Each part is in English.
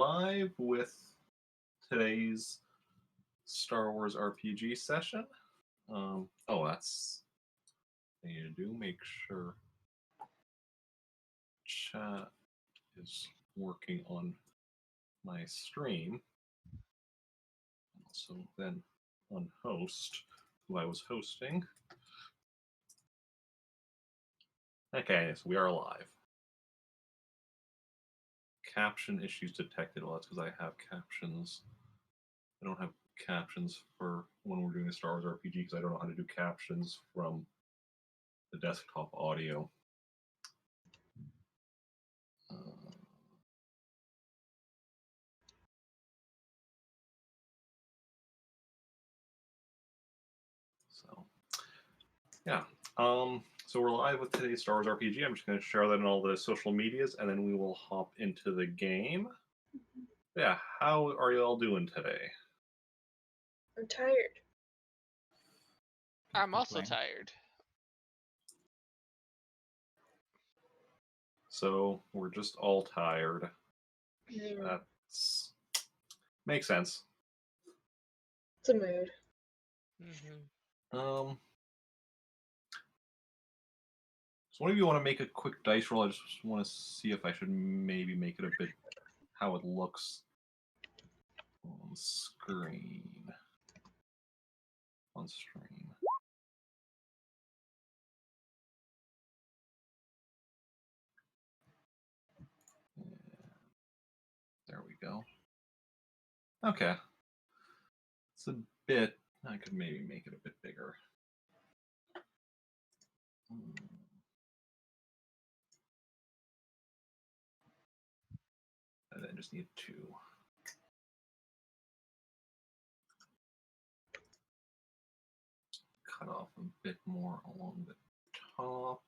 live with today's Star Wars RPG session. That's what I need to do. Make sure chat is working on my stream. Also, then on host, who I was hosting. Okay, so we are live. Caption issues detected. Well, that's because I have captions. I don't have captions for when we're doing a Star Wars RPG because I don't know how to do captions from the desktop audio. So we're live with today's Star Wars RPG. I'm just going to share that in all the social medias, and then we will hop into the game. Yeah, how are you all doing today? I'm tired. I'm also tired. So we're just all tired. That's makes sense. It's a mood. So one of you want to make a quick dice roll? I just want to see if I should maybe make it a bit how it looks on screen. On stream. There we go. Okay. It's a bit, I could maybe make it a bit bigger. And then just need 2. Cut off a bit more along the top.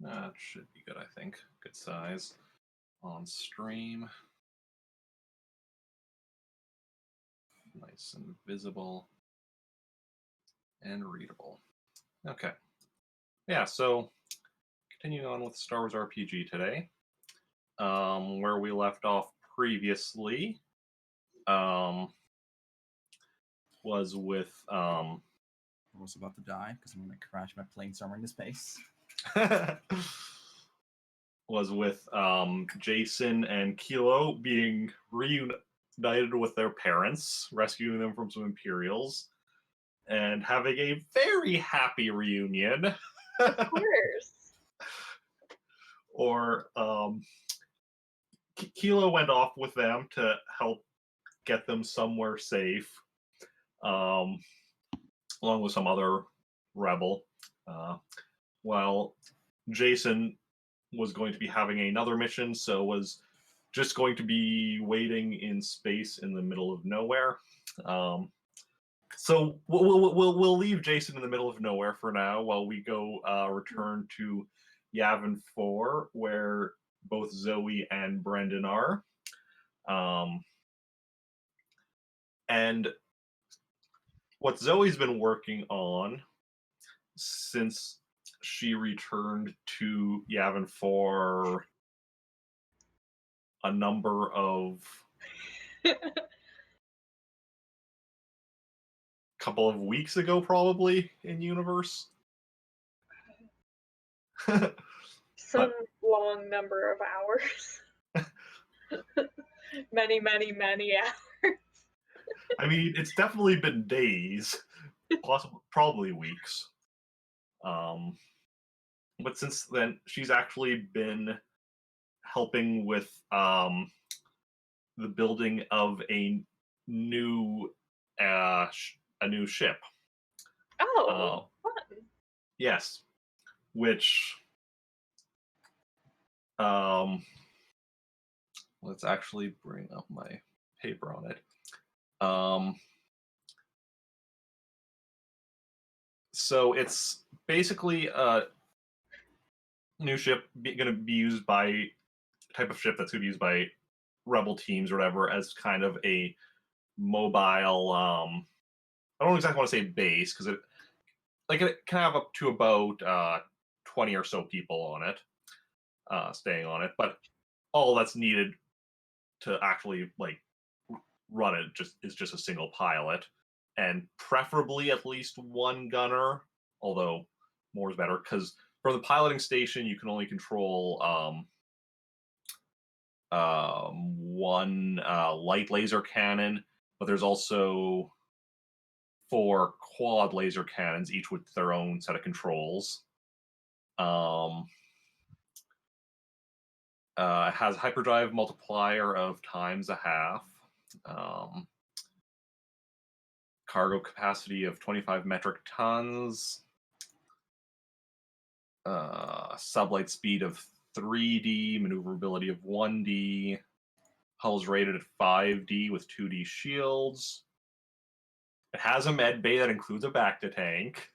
That should be good, I think. Good size. On stream. Nice and visible. And readable. Okay. Yeah, so continuing on with Star Wars RPG today. Where we left off previously was with I was about to die because I'm going to crash my plane somewhere into space. was with Jacen and Kilo being reunited with their parents, rescuing them from some Imperials, and having a very happy reunion. Of course. Or Kilo went off with them to help get them somewhere safe, along with some other rebel, while Jacen was going to be having another mission, so was just going to be waiting in space in the middle of nowhere. So we'll leave Jacen in the middle of nowhere for now while we go return to Yavin 4, where both Zoey and Brendan are. And what Zoe's been working on since she returned to Yavin for a number of couple of weeks ago, probably, in universe. Some long number of hours. Many hours. I mean, it's definitely been days, probably weeks. But since then, she's actually been helping with the building of a new ship. Oh, fun. Yes, which let's actually bring up my paper on it. So it's basically a new ship going to be used by type of ship that's going to be used by rebel teams or whatever as kind of a mobile. I don't exactly want to say base because it can have up to about 20 or so people on it, staying on it. But all that's needed to actually run it is just a single pilot, and preferably at least one gunner. Although more is better because from the piloting station you can only control one light laser cannon, but there's also 4 quad laser cannons, each with their own set of controls. It has hyperdrive multiplier of ×1/2. Cargo capacity of 25 metric tons. Sublight speed of 3D, maneuverability of 1D. Hull's rated at 5D with 2D shields. It has a med bay that includes a Bacta tank.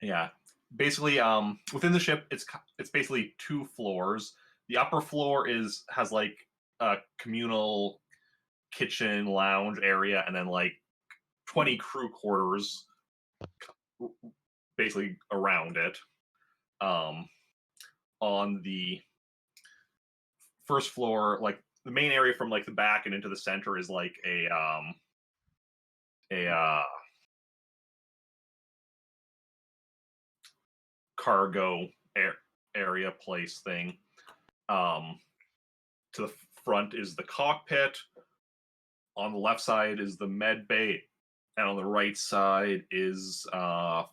Yeah, basically, within the ship, it's basically 2 floors. The upper floor has like a communal kitchen lounge area, and then like 20 crew quarters, basically around it. On the first floor, like the main area from like the back and into the center is like a cargo area place thing. To the front is the cockpit. On the left side is the med bay, and on the right side is 5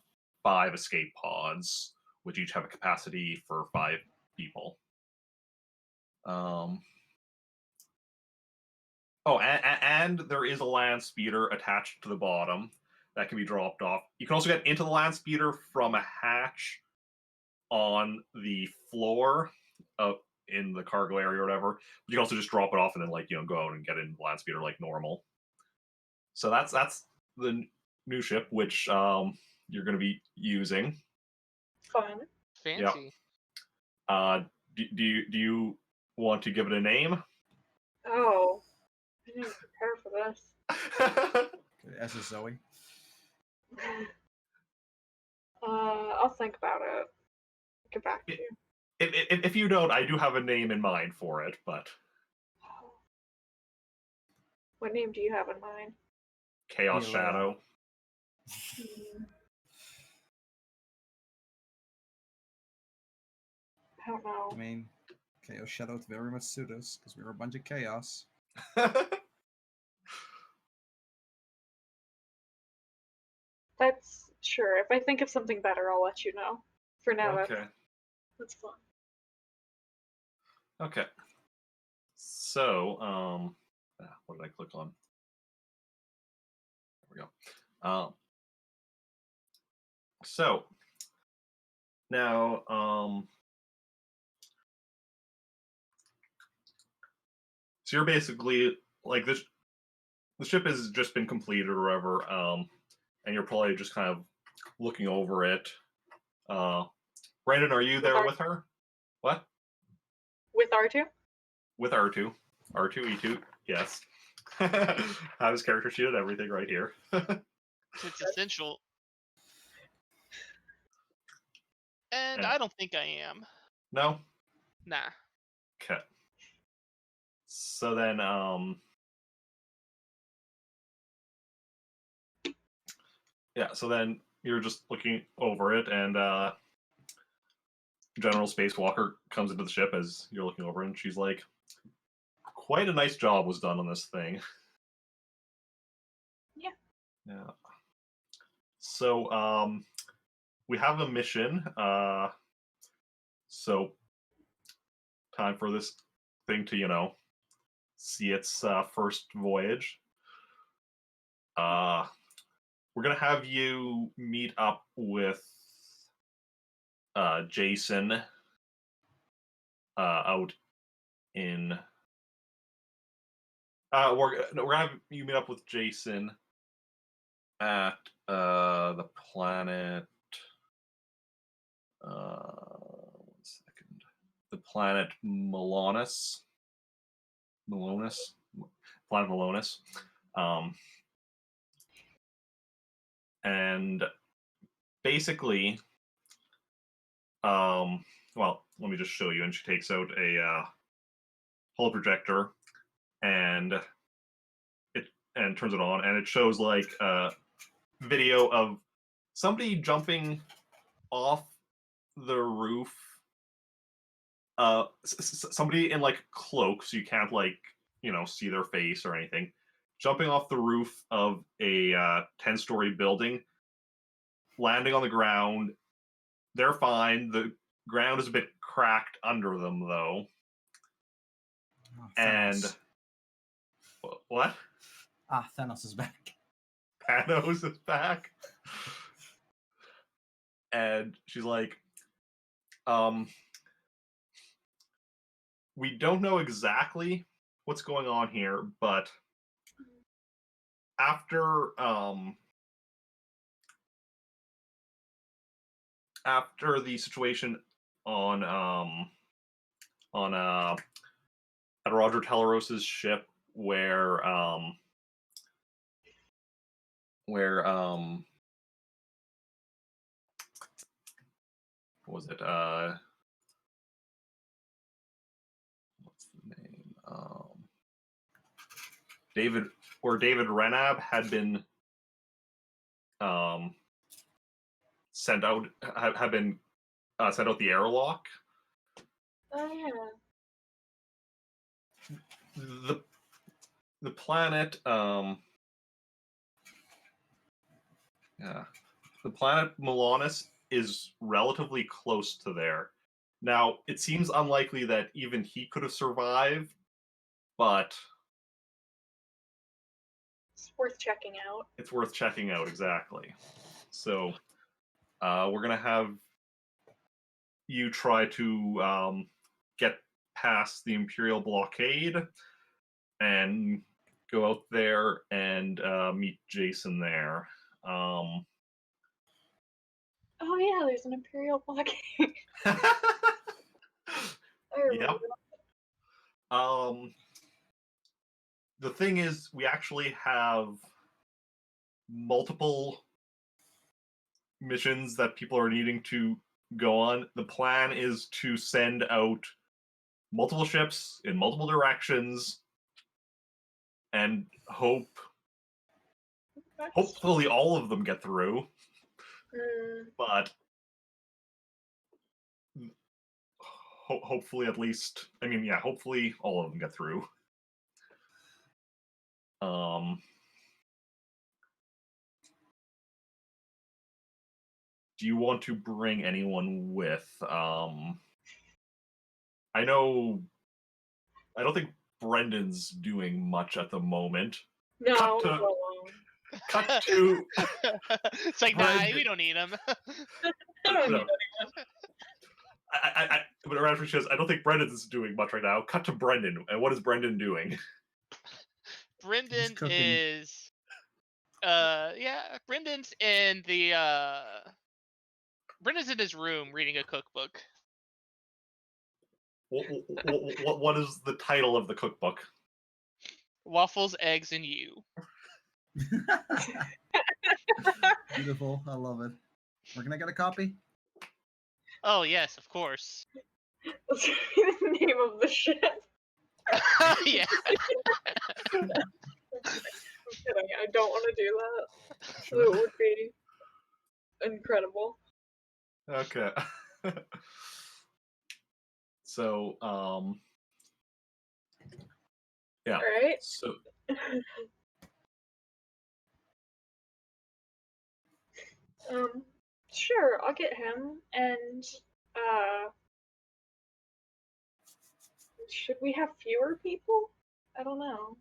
escape pods, which each have a capacity for 5 people. And there is a land speeder attached to the bottom that can be dropped off. You can also get into the land speeder from a hatch on the floor in the cargo area or whatever. You can also just drop it off and then go out and get in the land speeder like normal. So that's the new ship, which you're going to be using. Fun. Fancy. Yep. Do you want to give it a name? Oh, I didn't prepare for this. As is Zoe. I'll think about it. Get back to you. If you don't, I do have a name in mind for it, but What name do you have in mind? Chaos Shadow. I don't know. I mean, Chaos Shadow would very much suit us because we're a bunch of chaos. That's sure. If I think of something better, I'll let you know. For now, Okay. that's fun. Okay. So, what did I click on? There we go. So now, so you're basically like this. The ship has just been completed or whatever, and you're probably just kind of looking over it. Brandon, are you there with her? What? With R2? With R2. R2E2, yes. Have his character sheet and everything right here. It's essential. And I don't think I am. No? Nah. Okay. So then, yeah, so then you're just looking over it, and General Spacewalker comes into the ship as you're looking over, and she's like, quite a nice job was done on this thing. Yeah. Yeah. So, we have a mission. So, time for this thing to, see its first voyage. We're going to have you meet up with Jacen out in We're gonna have you meet up with Jacen at the planet. 1 second. The planet Melonis. Planet Melonis. And basically, well, let me just show you. And she takes out a holo projector and turns it on, and it shows like a video of somebody jumping off the roof. Somebody in like cloak, so you can't like see their face or anything, jumping off the roof of a 10-story building, landing on the ground. They're fine. The ground is a bit cracked under them though. Oh, And what? Thanos is back. Thanos is back. And she's like, we don't know exactly what's going on here, but after the situation on at Roger Telleros's ship, where what was it? What's the name? David Renab had been sent out the airlock. Oh yeah. The planet the planet Melonis is relatively close to there. Now, it seems unlikely that even he could have survived, but It's worth checking out. it's worth checking out, exactly. So, we're going to have you try to get past the Imperial blockade and go out there and meet Jacen there. Oh yeah, there's an Imperial blockade. I remember. Yep. The thing is, we actually have multiple missions that people are needing to go on. The plan is to send out multiple ships in multiple directions and hopefully all of them get through. But hopefully hopefully all of them get through. Do you want to bring anyone with? I don't think Brendan's doing much at the moment. No. Cut to It's like, nah, we don't need him. I don't need but around says, I don't think Brendan's doing much right now. Cut to Brendan. And what is Brendan doing? Brendan cooking. is Brendan's in his room reading a cookbook. What is the title of the cookbook? Waffles, Eggs, and You. Beautiful. I love it. Where can I get a copy? Oh yes, of course. That's the name of the ship. Yeah. I'm kidding. I don't want to do that. Sure. It would be incredible. Okay. So, yeah. All right. So, Sure, I'll get him. And should we have fewer people? I don't know.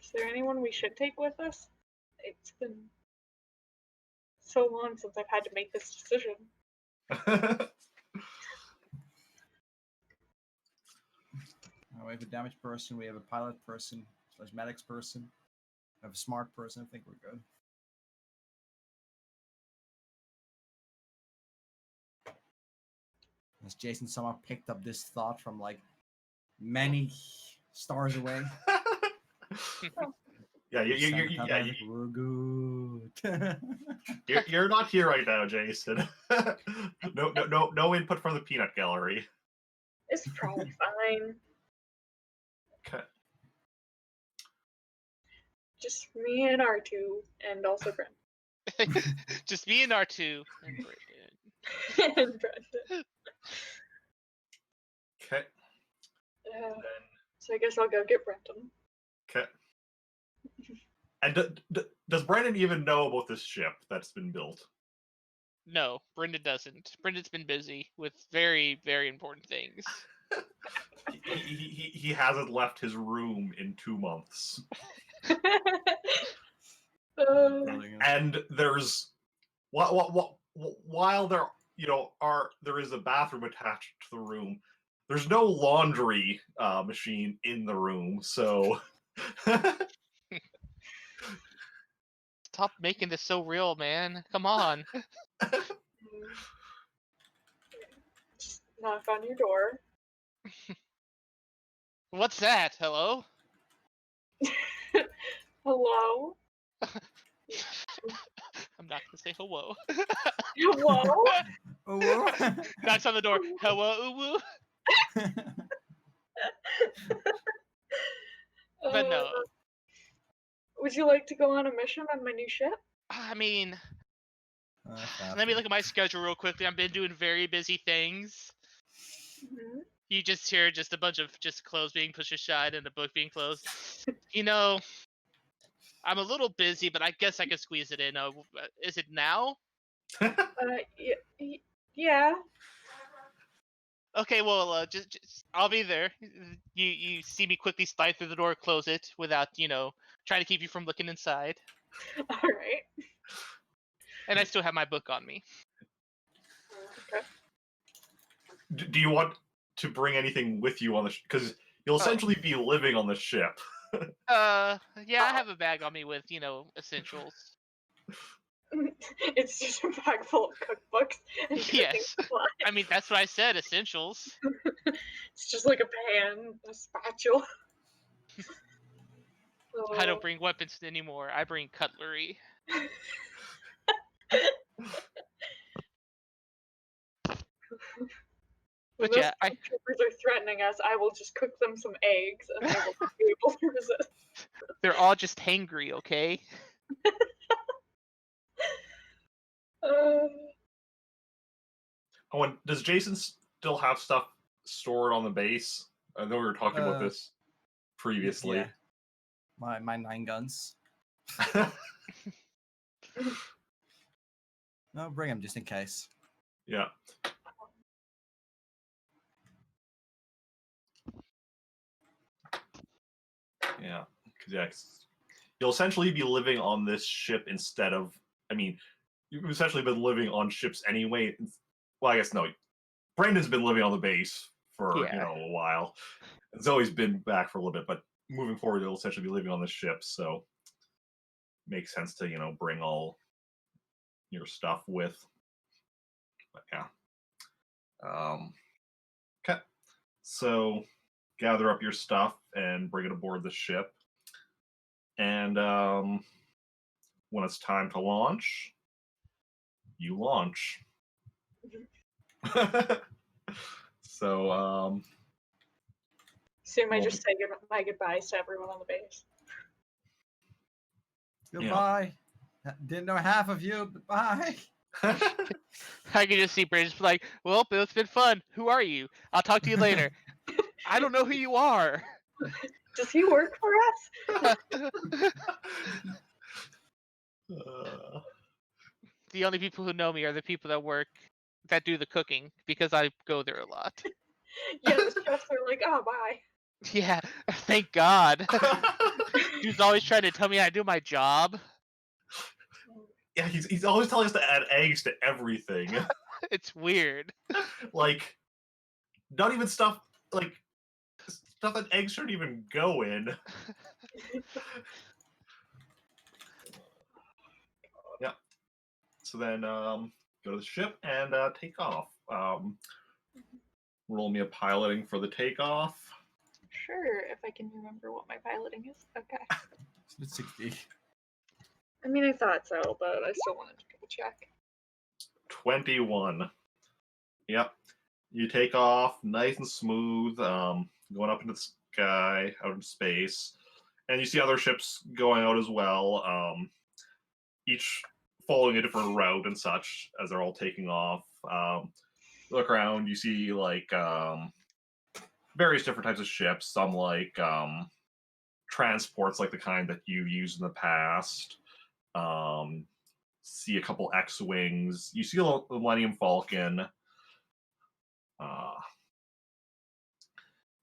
Is there anyone we should take with us? It's been so long since I've had to make this decision. We have a damage person, we have a pilot person, / medics person, we have a smart person. I think we're good. As Jacen somehow picked up this thought from like many stars away. Yeah, We're good. you're not here right now, Jacen. No input from the peanut gallery. It's probably fine. Okay. Just me and R2, and also Brendan. Just me and R2 and Brendan. And Brendan. Okay. So I guess I'll go get Brendan. Okay. And does Brendan even know about this ship that's been built? No, Brendan doesn't. Brendan's been busy with very, very important things. He hasn't left his room in 2 months. And there's while there there is a bathroom attached to the room, there's no laundry machine in the room, so Stop making this so real, man. Come on. Just knock on your door. What's that? Hello? Hello? I'm not gonna say hello. Hello? Oh, Knocks on the door. Hello, uwu. But no. Would you like to go on a mission on my new ship? I mean, let me look at my schedule real quickly. I've been doing very busy things. Mm-hmm. You just hear just a bunch of just clothes being pushed aside and the book being closed. You know, I'm a little busy, but I guess I could squeeze it in. Is it now? Yeah. Okay, well, just I'll be there. You see me quickly slide through the door, close it without trying to keep you from looking inside. All right. And I still have my book on me. Okay. do you want to bring anything with you on the because you'll essentially be living on the ship? Yeah, I have a bag on me with essentials. It's just a bag full of cookbooks and cooking Yes. supplies. I mean, that's what I said, essentials. It's just like a pan, a spatula. I don't bring weapons anymore. I bring cutlery. When But those yeah, troopers are threatening us, I will just cook them some eggs and they will be able to resist. they're all just hangry, okay? Oh, and does Jacen still have stuff stored on the base? I know we were talking about this previously. Yeah. My 9 guns. No, bring them just in case. Yeah. Yeah, because you'll essentially be living on this ship instead of. I mean, you've essentially been living on ships anyway. Well, I guess no. Brendan's been living on the base for a while. Zoe's been back for a little bit, but moving forward, you'll essentially be living on this ship. So, makes sense to bring all your stuff with. But yeah. Okay. So gather up your stuff and bring it aboard the ship. And when it's time to launch, you launch. So Soon I just say my goodbyes to everyone on the base. Goodbye. Didn't know half of you, but bye. I can just see Bridge like, well, it's been fun. Who are you? I'll talk to you later. I don't know who you are. Does he work for us? The only people who know me are the people that do the cooking because I go there a lot. Yeah, the chefs are like, oh, bye. Yeah, thank God. He's always trying to tell me how to do my job. Yeah, he's always telling us to add eggs to everything. It's weird. Like, not even stuff like stuff that eggs shouldn't even go in. Yeah. So then go to the ship and take off. Roll me a piloting for the takeoff. Sure, if I can remember what my piloting is. Okay. It's 60. I mean, I thought so, but I still wanted to double check. 21. Yep. You take off nice and smooth, going up into the sky, out into space. And you see other ships going out as well, each following a different route and such as they're all taking off. Look around, you see like various different types of ships, some like transports like the kind that you used in the past. See a couple X-Wings. You see the Millennium Falcon.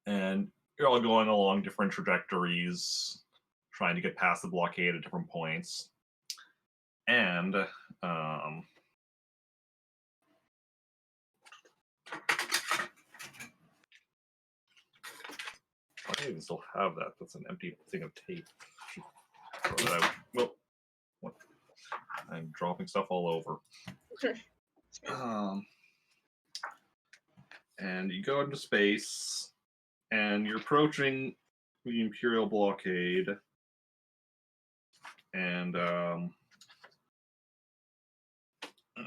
And you're all going along different trajectories, trying to get past the blockade at different points. And I even still have that. That's an empty thing of tape. Throw that out. Well, what? I'm dropping stuff all over. And you go into space, and you're approaching the Imperial blockade. And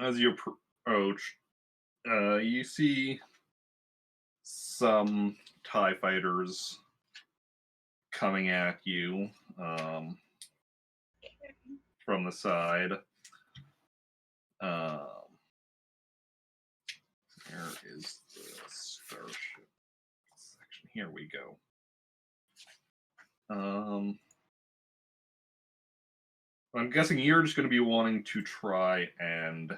as you approach, you see some TIE fighters coming at you from the side. Where is the starship section? Here we go. I'm guessing you're just going to be wanting to try and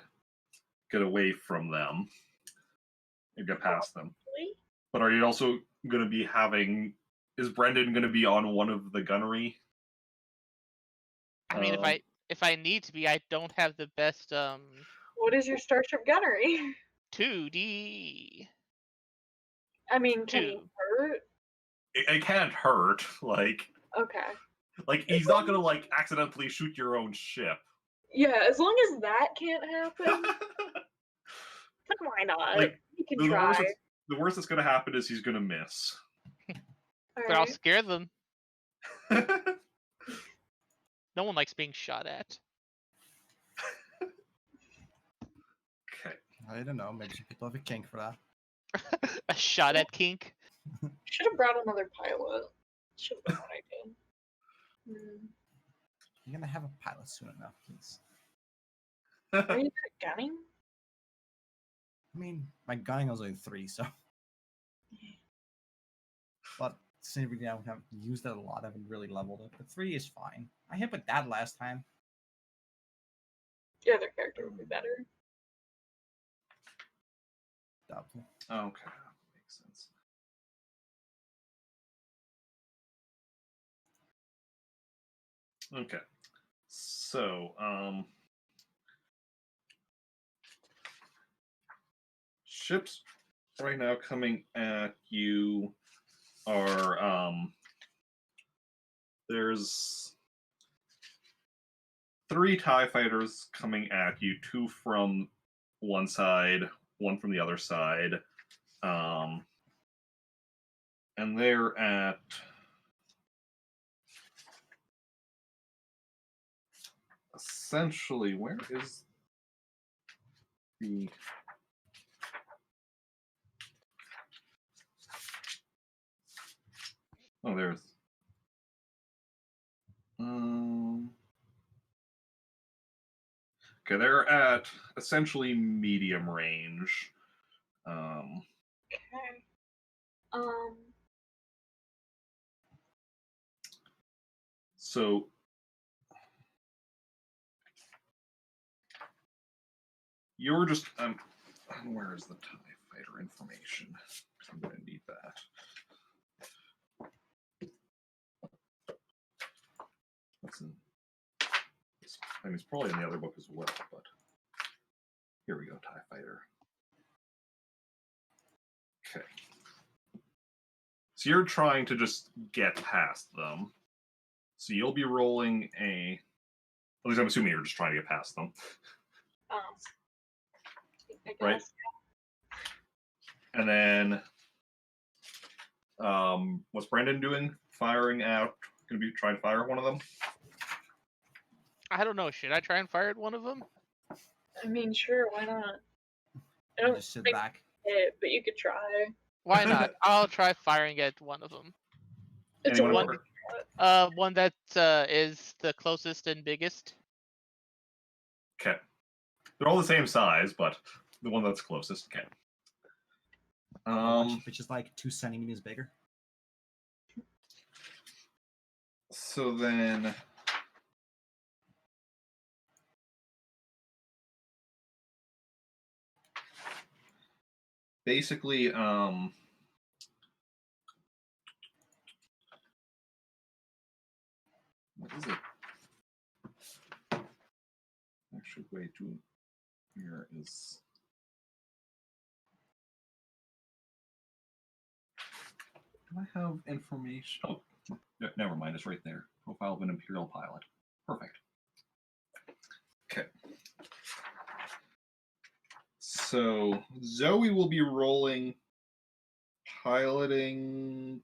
get away from them and get past them. Really? But are you also going to be having? Is Brendan going to be on one of the gunnery? I mean, if I need to be, I don't have the best What is your starship gunnery? 2D. I mean, can Two. you hurt? It can't hurt. Like he's not going to like accidentally shoot your own ship. Yeah, as long as that can't happen, then why not? Like, you can the try. The worst that's going to happen is he's going to miss. But I'll Alright. scare them. No one likes being shot at. Okay. I don't know. Maybe some people have a kink for that. A shot at kink. Should have brought another pilot. Should have been what I did. You're gonna have a pilot soon enough, please. Are you good at gunning? I mean, my gunning was only 3, so. But since we haven't used it a lot, I haven't really leveled it. But 3 is fine. I hit with that last time. The other character would be better. Doubtful. Okay, makes sense. Okay, so ships right now coming at you are there's 3 TIE fighters coming at you, 2 from one side, 1 from the other side. And they're at essentially, where is the there's okay, they're at essentially medium range. Okay. So you're just where is the TIE fighter information? I'm going to need that. That's in, I mean, it's probably in the other book as well, but here we go, TIE fighter. Okay. So you're trying to just get past them. So you'll be rolling a. At least I'm assuming you're just trying to get past them. I guess. Right. And then, what's Brendan doing? Firing out? Going to be trying to fire one of them? I don't know. Should I try and fire at one of them? I mean, sure, why not? I You don't just sit think back. it, but you could try. Why not? I'll try firing at one of them. It's Anyone a want one. One that is the closest and biggest. Okay. They're all the same size, but the one that's closest. Okay. Which is like 2 centimeters bigger. So then. Basically, what is it? Actually, wait, here is. Do I have information? Oh, never mind. It's right there. Profile of an Imperial pilot. Perfect. Okay. So Zoe will be rolling piloting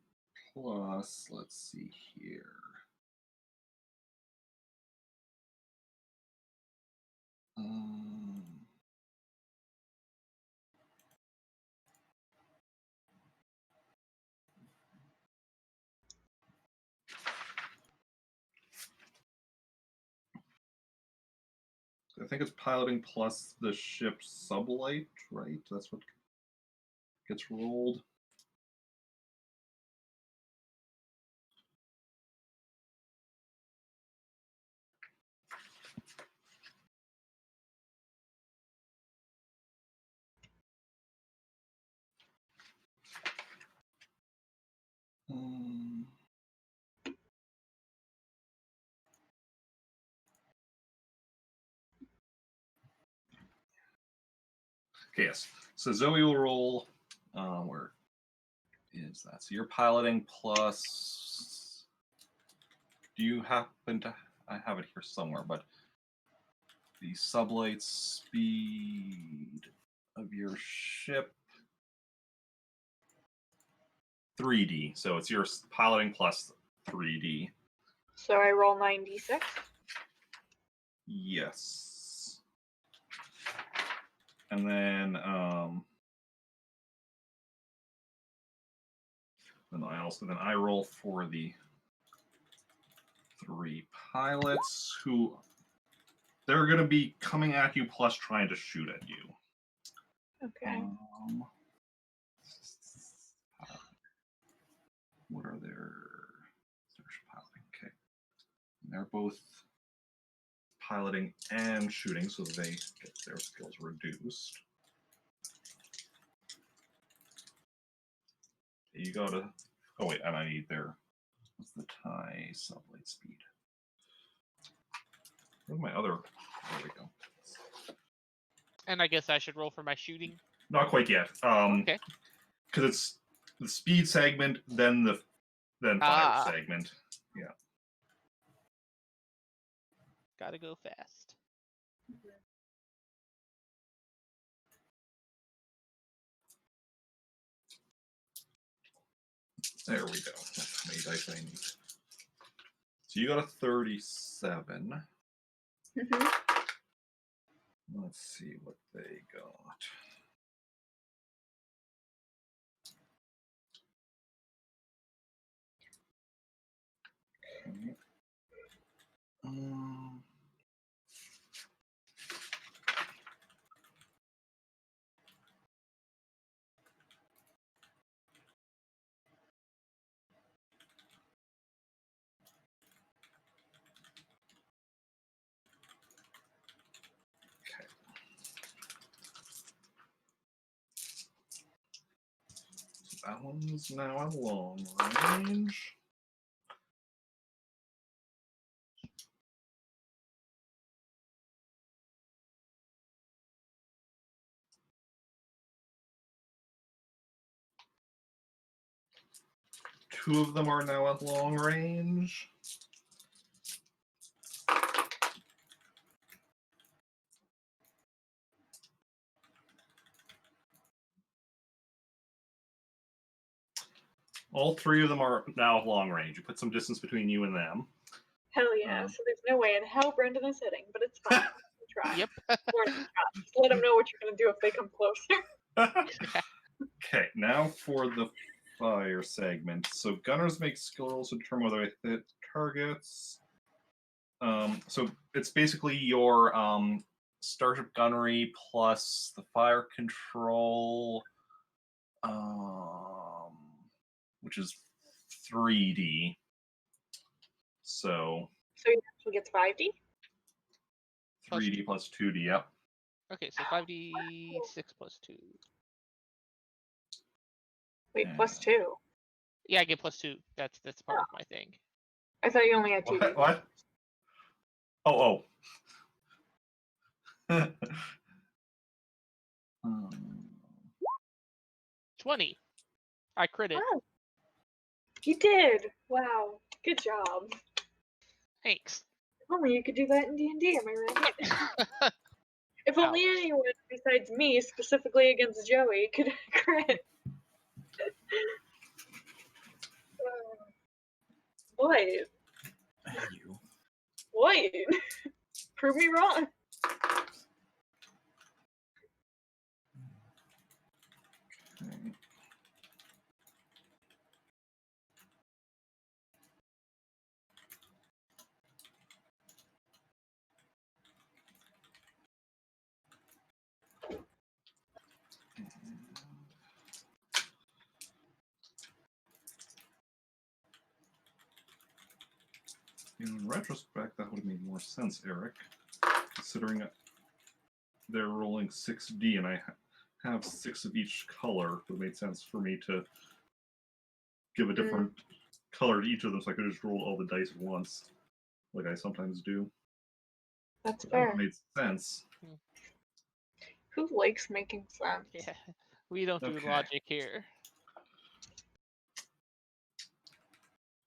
plus. Let's see here. I think it's piloting plus the ship's sublight, right? That's what gets rolled. Okay, yes. So Zoe will roll. Where is that? So you're piloting plus. Do you happen to? I have it here somewhere, but the sublight speed of your ship. 3D. So it's your piloting plus 3D. So I roll 96. Yes. And then I roll for the 3 pilots who they're going to be coming at you plus trying to shoot at you. Okay. What are their piloting? Okay, and they're both piloting and shooting, so they get their skills reduced. You gotta. Oh wait, and I need their. What's the tie sublight speed? Where's my other? There we go. And I guess I should roll for my shooting. Not quite yet. Okay. Because it's the speed segment, then fire segment. Yeah. Gotta go fast. There we go. That's how many dice I need. So you got a 37. Mm-hmm. Let's see what they got. Okay. That one's now at long range. 2 of them are now at long range. All 3 of them are now at long range. You put some distance between you and them. Hell yeah. So there's no way in hell Brendan is hitting, but it's fine. We'll try. Yep. We're gonna try. Just let them know what you're gonna do if they come closer. Okay, now for the fire segment. So gunners make skill rolls to determine whether they hit targets. So it's basically your starship gunnery plus the fire control, which is 3D. So So he actually gets 5D? 3D plus 2D, yep. Okay, so 5d6 plus 2. Wait, Yeah. plus 2. Yeah, I get plus 2. That's part of my thing. I thought you only had 2D. What? Oh. 20. I critted. Oh, you did. Wow. Good job. Thanks. If only you could do that in D&D, am I right? If only Ouch. anyone besides me, specifically against Joey, could crit. What? You. What? Prove me wrong. Okay. In retrospect, that would have made more sense, Eric, considering they're rolling 6D and I have 6 of each color. It would have made sense for me to give a different color to each of them so I could just roll all the dice at once, like I sometimes do. That's That would fair. have made sense. Who likes making sense? Yeah, we don't do Okay. logic here.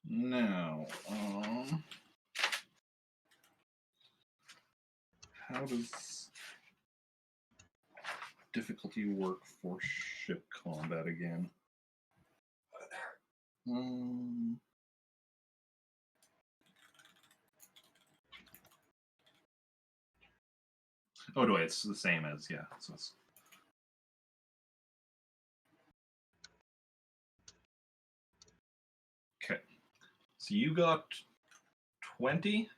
Now, how does difficulty work for ship combat again? Oh, no, it's the same as, yeah. So it's... Okay. So you got 20?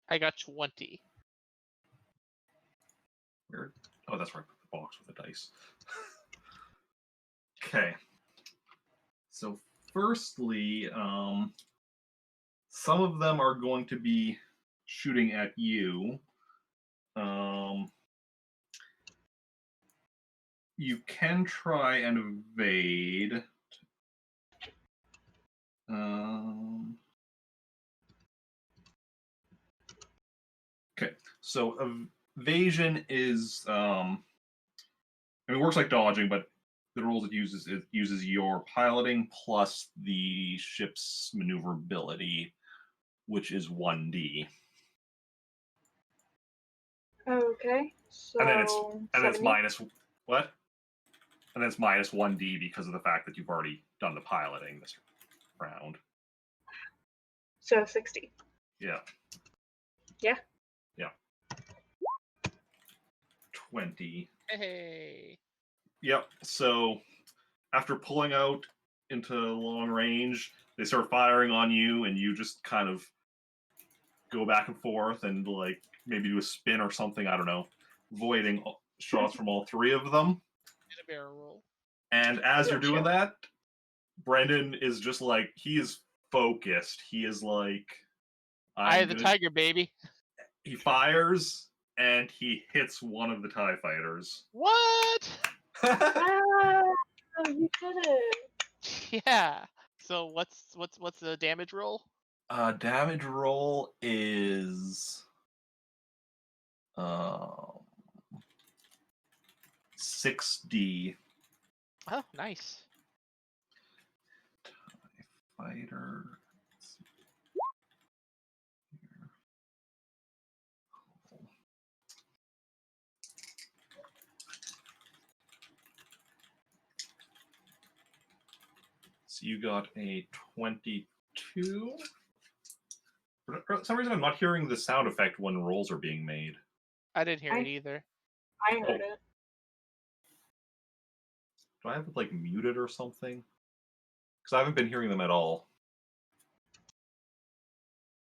I got 20. Where? Oh, that's right. The box with the dice. Okay. So firstly, some of them are going to be shooting at you. You can try and evade. Okay, so evasion is it works like dodging, but the rules it uses your piloting plus the ship's maneuverability, which is 1D. Okay, so And then it's 70? minus what? And then it's minus 1D because of the fact that you've already done the piloting this round. So 60. Yeah. Yeah. Yeah. 20. Hey. Yep. So after pulling out into long range, they start firing on you, and you just kind of go back and forth and like maybe do a spin or something. I don't know, avoiding shots from all 3 of them. Get a barrel roll. And as you're doing Sure. that, Brendan is just like, he is focused. He is like, I have the tiger, baby. He fires and he hits one of the TIE fighters. What? Ah, you did it. Yeah. So what's the damage roll? Damage roll is 6D. Oh, nice. fighter. Let's see here. So you got a 22. For some reason, I'm not hearing the sound effect when rolls are being made. I didn't hear it either. I heard it. Do I have it like muted or something? Because I haven't been hearing them at all.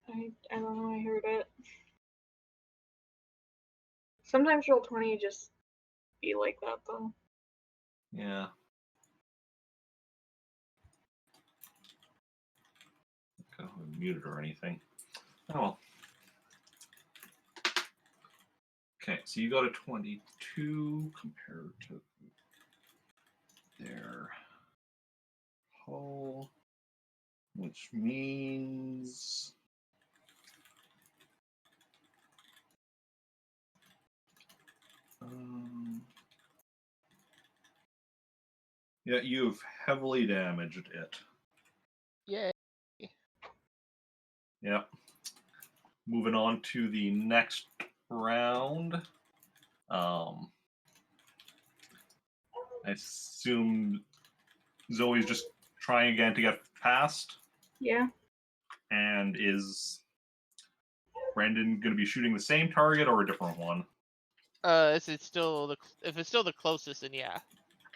I don't know, I heard it. Sometimes Roll20 just be like that though. Yeah. I haven't muted or anything. Oh well. Okay, so you got a 22 compared to their hull, which means yeah, you've heavily damaged it. Yay. Yep. Moving on to the next round. I assume Zoe's just trying again to get past. Yeah. And is Brendan going to be shooting the same target or a different one? Is it still the if it's still the closest, then yeah.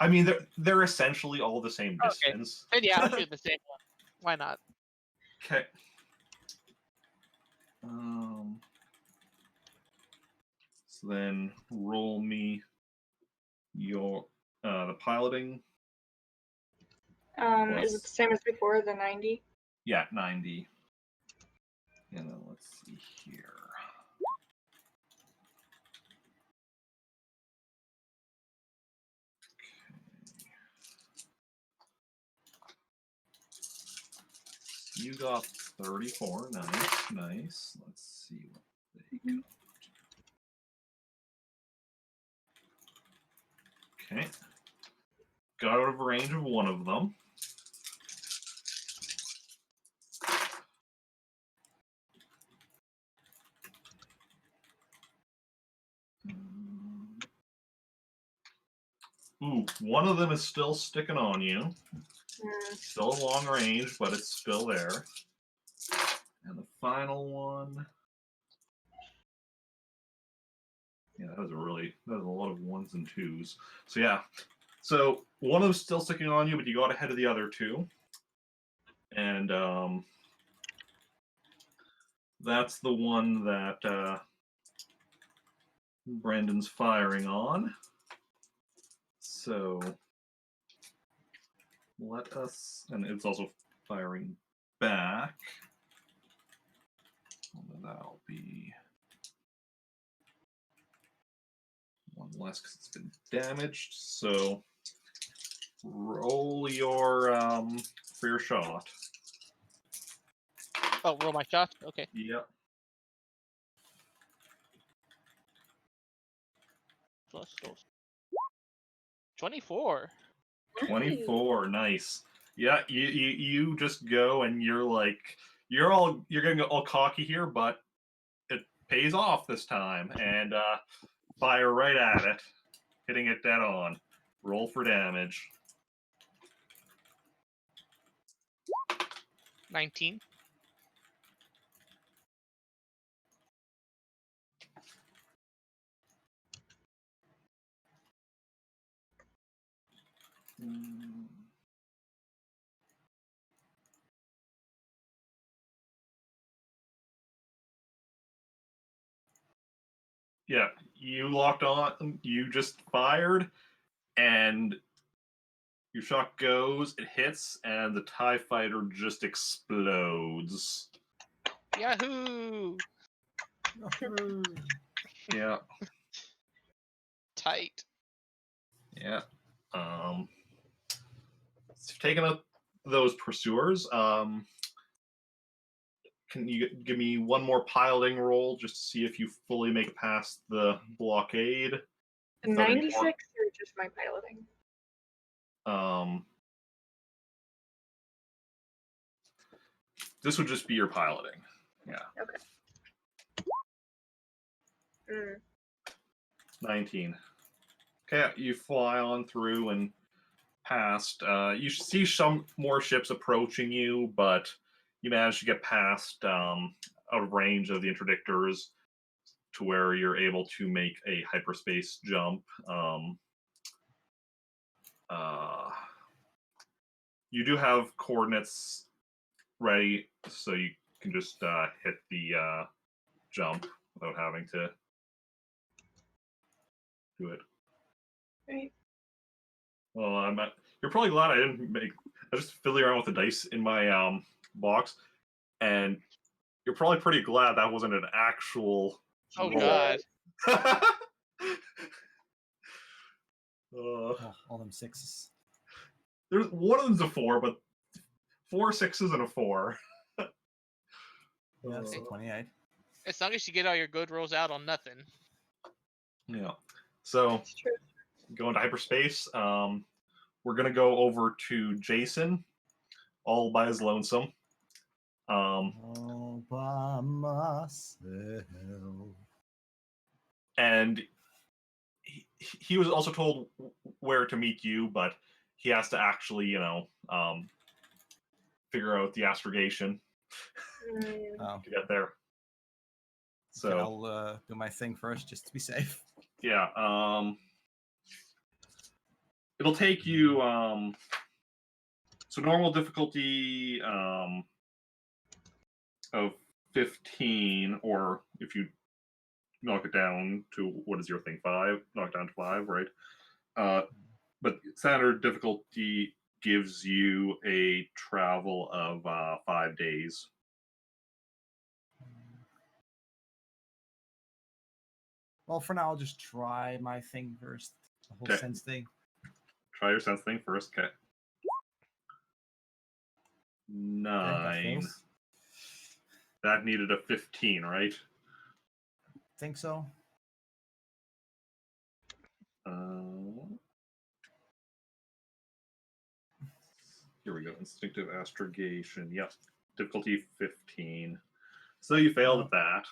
I mean, they're essentially all the same Okay. distance. And yeah, I'll shoot the same one. Why not? Okay. So then roll me your the piloting. Is it the same as before, the 90? Yeah, 90. And then let's see here. Okay. You got 34. Nice, nice. Let's see what they got. Okay. Got out of range of one of them. Ooh, one of them is still sticking on you. Still a long range, but it's still there. And the final one. Yeah, that was a lot of ones and twos. So yeah. So one of them's still sticking on you, but you got ahead of the other two. And that's the one that Brandon's firing on. So let us, and it's also firing back. That'll be one less because it's been damaged. So roll your for your shot. Oh, roll my shot? Okay. Yep. Plus those. 24. 24, nice. Yeah, you just go and you're like you're gonna go all cocky here, but it pays off this time and fire right at it, hitting it dead on. Roll for damage. 19. Yeah, you locked on. You just fired, and your shot goes. It hits, and the TIE fighter just explodes. Yahoo! Yeah. Tight. Yeah. So you've taken out those pursuers. Can you give me one more piloting roll just to see if you fully make it past the blockade? The 96 or just my piloting? This would just be your piloting. Yeah. Mm. 19. Okay, you fly on through and past. You see some more ships approaching you, but you manage to get past out of range of the interdictors to where you're able to make a hyperspace jump. You do have coordinates ready, so you can just hit the jump without having to do it. Right. Well, you're probably glad I didn't make. I was just fiddling around with the dice in my box, and you're probably pretty glad that wasn't an actual. Oh roll. God. All them sixes. There's one of them's a 4, but 4 6s and a 4. Yeah, that's 28. As long as you get all your good rolls out on nothing. Yeah. So That's true. going to hyperspace. We're gonna go over to Jacen, all by his lonesome. All by myself. And he was also told where to meet you, but he has to actually, figure out the astrogation Mm. to get there. So Okay, I'll do my thing first, just to be safe. yeah, it'll take you. So normal difficulty of 15, or if you knock it down to what is your thing, 5? Knock it down to 5, right? But standard difficulty gives you a travel of 5 days. Well, for now, I'll just try my thing first. The whole Okay. sense thing. Try your sense thing first. Okay. Okay, that 9. fails. That needed a 15, right? Think so. Here we go. Instinctive astrogation. Yep. Difficulty 15. So you failed at that.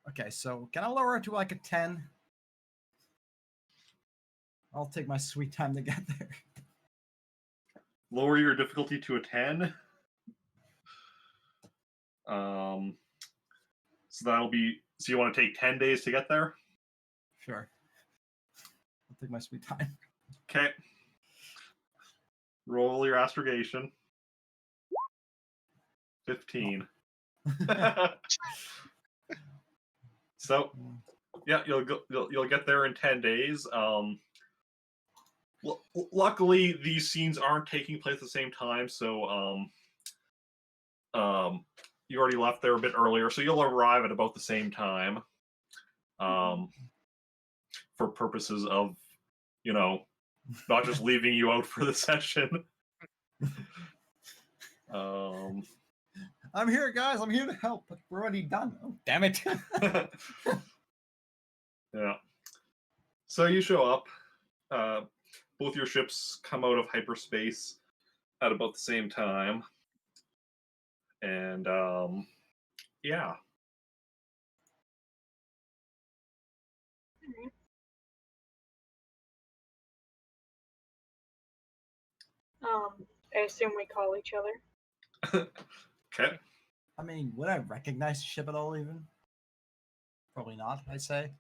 Okay, so can I lower it to like a 10? I'll take my sweet time to get there. Lower your difficulty to a 10. So that'll be. So you want to take 10 days to get there? Sure. I'll take my sweet time. Okay. Roll your astrogation. 15. So, yeah, you'll get there in 10 days. Luckily, these scenes aren't taking place at the same time, so you already left there a bit earlier, so you'll arrive at about the same time. For purposes of, not just leaving you out for the session. I'm here, guys. I'm here to help, but we're already done. Oh, damn it. Yeah. So you show up. Both your ships come out of hyperspace at about the same time. And, yeah. I assume we call each other. Okay. I mean, would I recognize the ship at all, even? Probably not, I'd say.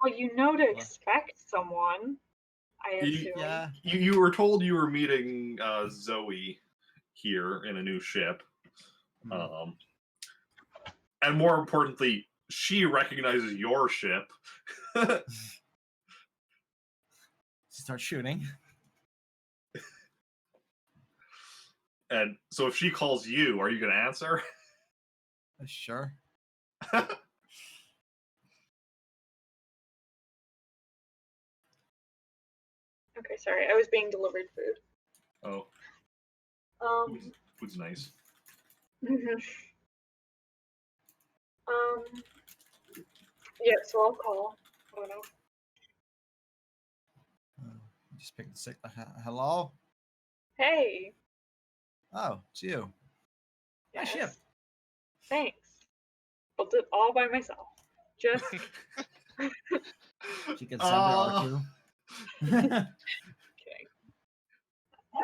Well, you know to expect someone, I assume. Yeah. You were told you were meeting Zoe here in a new ship. And more importantly, she recognizes your ship. Start shooting. And so if she calls you, are you going to answer? Sure. Okay, sorry, I was being delivered food. Oh, food's nice. Yeah, so I'll call. I don't know. Just pick the sick. Hello? Hey. Oh, it's you. My ship. Yes. Thanks. Built it all by myself. Just She can send her R2. kidding.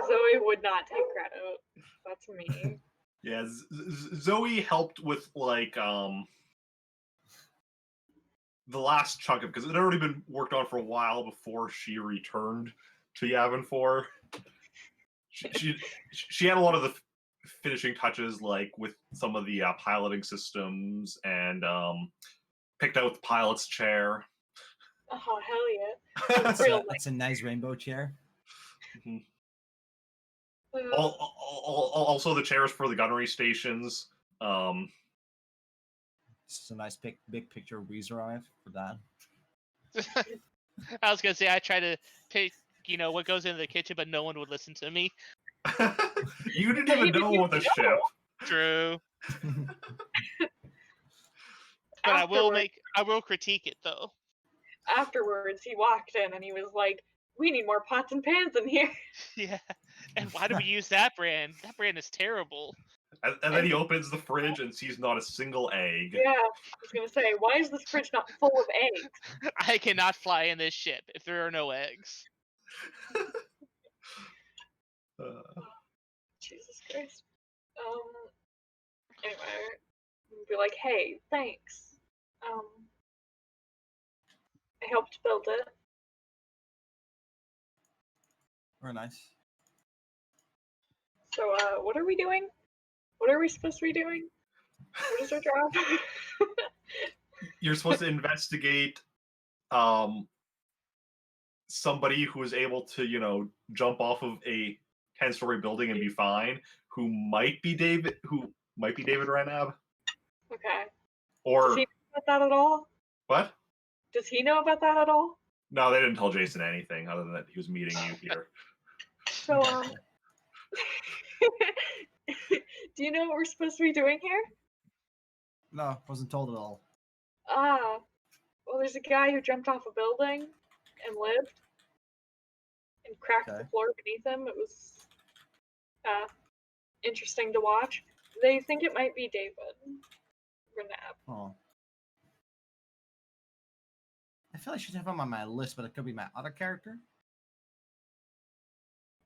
Zoe would not take credit. That's me. Yeah, Zoe helped with like the last chunk of, because it had already been worked on for a while before she returned to Yavin 4. She had a lot of the finishing touches, like with some of the piloting systems, and picked out the pilot's chair. Oh hell yeah! It's a nice rainbow chair. Mhm. Also, the chairs for the gunnery stations. This is a nice big picture of Weezer on it for that. I was gonna say I try to pick, what goes into the kitchen, but no one would listen to me. You didn't even know what the ship. True. But I will critique it though. Afterwards, he walked in and he was like, "We need more pots and pans in here." Yeah. And why do we use that brand? That brand is terrible. And then he opens the fridge and sees not a single egg. Yeah, I was gonna say, why is this fridge not full of eggs? I cannot fly in this ship if there are no eggs. Jesus Christ. Anyway, be like, "Hey, thanks. I helped build it." Very nice. So, what are we doing? What are we supposed to be doing? What is our job? You're supposed to investigate somebody who is able to, jump off of a 10-story building and be fine, who might be David Renab. Okay. Or Does he know about that at all? What? Does he know about that at all? No, they didn't tell Jacen anything other than that he was meeting you here. So, do you know what we're supposed to be doing here? No, wasn't told at all. Well, there's a guy who jumped off a building and lived and cracked the floor beneath him. It was interesting to watch. They think it might be David Brinabee. Oh. I feel I should have him on my list, but it could be my other character.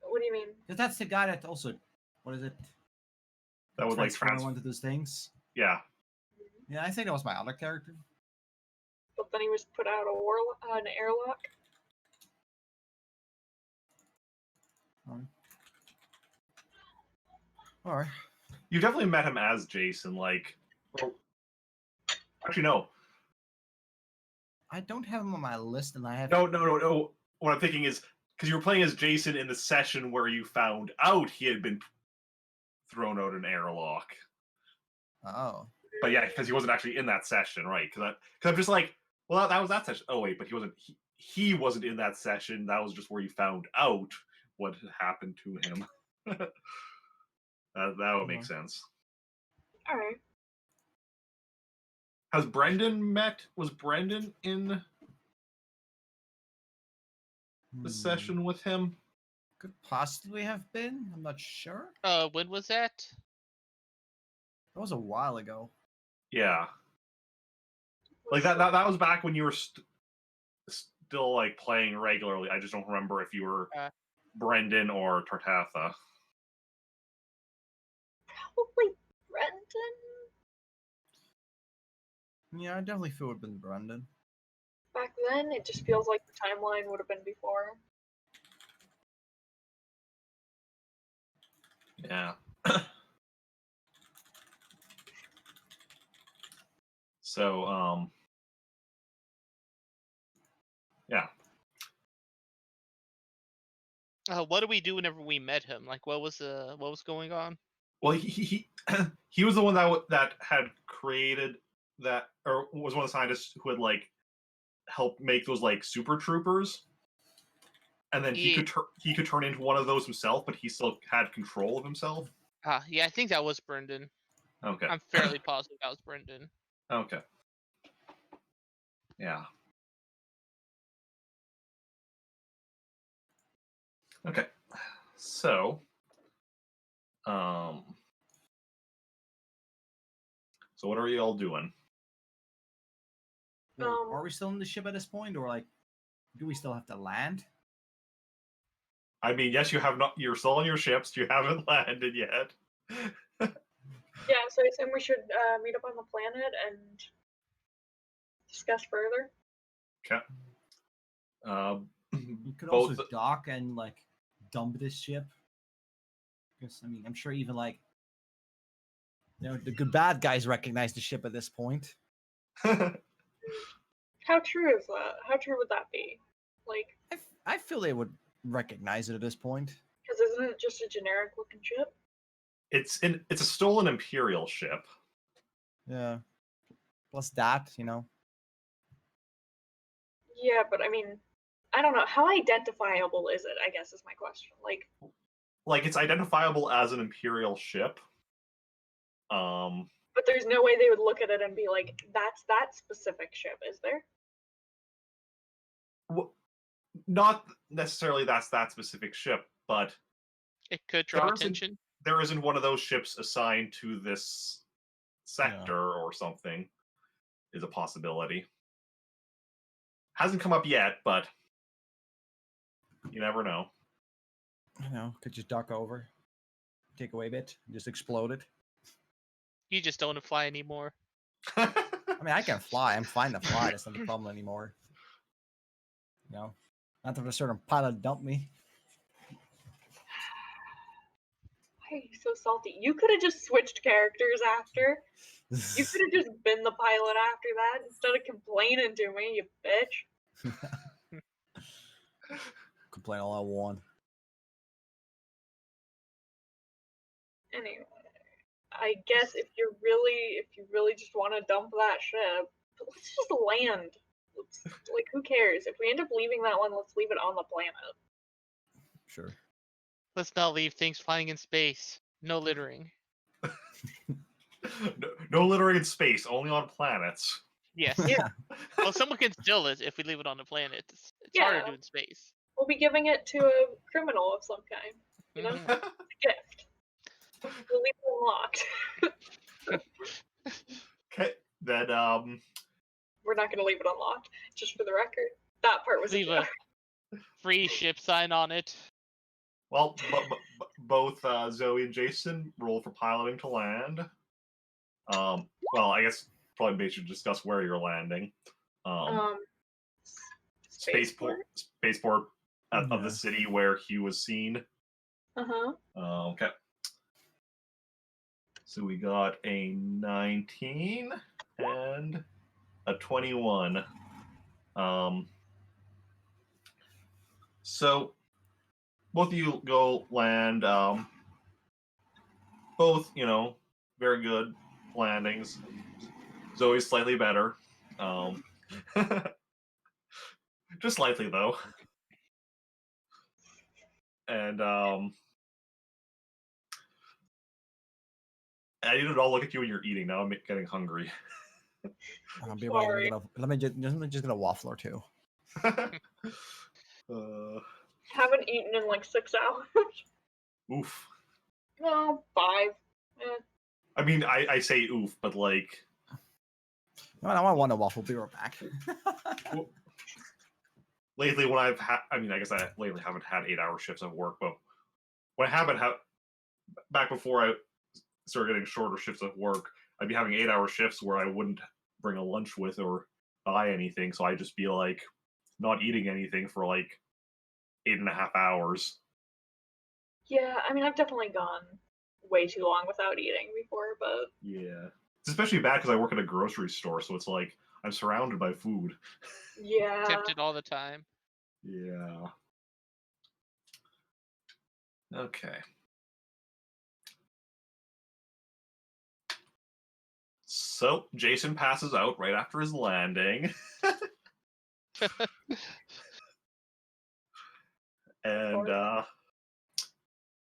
What do you mean? Because that's the guy that also, what is it? That would like transfer one to those things. Yeah. Yeah, I think that was my other character. But then he was put out an airlock. All right. You definitely met him as Jacen, actually, no. I don't have him on my list, and I have... No. What I'm thinking is, because you were playing as Jacen in the session where you found out he had been thrown out an airlock. Oh. But yeah, because he wasn't actually in that session, right? Because I'm just like, well, that was that session. Oh wait, but he wasn't. He wasn't in that session. That was just where you found out what had happened to him. That would make sense. All right. Has Brendan met? Was Brendan in the session with him? Could possibly have been. I'm not sure. When was that? That was a while ago. Yeah. Like that was back when you were still like playing regularly. I just don't remember if you were Brendan or Tartatha. Probably Brendan. Yeah, I definitely feel it would have been Brendan. Back then, it just feels like the timeline would have been before. Yeah. So, yeah. What did we do whenever we met him? Like, what was going on? Well, he was the one that had created that, or was one of the scientists who had like helped make those like super troopers, and then he could turn into one of those himself, but he still had control of himself. Yeah, I think that was Brendan. Okay. I'm fairly positive that was Brendan. Okay. Yeah. Okay. So, So what are you all doing? Well, are we still in the ship at this point, or like, do we still have to land? I mean, yes, you have not. You're still on your ships. You haven't landed yet. Yeah, so I assume we should meet up on the planet and discuss further. Okay. You could Both- also dock and like dump this ship. Because I mean, I'm sure even like, the good bad guys recognize the ship at this point. How true is that? How true would that be? Like, I feel they would recognize it at this point. because isn't it just a generic looking ship? it's a stolen Imperial ship. Yeah. Plus that, Yeah, but I mean, I don't know. How identifiable is it? I guess is my question. Like it's identifiable as an Imperial ship. But there's no way they would look at it and be like, "That's that specific ship," is there? Not necessarily that's that specific ship, but It could draw There isn't- attention. there isn't one of those ships assigned to this sector or something. Is a possibility. Hasn't come up yet, but you never know. Could just dock over, take away a bit, just explode it. You just don't want to fly anymore. I mean, I can fly. I'm fine to fly. That's not the problem anymore. Not that a certain pilot dumped me. Why are you so salty? You could have just switched characters after. You could have just been the pilot after that instead of complaining to me, you bitch. Complain all I want. Anyway, I guess if you really just want to dump that ship, let's just land. Like, who cares? If we end up leaving that one, let's leave it on the planet. Sure. Let's not leave things flying in space. No littering. No littering in space, only on planets. Yes. Yeah. Well, someone can steal it if we leave it on the planet. It's Yeah. harder to do in space. We'll be giving it to a criminal of some kind. You know, Mhm. it's a gift. We'll leave it unlocked. Okay, then We're not going to leave it unlocked, just for the record. That part was Leave a a joke. free ship sign on it. well, both Zoe and Jacen roll for piloting to land. Well, I guess probably maybe should discuss where you're landing. Spaceport of the city where Hugh was seen. Uh-huh. Okay. So we got a 19 and a 21. So both of you go land. Both, very good landings. Zoe's slightly better. Just slightly though. And I didn't all look at you when you're eating. Now I'm getting hungry. I'll be right. Sorry. Let me just get a waffle or two. Haven't eaten in like 6 hours. Oof. Well, 5. I mean, I say oof, but like I want a waffle. Be right back. lately when I've had, I guess I lately haven't had 8-hour shifts of work, but when I haven't had, back before I started getting shorter shifts of work, I'd be having 8-hour shifts where I wouldn't bring a lunch with or buy anything, so I'd just be like not eating anything for like 8.5 hours. Yeah, I mean, I've definitely gone way too long without eating before, but Yeah. It's especially bad because I work at a grocery store, so it's like I'm surrounded by food. yeah. Tempted all the time. Yeah. Okay. So Jacen passes out right after his landing. And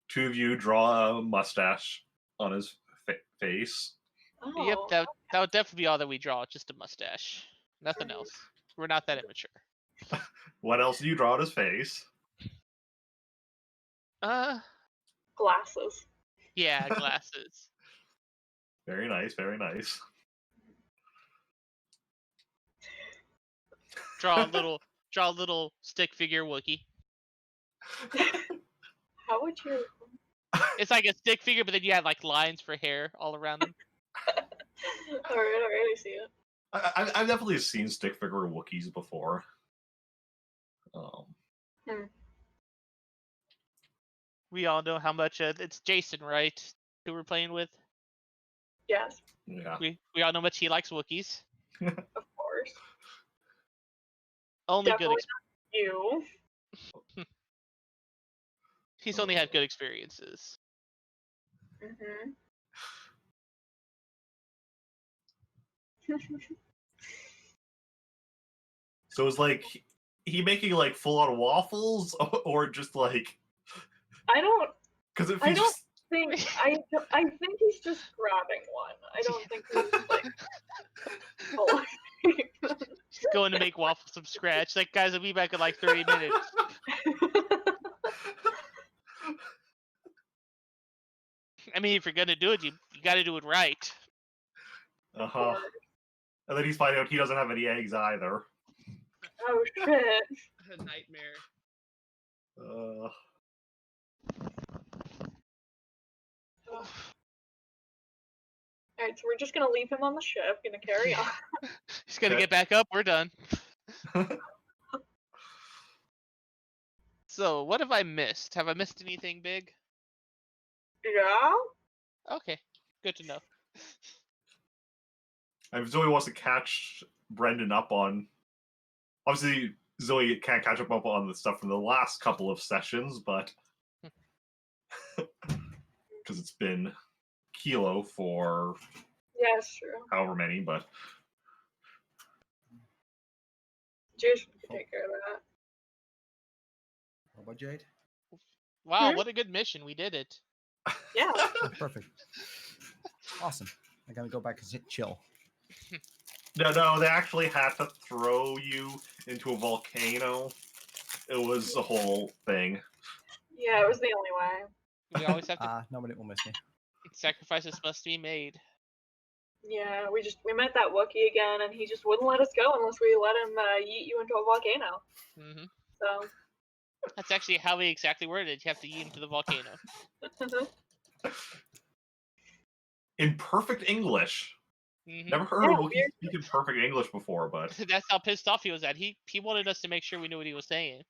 two of you draw a mustache on his face. Oh, Yep, that would definitely be all that we draw. Just a mustache. Nothing else. We're not that immature. What else do you draw on his face? glasses. Yeah, glasses. Very nice, very nice. Draw a little stick figure Wookiee. How would you? It's like a stick figure, but then you have like lines for hair all around them. All right, I see it. I've definitely seen stick figure Wookiees before. We all know how much it's Jacen, right? Who we're playing with. Yes, Yeah. We all know how much he likes Wookiees. of course. Only Definitely good. You. He's only had good experiences. Mm-hmm. So it's like he making like full on waffles, or just like I don't because if I he don't just think I think he's just grabbing one. I don't think he's like collecting. He's going to make waffles from scratch. Like, guys, I'll be back in like 30 minutes. I mean, if you're gonna do it, you got to do it right. and then he's finding out he doesn't have any eggs either. Oh shit. A nightmare. Alright, so we're just gonna leave him on the ship, gonna carry on. He's gonna Okay. get back up. We're done. So, what have I missed? Have I missed anything big? Yeah? Okay, good to know. If Zoe wants to catch Brendan up on, obviously Zoe can't catch up on the stuff from the last couple of sessions, but because it's been Kilo for Yeah, it's true. however many, but Jason can take care of that. What about Jade? Wow, what a good mission. We did it. Yeah. Oh, perfect. Awesome. I gotta go back and sit chill. no, they actually had to throw you into a volcano. It was a whole thing. Yeah, it was the only way. We always have to. Nobody will miss me. Sacrifices must be made. Yeah, we met that Wookiee again, and he just wouldn't let us go unless we let him yeet you into a volcano. Hmm So. That's actually how we exactly worded it. You have to yeet into the volcano. In perfect English. Hmm Never heard of Wookiee speak in perfect English before, but That's how pissed off he was at. He wanted us to make sure we knew what he was saying.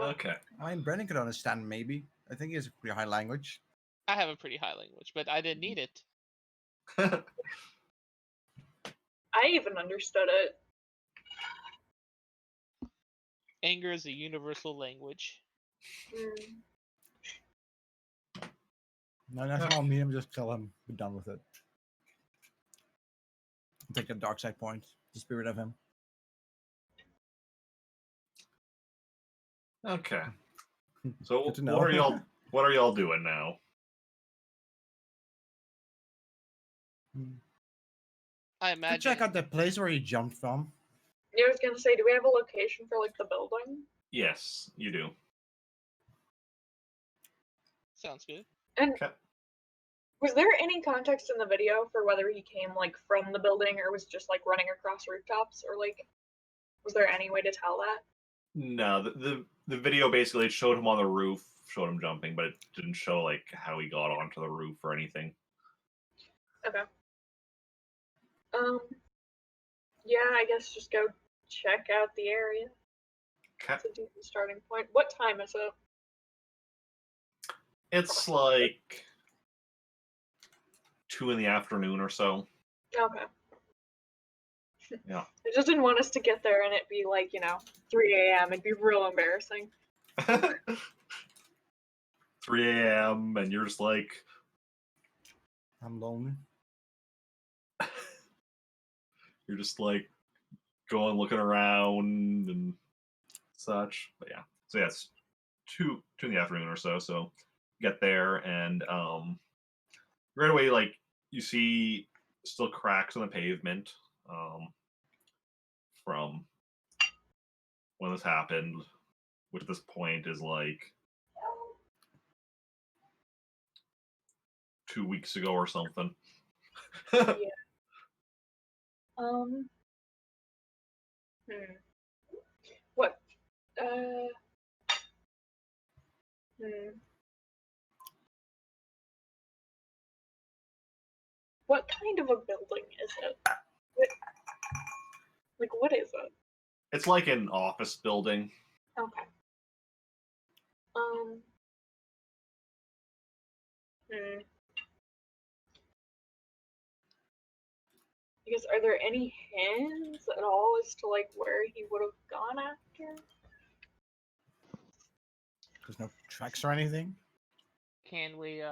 okay. I mean, Brendan could understand maybe. I think he has a pretty high language. I have a pretty high language, but I didn't need it. I even understood it. Anger is a universal language. Mm. No, next time I'll meet him, just tell him we're done with it. Take the dark side point, the spirit of him. Okay. So Good to know. what are y'all doing now? I Go imagine. check out the place where he jumped from. Yeah, I was gonna say, do we have a location for like the building? Yes, you do. Sounds good. And Okay. was there any context in the video for whether he came like from the building or was just like running across rooftops, or like was there any way to tell that? No, the video basically showed him on the roof, showed him jumping, but it didn't show like how he got onto the roof or anything. Okay. Yeah, I guess just go check out the area. Okay. It's a decent starting point. What time is it? It's like 2 in the afternoon or so. Okay. Yeah. I just didn't want us to get there and it be like, 3 a.m. It'd be real embarrassing. 3 a.m. and you're just like, I'm lonely. you're just like going looking around and such. But yeah, so yeah, it's 2 in the afternoon or so. So get there and right away, like you see still cracks on the pavement from when this happened, which at this point is like 2 weeks ago or something. Yeah. Hmm. What? Hmm. What kind of a building is it? What is it? It's like an office building. Okay. Hmm. Because are there any hints at all as to like where he would have gone after? There's no tracks or anything. Can we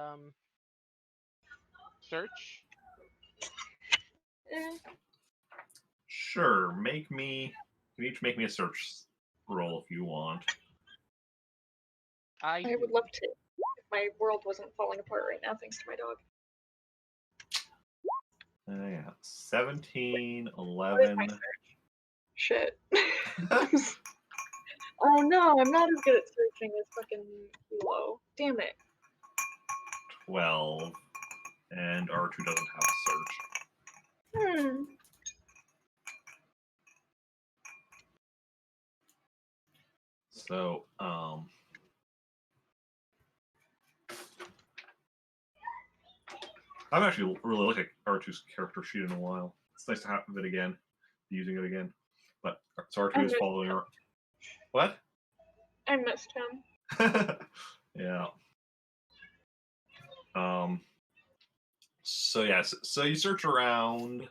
search? Sure, you each make me a search roll if you want. I would love to. If my world wasn't falling apart right now, thanks to my dog. Yeah, 17, What is my 11. search? Shit. Oh no, I'm not as good at searching as fucking Hilo. Damn it. 12, and R2 doesn't have a search. So, I've actually really looked at R2's character sheet in a while. It's nice to have it again, using it again. But so R2 is following her. What? I missed him. Yeah. So yes, so you search around.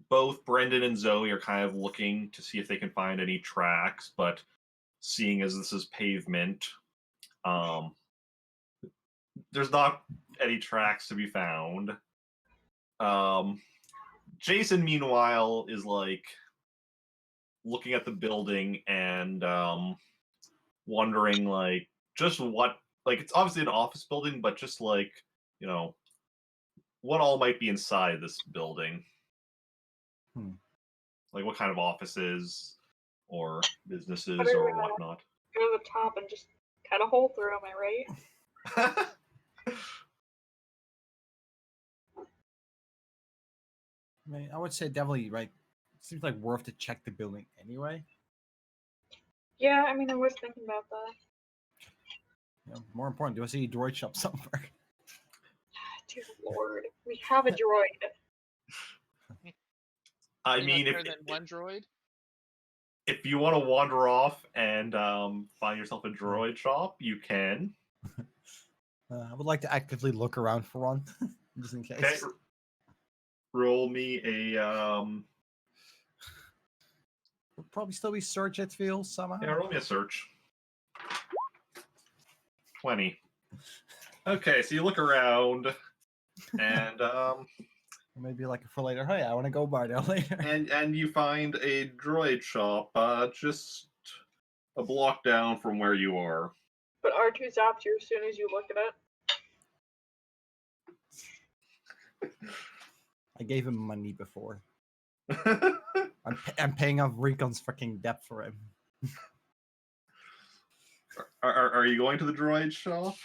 Both Brendan and Zoe are kind of looking to see if they can find any tracks, but seeing as this is pavement, there's not any tracks to be found. Jacen, meanwhile, is like looking at the building and wondering like just what, like, it's obviously an office building, but just like, you know, what all might be inside this building. Like what kind of offices or businesses or whatnot. Go to the top and just cut a hole through, am I right? I mean, I would say definitely, right? Seems like worth to check the building anyway. Yeah, I mean, I was thinking about that. You know, more important, do I see a droid shop somewhere? Dear Lord, we have a droid. I mean, better than one droid. If you want to wander off and find yourself a droid shop, you can. I would like to actively look around for one, just in case. Okay. Roll me a. Would probably still be search, it feels, somehow. Yeah, roll me a search. 20. Okay, so you look around, and maybe like for later. Hey, I want to go by there later. and you find a droid shop just a block down from where you are. But R2 zaps you as soon as you look at it. I gave him money before. I'm paying off Recon's fucking debt for him. Are you going to the droid shop?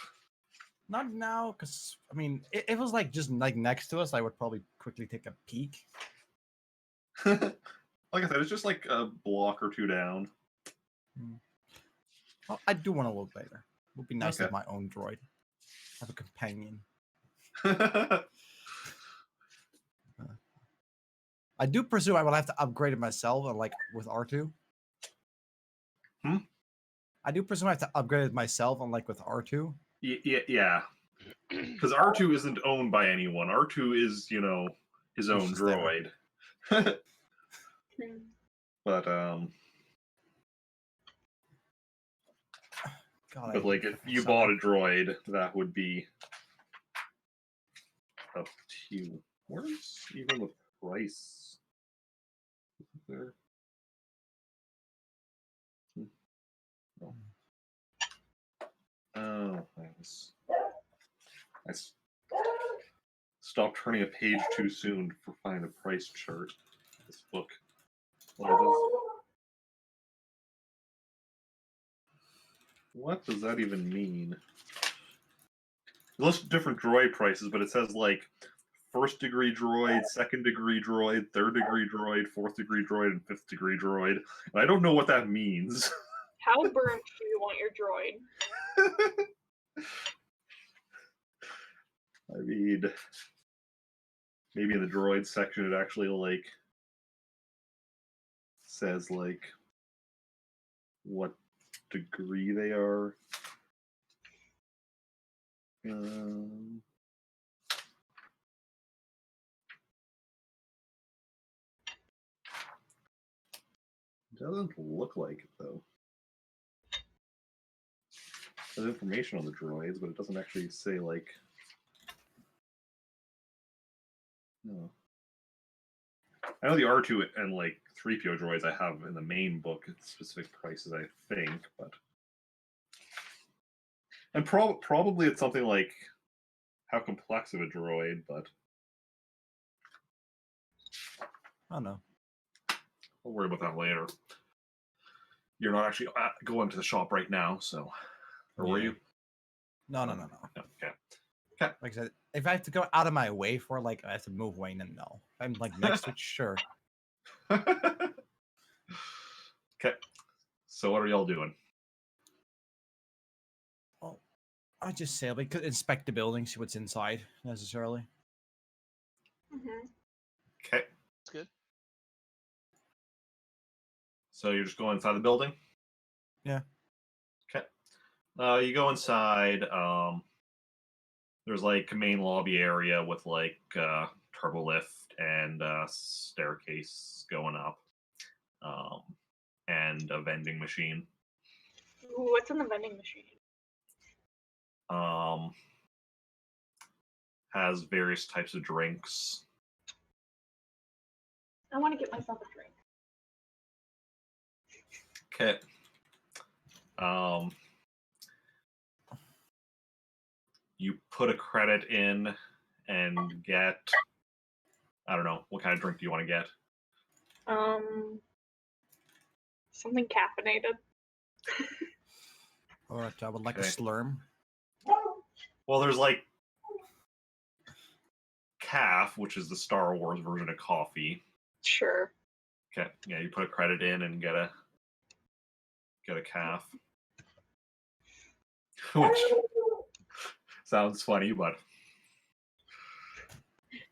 Not now, because I mean, it was like just like next to us. I would probably quickly take a peek. Like I said, it's just like a block or two down. Well, I do want to look later. It would be nice to have my own droid. Have a companion. I do presume I will have to upgrade it myself, like with R2. I do presume I have to upgrade it myself, unlike with R2. Yeah. Because R2 isn't owned by anyone. R2 is, you know, his own droid. But God, but like if you bought a droid, that would be up to you. Where's even the price? There. Oh, I stopped turning a page too soon for finding a price chart. This book. What does that even mean? lists different droid prices, but it says like first degree droid, second degree droid, third degree droid, fourth degree droid, and fifth degree droid. And I don't know what that means. How burnt do you want your droid? I mean, maybe in the droid section it actually like says like what degree they are. Doesn't look like it though. There's information on the droids, but it doesn't actually say like. No. I know the R2 and like 3PO droids I have in the main book at specific prices, I think, but and probably it's something like how complex of a droid, but I don't know. we'll worry about that later. You're not actually going to the shop right now, so or were Yeah. you? No. No, okay. Like I said, if I have to go out of my way for like I have to move away, then no. If I'm like next to it, sure. Okay. So what are y'all doing? Well, I just say we could inspect the building, see what's inside necessarily. Mm-hmm. Okay. That's good. So you're just going inside the building? Yeah. Okay. You go inside. There's like a main lobby area with like turbo lift and staircase going up, and a vending machine. Ooh, what's in the vending machine? Has various types of drinks. I want to get myself a drink. Okay. You put a credit in and get, I don't know, what kind of drink do you want to get? Something caffeinated. All right, I would like a Okay. slurm. Well, there's like calf, which is the Star Wars version of coffee. Sure. Okay, yeah, you put a credit in and get a calf, which sounds funny, but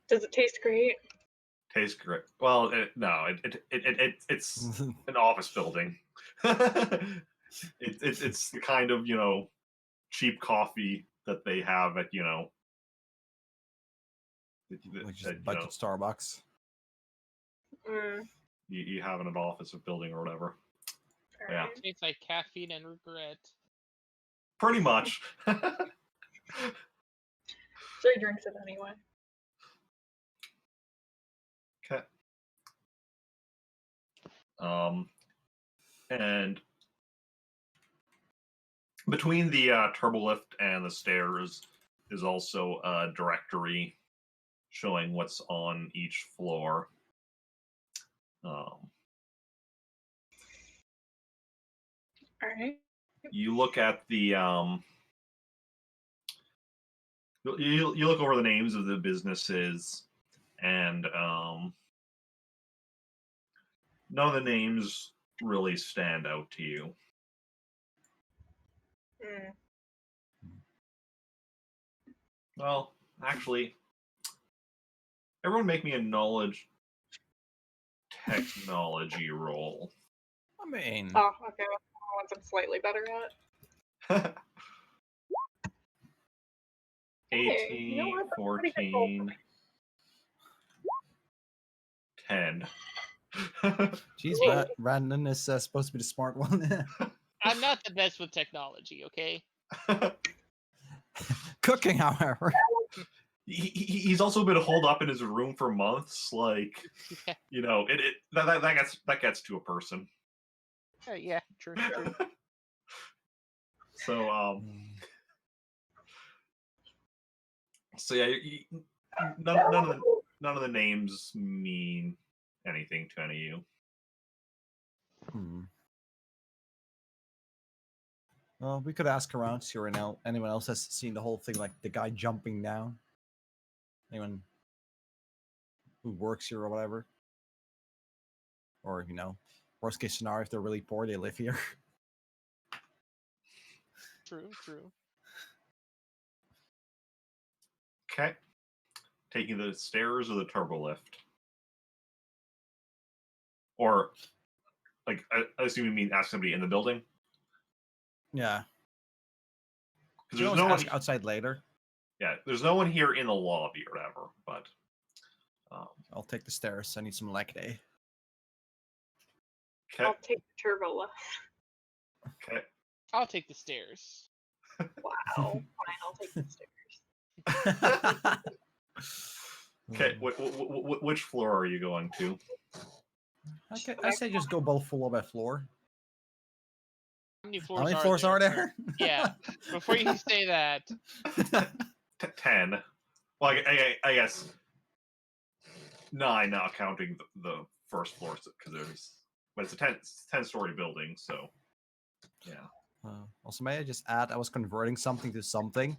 Does it taste great? tastes great. Well, no, it's an office building. It's the kind of cheap coffee that they have at Which is that, budget Starbucks. Mm. you have in an office or building or whatever. Yeah. Alright. Tastes like caffeine and regret. Pretty much. So he drinks it anyway. Okay. And between the turbo lift and the stairs is also a directory showing what's on each floor. Alright. You look at the you look over the names of the businesses, and none of the names really stand out to you. Mm. Well, actually, everyone make me a knowledge technology roll. I mean, Oh, okay. That's the ones I'm slightly better at. 18, you know what? That's a pretty good roll for 10. geez, Whoa. Brandon is supposed to be the smart one. I'm not the best with technology, okay? Cooking, however. He's also been holed up in his room for months. Like, Yeah. that gets to a person. Yeah, true. So so yeah, none of the names mean anything to any of you. Hmm. Well, we could ask around, see if anyone else has seen the whole thing, like the guy jumping down. Anyone who works here or whatever. Or, worst case scenario, if they're really poor, they live here. True. Okay. Taking the stairs or the turbo lift? Or, like, I assume you mean ask somebody in the building? Yeah. Because You there's always no ask one. outside later. Yeah, there's no one here in the lobby or whatever. But I'll take the stairs. I need some leg day. okay, I'll take the turbo left. okay. I'll take the stairs. Wow. Fine, I'll take the stairs. Okay, which floor are you going to? Okay, I say just go both floor by floor. How many How many floors are there? Yeah. Before you say that, 10. Well, I guess 9, not counting the first floor, because but it's a 10-story building, so yeah. Also, may I just add, I was converting something to something,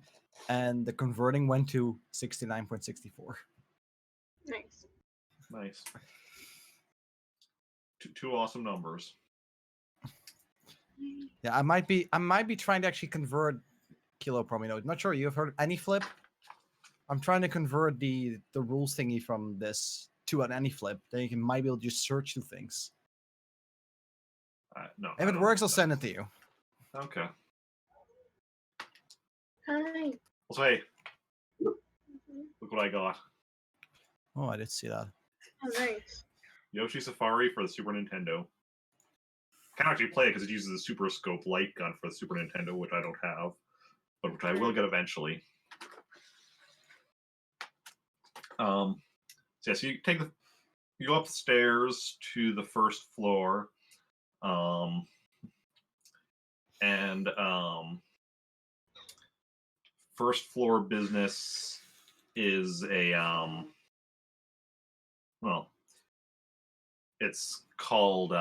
and the converting went to 69.64. Nice. Nice. Two awesome numbers. Yeah, I might be trying to actually convert kilo per minute. Not sure you've heard of any flip. I'm trying to convert the rules thingy from this to an any flip. Then you might be able to just search through things. No. If it works, I'll send it to you. Okay. Hi. Also, hey, look what I got. Oh, I did see that. Oh, nice. Yoshi Safari for the Super Nintendo. Can't actually play it because it uses a Super Scope light gun for the Super Nintendo, which I don't have, but which I will get eventually. So you you go upstairs to the first floor, and first floor business is a well, it's called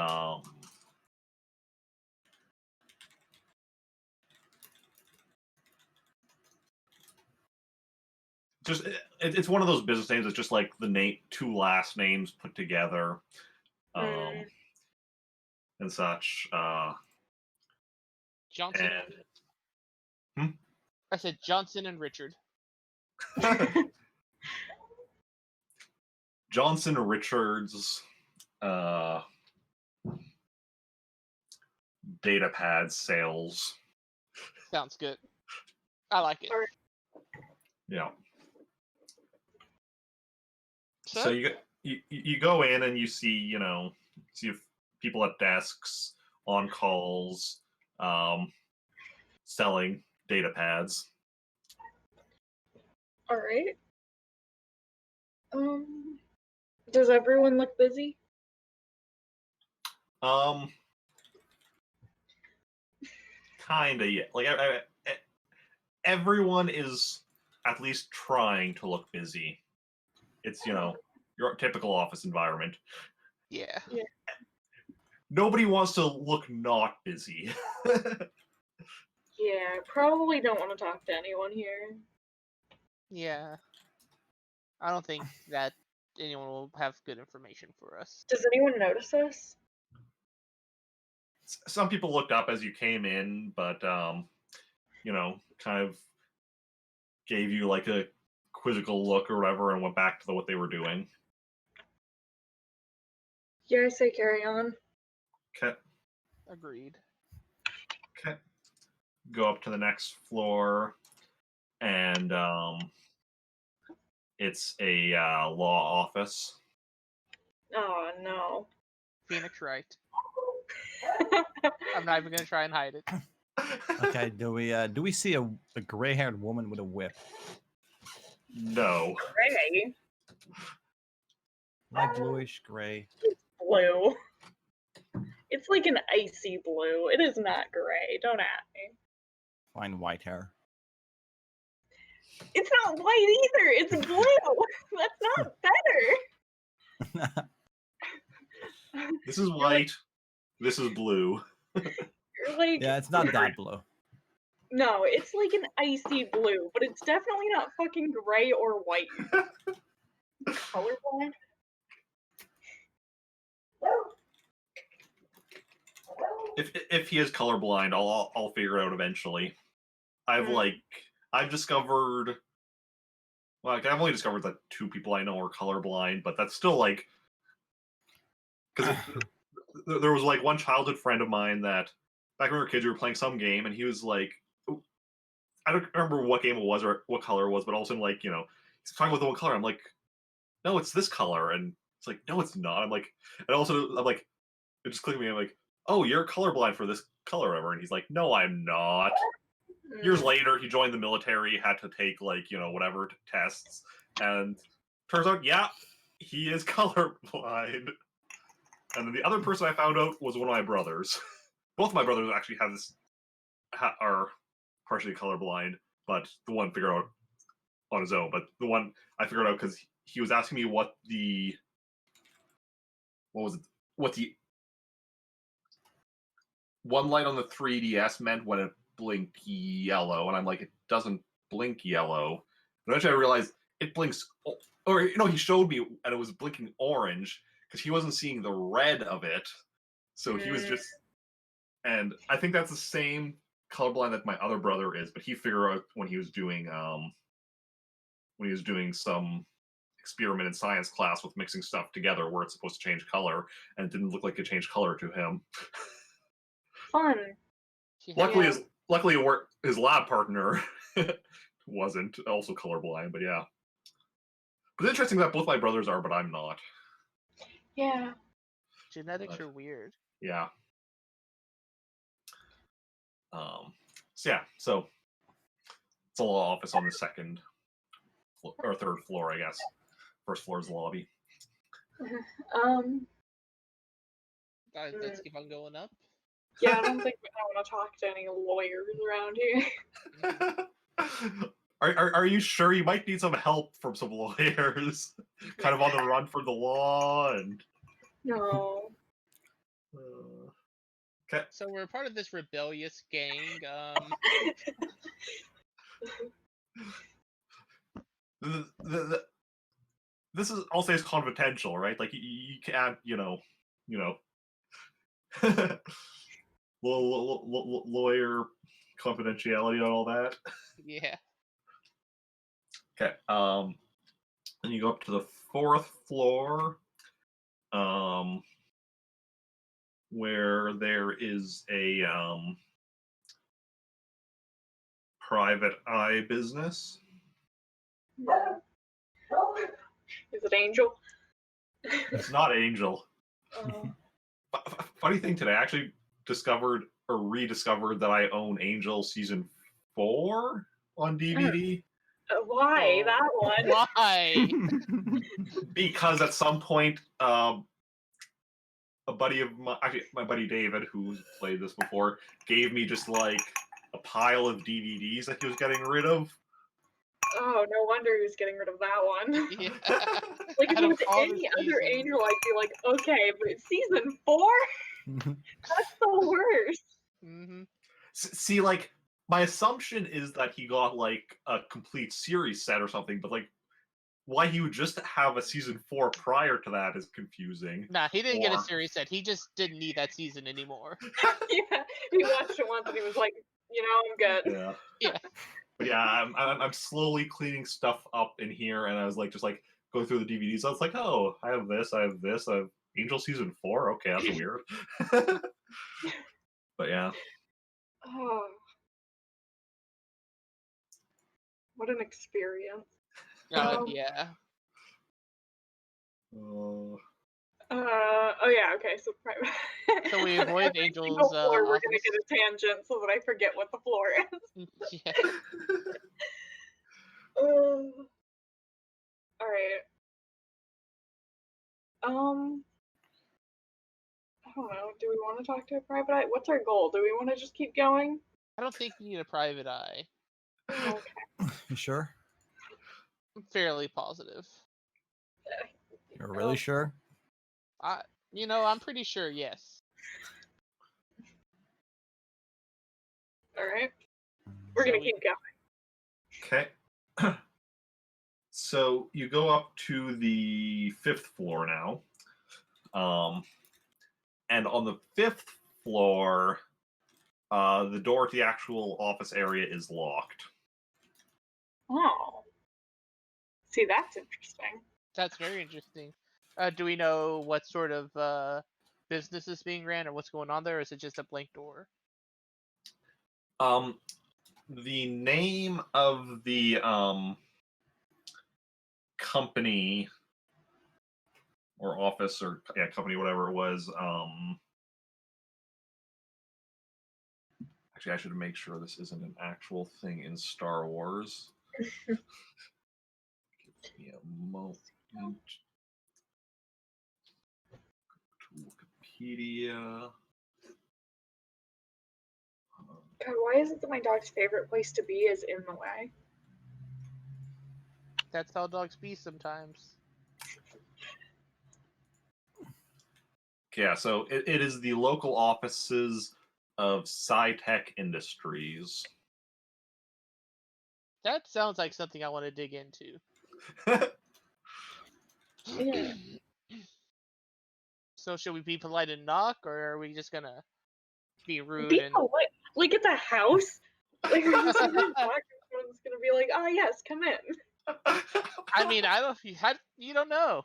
just it's one of those business names. It's just like the two last names put together, and such. Johnson. And I said Johnson and Richard. Johnson Richards data pad sales. Sounds good. I like it. Yeah. So you go in and you see people at desks on calls, selling data pads. All right. Does everyone look busy? Kinda, yeah. Like everyone is at least trying to look busy. It's your typical office environment. yeah. Nobody wants to look not busy. Yeah, I probably don't want to talk to anyone here. Yeah. I don't think that anyone will have good information for us. Does anyone notice us? Some people looked up as you came in, but kind of gave you like a quizzical look or whatever and went back to what they were doing. Yeah, I say carry on. Okay. Agreed. Okay. Go up to the next floor, and it's a law office. Oh no. Phoenix Wright. I'm not even gonna try and hide it. Okay, do we see a gray-haired woman with a whip? No. Gray. Like bluish gray. It's blue. It's like an icy blue. It is not gray. Don't at me. Fine white hair. It's not white either. It's blue. That's not better. This is white. This is blue. You're like Yeah, it's not that blue. No, it's like an icy blue, but it's definitely not fucking gray or white. Colorblind? If he is colorblind, I'll figure it out eventually. I've discovered. Well, I've only discovered that 2 people I know are colorblind, but that's still like because there was like one childhood friend of mine that back when we were kids, we were playing some game, and he was like, I don't remember what game it was or what color it was, but all of a sudden, like, you know, he's talking about the one color. I'm like, no, it's this color, and it's like, no, it's not. I'm like, and also I'm like, it just clicked with me. I'm like, oh, you're colorblind for this color ever, and he's like, no, I'm not. Years later, he joined the military, had to take like, you know, whatever tests, and turns out, yeah, he is colorblind. And then the other person I found out was one of my brothers. Both of my brothers actually have this are partially colorblind, but the one figured out on his own. But the one I figured out because he was asking me what the one light on the 3DS meant when it blinked yellow, and I'm like, it doesn't blink yellow. And eventually I realized it blinks, or you know, he showed me and it was blinking orange because he wasn't seeing the red of it, so he was just. And I think that's the same colorblind that my other brother is, but he figured out when he was doing some experiment in science class with mixing stuff together where it's supposed to change color, and it didn't look like it changed color to him. Fun. Luckily, his lab partner wasn't also colorblind, but yeah. But it's interesting that both my brothers are, but I'm not. Yeah. Genetics are weird. Yeah. So it's a law office on the second or third floor, I guess. First floor is the lobby. Let's keep on going up. Yeah, I don't think I want to talk to any lawyers around here. Are you sure you might need some help from some lawyers? Kind of on the run for the law and. No. Okay. So we're part of this rebellious gang. This is, I'll say, it's confidential, right? Like you can't, you know, lawyer confidentiality and all that. Yeah. Okay. Then you go up to the 4th floor, where there is a private eye business. Is it Angel? It's not Angel. Funny thing today, I actually discovered or rediscovered that I own Angel Season 4 on DVD. Why that one? Why? Because at some point, a buddy of my buddy David, who's played this before, gave me just like a pile of DVDs that he was getting rid of. Oh, no wonder he was getting rid of that one. Yeah. Like, if Out it of was all any the other seasons. Angel, I'd be like, okay, but Season 4? That's the worst. Mm-hmm. See, like, my assumption is that he got like a complete series set or something, but like, why he would just have a Season 4 prior to that is confusing. Nah, he didn't get a series set. He just didn't need that season anymore. Yeah, he watched it once and he was like, you know, I'm good. Yeah. Yeah. But yeah, I'm slowly cleaning stuff up in here, and I was like, just like going through the DVDs. I was like, oh, I have this, I have Angel Season 4. Okay, that's weird. But yeah. Oh. What an experience. Yeah. Oh yeah, okay, so So we avoid Angel's floor, we're office. gonna get a tangent so that I forget what the floor is. Yeah. Alright. I don't know. Do we want to talk to a private eye? What's our goal? Do we want to just keep going? I don't think you need a private eye. Okay. You sure? I'm fairly positive. You're really sure? I'm pretty sure, yes. Alright. gonna keep going. Okay. So you go up to the 5th floor now. And on the 5th floor, the door to the actual office area is locked. Oh. See, that's interesting. That's very interesting. Do we know what sort of business is being ran or what's going on there, or is it just a blank door? The name of the company or office or company, whatever it was. Actually, I should make sure this isn't an actual thing in Star Wars. Give me a moment. To Wikipedia. God, why is it that my dog's favorite place to be is in the way? That's how dogs be sometimes. Yeah, so it is the local offices of SciTech Industries. That sounds like something I want to dig into. Yeah. So should we be polite and knock, or are we just gonna be rude Be and polite. Like at the house? Like we're just gonna knock and someone's gonna be like, "Ah, yes, come in." I mean, I don't. You don't know.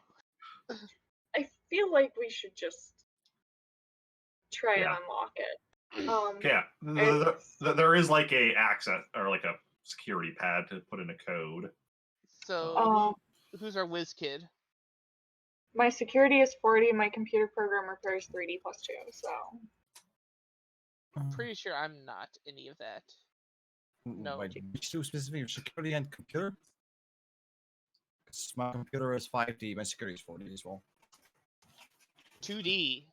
I feel like we should just try and Yeah. unlock it. There is like a access or like a security pad to put in a code. So who's our whiz kid? My security is 40, my computer program requires 3D plus 2, so. Pretty sure I'm not any of that. No. Like, which two specifically? Security and computer? 'Cause my computer is 5D, my security is 4D as well. 2D.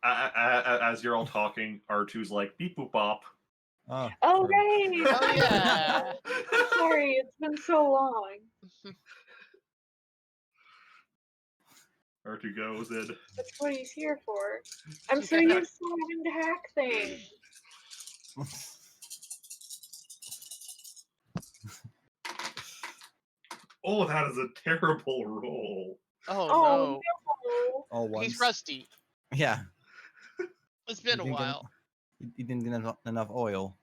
As you're all talking, R2's like beep boop bop. Oh, sorry. right! Oh yeah. Sorry, it's been so long. R2 goes in. That's what he's here for. I'm so used to having to hack things. Oh, that is a terrible roll. Oh Oh, no. All once. He's rusty. Yeah. It's been a while. He didn't get enough oil.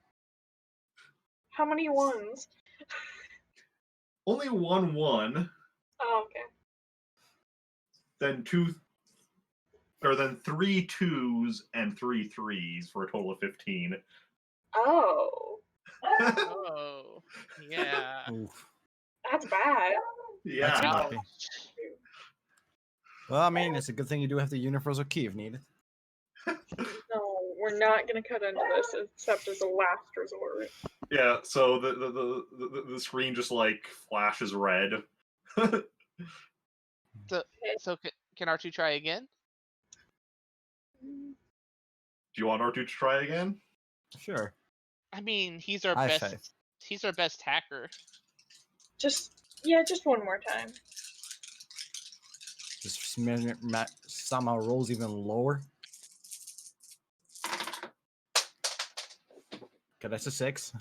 How many ones? Only 1-1, Oh, okay. then 3 2s and 3 3s for a total of 15. Oh. Oh. Yeah. Oof. That's bad. Yeah. That's Wow. unlucky. Well, I mean, it's a good thing you do have the universal key if needed. No, we're not gonna cut into this except as a last resort. Yeah, so the screen just like flashes red. So can R2 try again? Mm, Do you want R2 to try again? Sure. I mean, he's our I best. say. He's our best hacker. just one more time. Just somehow rolls even lower. Okay, that's a 6.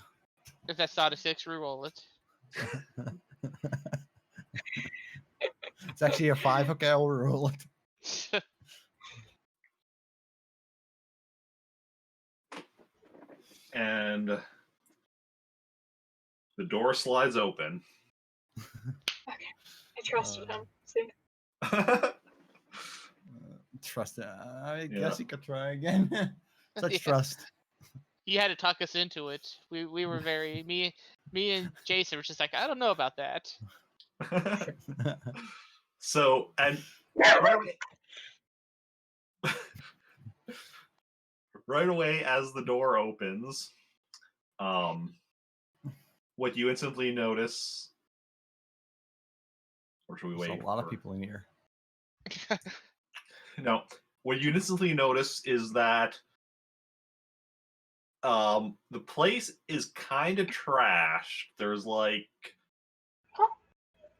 If that's not a 6, reroll it. It's actually a 5. Okay, I'll roll it. And the door slides open. I trusted him. See? Trust it. I Yeah. guess you could try again. Such Yeah. trust. He had to talk us into it. We were very me and Jacen were just like, I don't know about that. So, and right away as the door opens, what you instantly notice, or should we There's wait? a lot of people in here. No, what you instantly notice is that the place is kind of trashed. There's like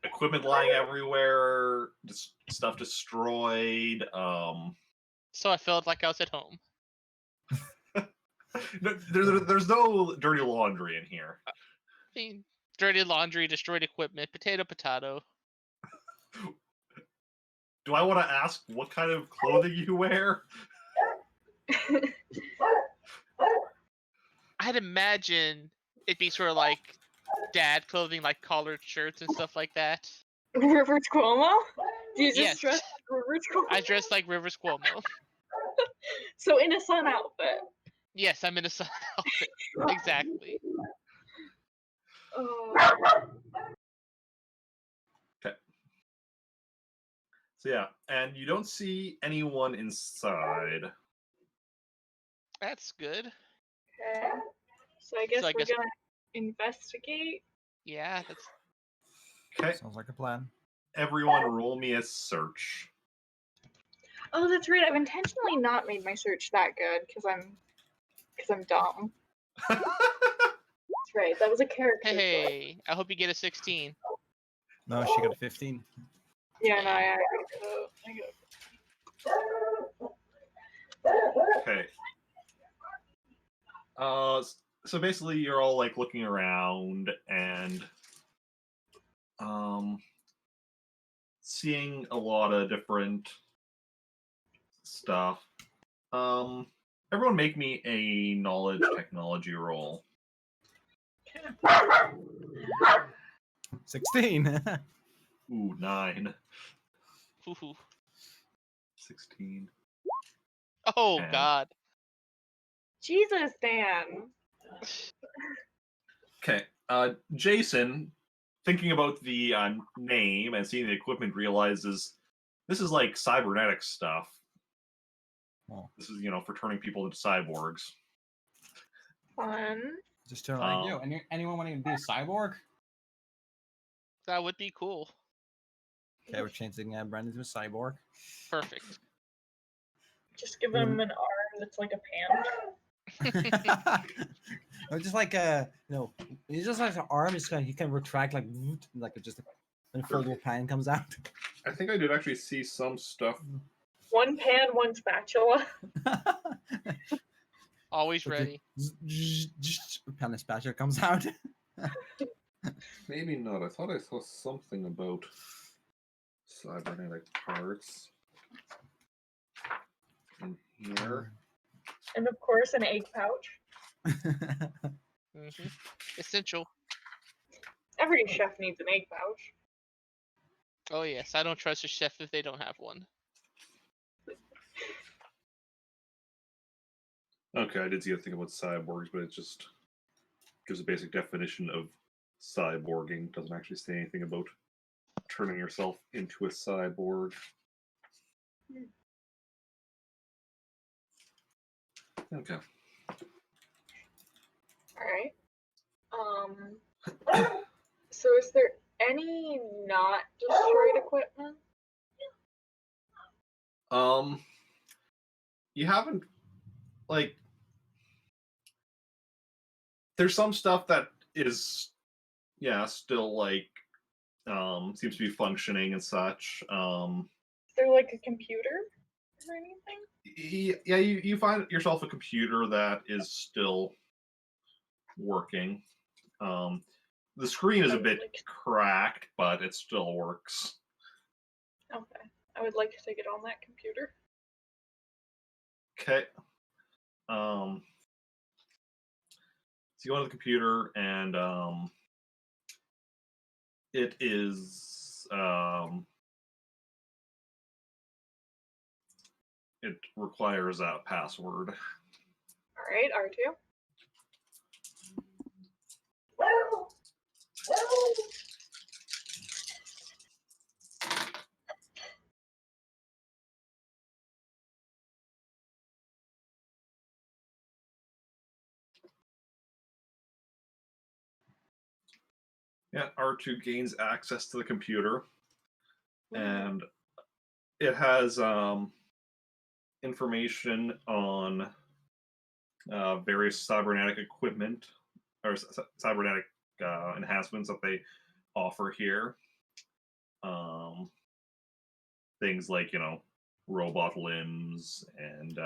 equipment lying everywhere, stuff destroyed. So I felt like I was at home. No, there's no dirty laundry in here. I mean, dirty laundry, destroyed equipment, potato. Do I want to ask what kind of clothing you wear? I'd imagine it'd be sort of like dad clothing, like collared shirts and stuff like that. Rivers Cuomo? Do you just Yes. dress like Rivers Cuomo? I dress like Rivers Cuomo. So in a sun outfit. Yes, I'm in a sun outfit. Exactly. Oh. Okay. So yeah, and you don't see anyone inside. That's good. Okay. So I guess So I we're guess- gonna investigate. Yeah, that's Okay, Sounds like a plan. everyone roll me a search. Oh, that's right. I've intentionally not made my search that good because I'm dumb. That's right. That was a character choice. hey. I hope you get a 16. No, she got a 15. Yeah, no, I Okay. So basically, you're all like looking around and seeing a lot of different stuff. Everyone, make me a knowledge technology roll. 16. Ooh, 9, Hoo-hoo. 16. Oh And- God. Jesus, Dan. Okay. Jacen, thinking about the name and seeing the equipment, realizes this is like cybernetic stuff. Oh, This is, for turning people into cyborgs. Fun. just turn like, yo, anyone want to be a cyborg? That would be cool. Okay, we're changing Brendan to a cyborg. Perfect. Just give him an arm that's like a pan. Or just like it's just like an arm. It's kind of, he can retract like just an foldable pan comes out. I think I did actually see some stuff. One pan, one spatula. Always ready. Pan of spatula comes out. Maybe not. I thought I saw something about cybernetic parts in here. And of course, an egg pouch. Hmm Essential. Every chef needs an egg pouch. Oh yes, I don't trust a chef if they don't have one. Okay, I did see a thing about cyborgs, but it just gives a basic definition of cyborging. Doesn't actually say anything about turning yourself into a cyborg. Okay. Alright. So is there any not destroyed equipment? You haven't, like, there's some stuff that is, still, like, seems to be functioning and such. Is there like a computer or anything? Yeah, you find yourself a computer that is still working. The screen is a bit cracked, but it still works. Okay. I would like to get on that computer. Okay. So you go on the computer, and it is it requires a password. Alright, R2. Yeah, R2 gains access to the computer, and it has information on various cybernetic equipment or cybernetic enhancements that they offer here. Things like, robot limbs and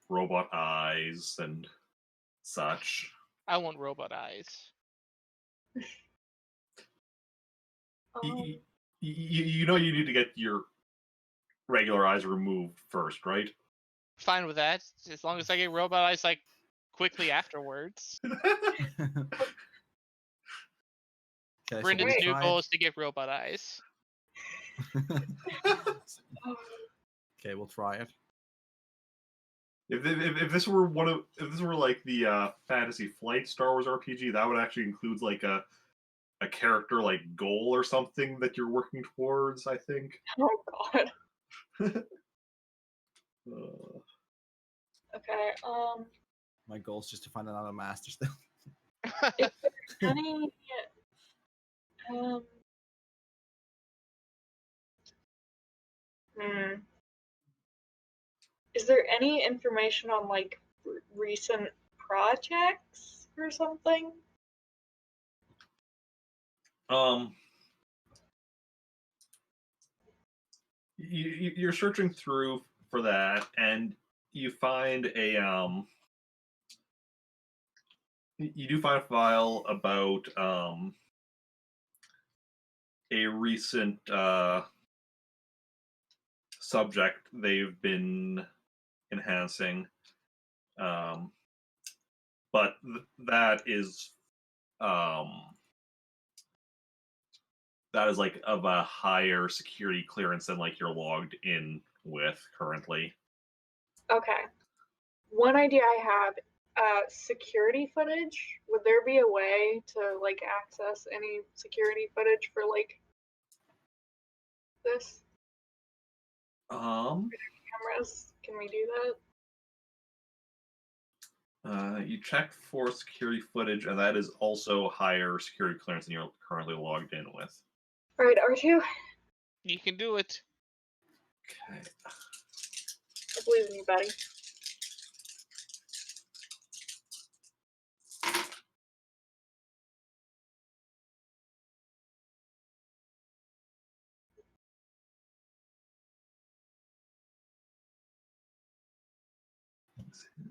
robot eyes and such. I want robot eyes. You know you need to get your regular eyes removed first, right? Fine with that, as long as I get robot eyes like quickly afterwards. Okay, Brendan's so new goal is to get robot eyes. Okay, we'll try it. If this were like the Fantasy Flight Star Wars RPG, that would actually include like a character like goal or something that you're working towards, I think. Oh god. Okay. My goal is just to find another master still. Is there any Is there any information on like recent projects or something? You're searching through for that, and you find you do find a file about a recent subject they've been enhancing, but that is like of a higher security clearance than like you're logged in with currently. Okay. One idea I have, security footage. Would there be a way to like access any security footage for like this? Cameras? Can we do that? You check for security footage, and that is also higher security clearance than you're currently logged in with. Alright, R2. You can do it. Okay. I believe in you, buddy.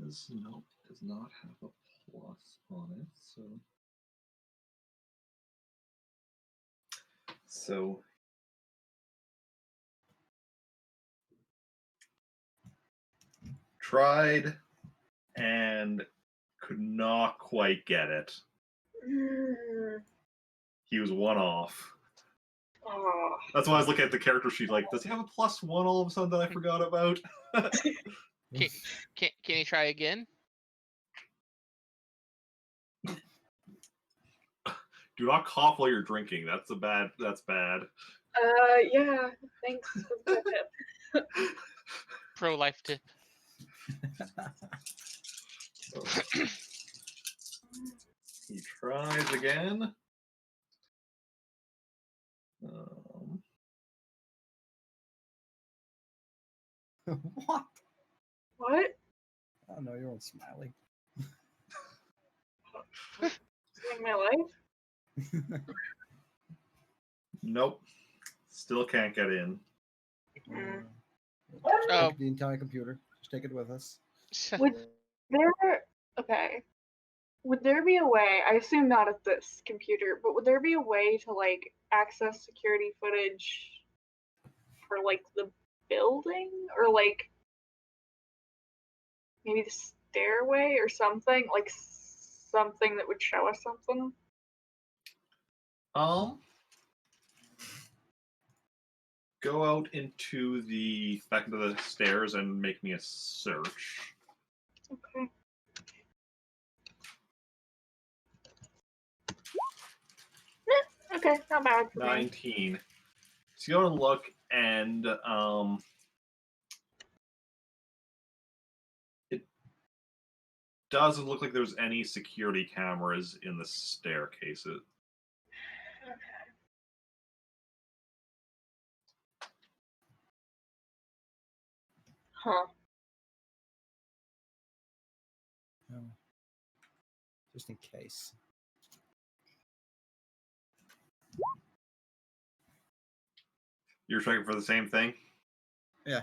His note does not have a plus on it, so tried and could not quite get it. He was one off. Oh. That's why I was looking at the character sheet like, does he have a +1 all of a sudden that I forgot about? Can you try again? Do not cough while you're drinking. That's bad. Yeah, thanks for the tip. Pro life tip. He tries again. What? What? Oh no, you're all smiling. Saving my life? Nope. Still can't get in. Oh. The entire computer. Just take it with us. Would there would there be a way, I assume not at this computer, but would there be a way to like access security footage for like the building or like maybe the stairway or something, like something that would show us something? Go out back into the stairs and make me a search. Okay. Okay, not bad for me. 19. So you go and look, and it doesn't look like there's any security cameras in the staircases. Okay. Huh. Oh. Just in case. You're checking for the same thing? Yeah.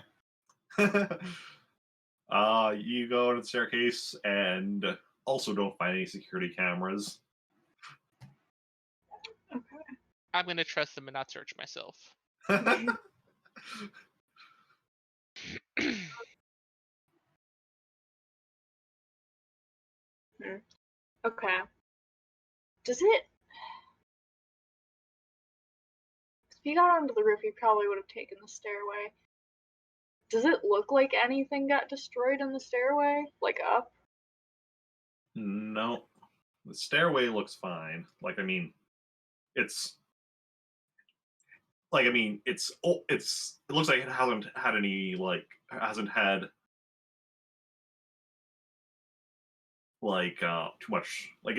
You go to the staircase and also don't find any security cameras. Okay. I'm gonna trust them and not search myself. Okay. Does it? If you got onto the roof, you probably would have taken the stairway. Does it look like anything got destroyed in the stairway? Like up? No. The stairway looks fine. Like, I mean, it's like, I mean, it looks like it hasn't had any, like, hasn't had like too much, like,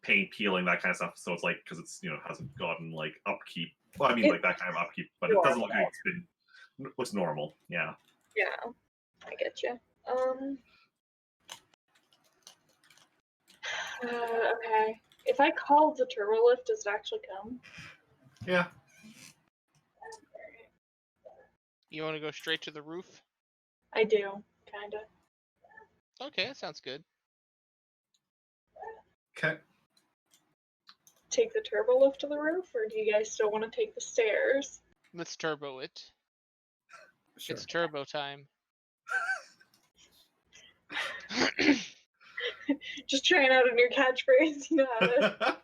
paint peeling, that kind of stuff. So it's like, because it's, hasn't gotten like upkeep. Well, I mean, like that kind of upkeep, but it doesn't look like it's been, looks normal. Yeah. Yeah, I get you. Okay. If I called the turbo lift, does it actually come? Yeah. You want to go straight to the roof? I do, kinda. Okay, that sounds good. Okay. Take the turbo lift to the roof, or do you guys still want to take the stairs? Let's turbo it. Sure. It's turbo time. Just trying out a new catchphrase, you know how to.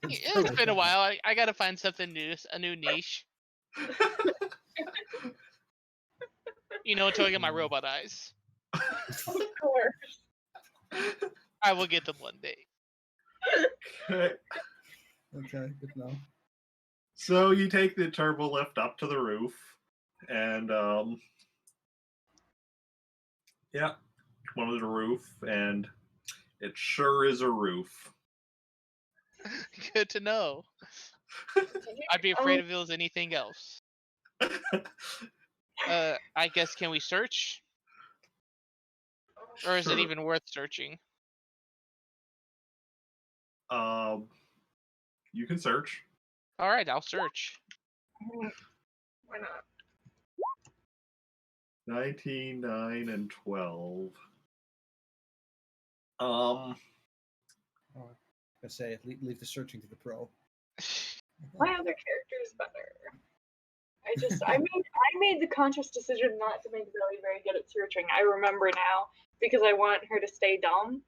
It's been a while. I gotta find something new, a new niche. Until I get my robot eyes. Of course. I will get them one day. Okay. Okay, good to know. So you take the turbo lift up to the roof, and yeah, come onto the roof, and it sure is a roof. Good to know. I'd be afraid if it was anything else. I guess, can we search? Or is it Sure. even worth searching? You can search. All right, I'll search. Why not? 19, 9, and 12. I say leave the searching to the pro. My other character is better. I made the conscious decision not to make Zoe very good at searching. I remember now because I want her to stay dumb,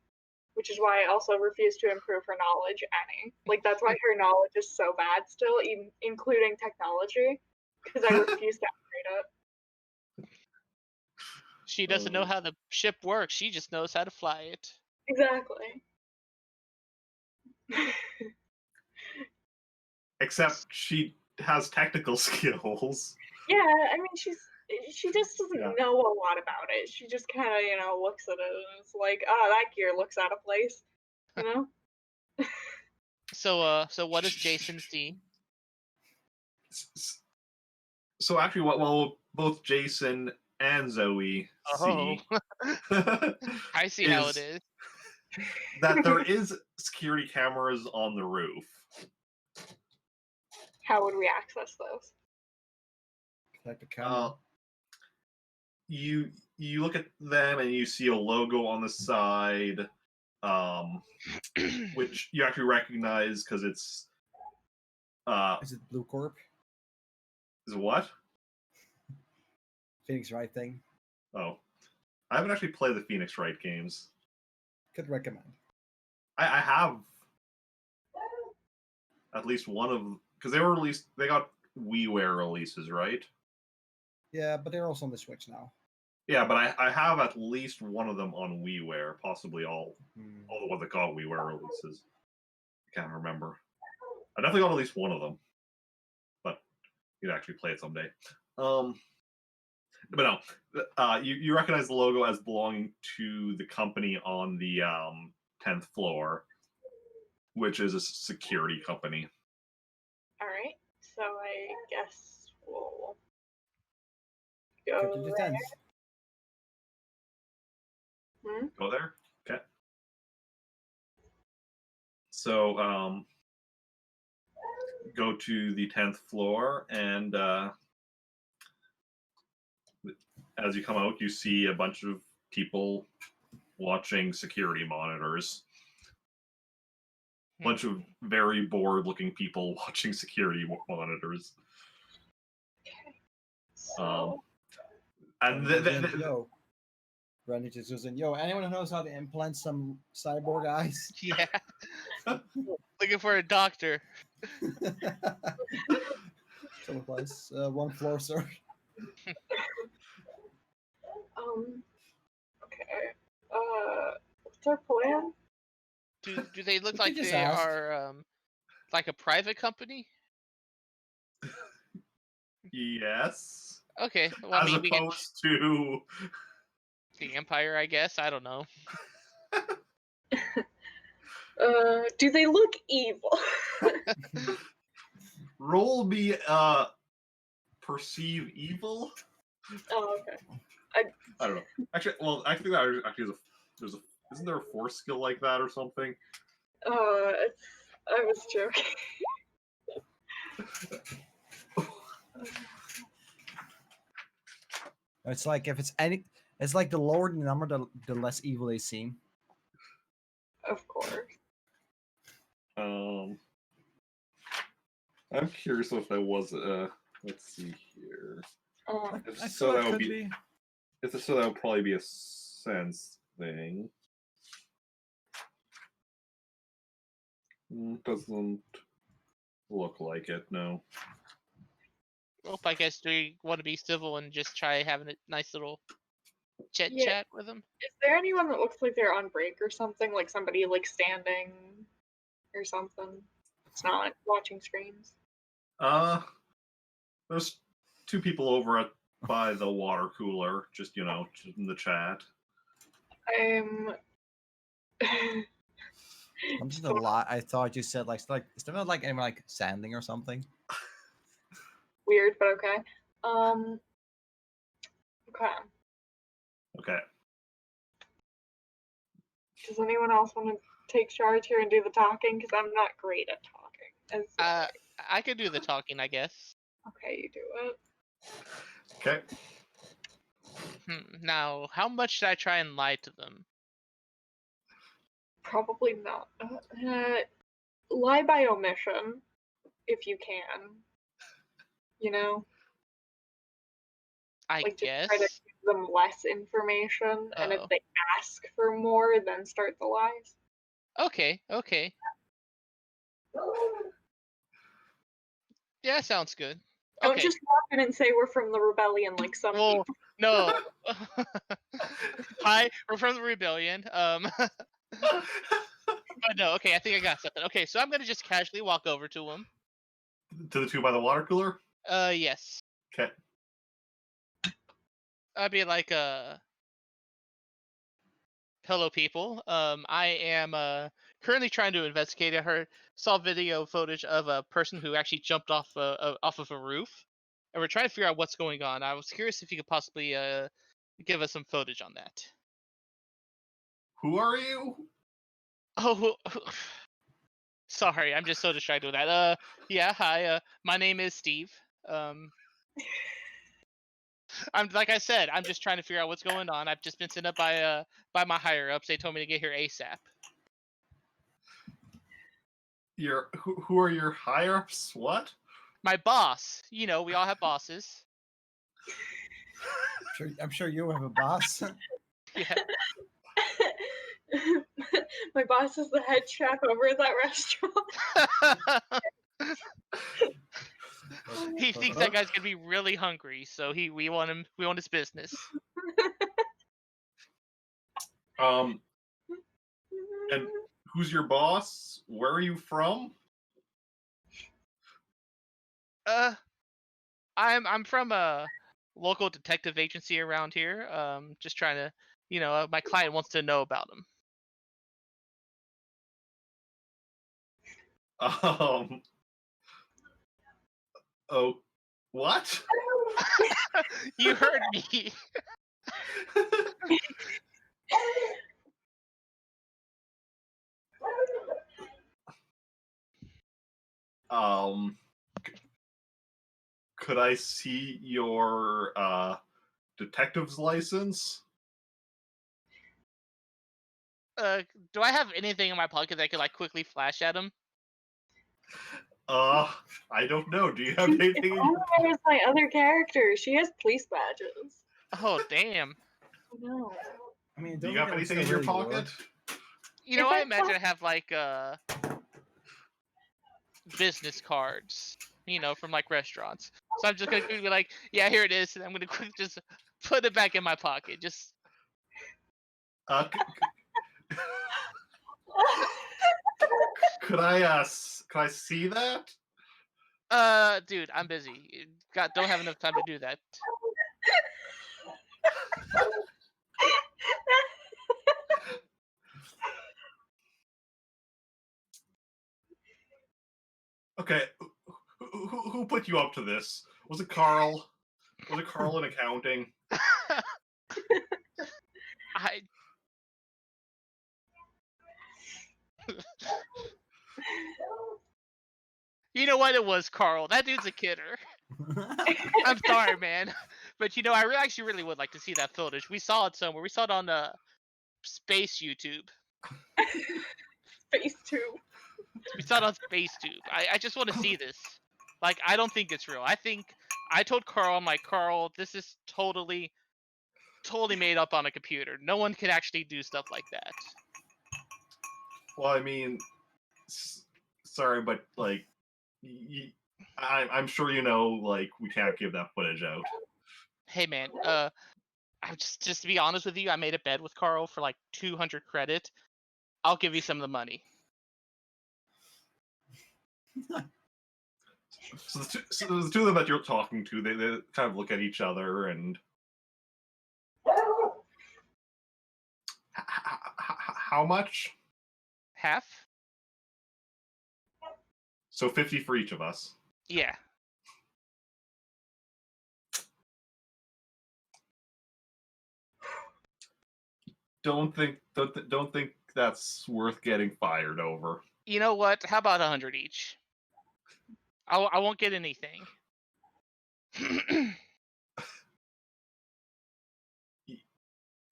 which is why I also refuse to improve her knowledge any. Like that's why her knowledge is so bad still, even including technology, because I refuse to upgrade it. She doesn't know how the ship works. She just knows how to fly it. Exactly. Except she has technical skills. Yeah, I mean she just doesn't know a lot about it. She just kind of looks at it and it's like, oh, that gear looks out of place, you know. So what does Jacen see? So actually, what both Jacen and Zoe see I see how it is. that there is security cameras on the roof. How would we access those? Like the camera. You look at them and you see a logo on the side, which you actually recognize because it's. Is it Blue Corp? Is it what? Phoenix Wright thing. Oh, I haven't actually played the Phoenix Wright games. Could recommend. I have at least one of, because they were released. They got WiiWare releases, right? Yeah, but they're also on the Switch now. Yeah, but I have at least one of them on WiiWare, possibly all the ones that got WiiWare releases. I can't remember. I definitely got at least one of them, but you'd actually play it someday. But no, you recognize the logo as belonging to the company on the 10th floor, which is a security company. All right, so I guess we'll go Go to the there. 10th. Go there? Okay. So, go to the 10th floor, and as you come out, you see a bunch of people watching security monitors. Bunch of very bored-looking people watching security monitors. So, And yo, Brendan just goes in. Yo, anyone who knows how to implant some cyborg eyes? Yeah. Looking for a doctor. Someplace, one floor, sir. okay. What's our plan? Do they look We like could just they ask. are like a private company? yes. Okay. Well, I As mean, we can opposed to the Empire, I guess. I don't know. Do they look evil? roll me perceive evil. Oh, okay. I don't know. Actually, well, I think that actually there's a isn't there a force skill like that or something? I was joking. It's like if it's any, it's like the lower the number, the less evil they seem. Of course. I'm curious if that was let's see here. If I so, feel that it would could be. If so, that would probably be a sense thing. Doesn't look like it. No. Well, I guess we want to be civil and just try having a nice little chit Yeah. chat with them. Is there anyone that looks like they're on break or something? Like somebody like standing or something? It's not watching screens. There's two people over by the water cooler, just just in the chat. I'm I'm just a lot. I thought you said like is there not like anyone like sanding or something? weird, but okay. Okay. Okay. Does anyone else want to take charge here and do the talking? Because I'm not great at talking. I could do the talking, I guess. Okay, you do it. Okay. Now, how much should I try and lie to them? Probably not. Lie by omission, if you can. You know, I like just guess. try to give them less information, and if Uh-oh. they ask for more, then start the lies. Okay. Yeah, sounds good. Don't Okay. just walk in and say we're from the rebellion like some Well, people. no. Hi, we're from the rebellion. But no, okay, I think I got something. Okay, so I'm gonna just casually walk over to him. To the two by the water cooler. Yes. Okay. I'd be like, hello, people. I am currently trying to investigate. I saw video footage of a person who actually jumped off of a roof, and we're trying to figure out what's going on. I was curious if you could possibly give us some footage on that. Who are you? Oh, sorry, I'm just so distracted with that. Yeah, hi. My name is Steve. I'm like I said, I'm just trying to figure out what's going on. I've just been sent up by my higher ups. They told me to get here ASAP. Who are your higher ups? What? My boss. You know, we all have bosses. I'm sure you have a boss. Yeah. My boss is the head chef over at that restaurant. He thinks that guy's gonna be really hungry, so we want his business. And who's your boss? Where are you from? I'm from a local detective agency around here. Just trying to, my client wants to know about him. Oh, what? You heard me. Could I see your detective's license? Do I have anything in my pocket that I could like quickly flash at him? I don't know. Do you have If anything? only I was my other character. She has police badges. Oh damn! No. I mean, Do you don't have think anything in it your would still really pocket? work. You know, If I I imagine I have like business cards, you know, from like restaurants. So I'm just gonna quickly be like, yeah, here it is, and I'm gonna quickly just put it back in my pocket. Just Uh, could I see that? dude, I'm busy. Don't have enough time to do that. Okay, who put you up to this? Was it Carl? Was it Carl in accounting? I You know what? It was Carl. That dude's a kidder. I'm sorry, man, but you know, I actually really would like to see that footage. We saw it somewhere. We saw it on the Space YouTube. Face too. We saw it on SpaceTube. I just want to see this. Like, I don't think it's real. I told Carl, I'm like, Carl, this is totally made up on a computer. No one can actually do stuff like that. Well, I mean, sorry, but like, I'm sure you know, like, we can't give that footage out. Hey, man, I'm just to be honest with you, I made a bet with Carl for like 200 credit. I'll give you some of the money. So the two of them that you're talking to, they kind of look at each other and how much? Half? So 50 for each of us. Yeah. Don't think that's worth getting fired over. You know what? How about 100 each? I won't get anything.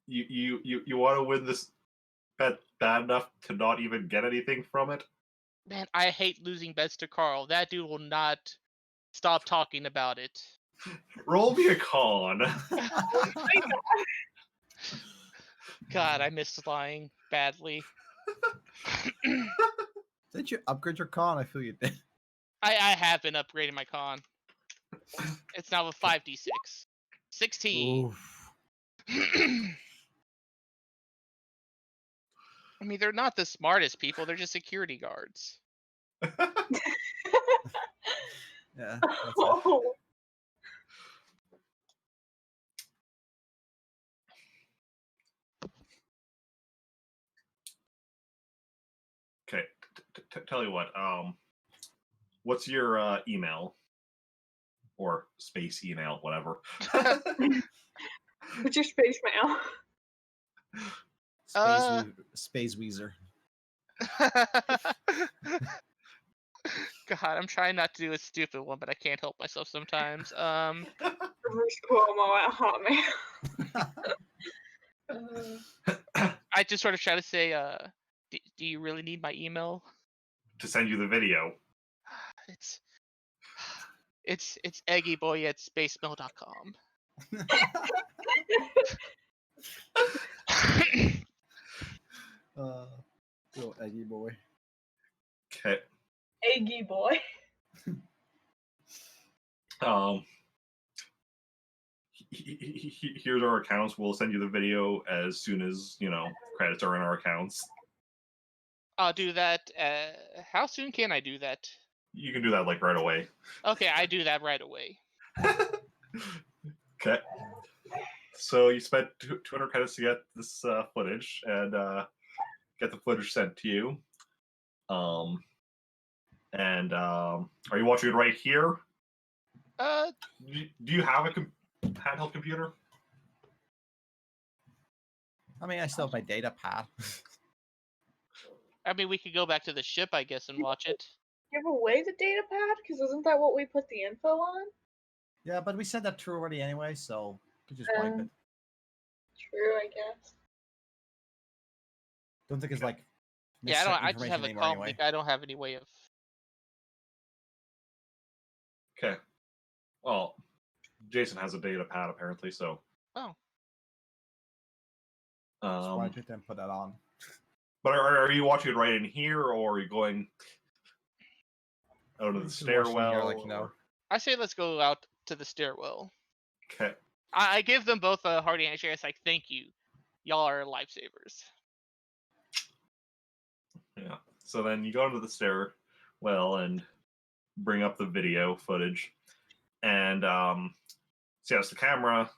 You want to win this bet bad enough to not even get anything from it? Man, I hate losing bets to Carl. That dude will not stop talking about it. Roll me a con. God, I miss lying badly. Did you upgrade your con? I feel you did. I have been upgrading my con. It's now a 5d6. 16. Oof. I mean, they're not the smartest people. They're just security guards. Yeah. That's it. Oh. Okay, tell you what. What's your email or space email, whatever? What's your space mail? Space Weezer. God, I'm trying not to do a stupid one, but I can't help myself sometimes. Reverse Cuomo at Hotmail. I just sort of try to say, do you really need my email? To send you the video. It's eggyboy@spacemail.com. Little Eggy boy. Okay. Eggy boy. Here's our accounts. We'll send you the video as soon as, credits are in our accounts. I'll do that. How soon can I do that? You can do that, like, right away. Okay, I do that right away. Okay. So you spent 200 credits to get this footage and get the footage sent to you. Are you watching it right here? Do you have a handheld computer? I mean, I still have my data pad. I mean, we could go back to the ship, I guess, and watch it. Give away the data pad? Because isn't that what we put the info on? Yeah, but we said that true already anyway, so we could just wipe it. True, I guess. Don't think it's like Yeah, I just information have a anymore comm anyway. link. I don't have any way of. Okay. Well, Jacen has a data pad apparently, so. Oh. So why don't you then put that on? But are you watching it right in here, or are you going out of the Just watching stairwell? here, like, you know. or- I say let's go out to the stairwell. Okay. I give them both a hearty handshake. It's like, thank you. Y'all are lifesavers. Yeah. So then you go into the stairwell and bring up the video footage, and so yes, the camera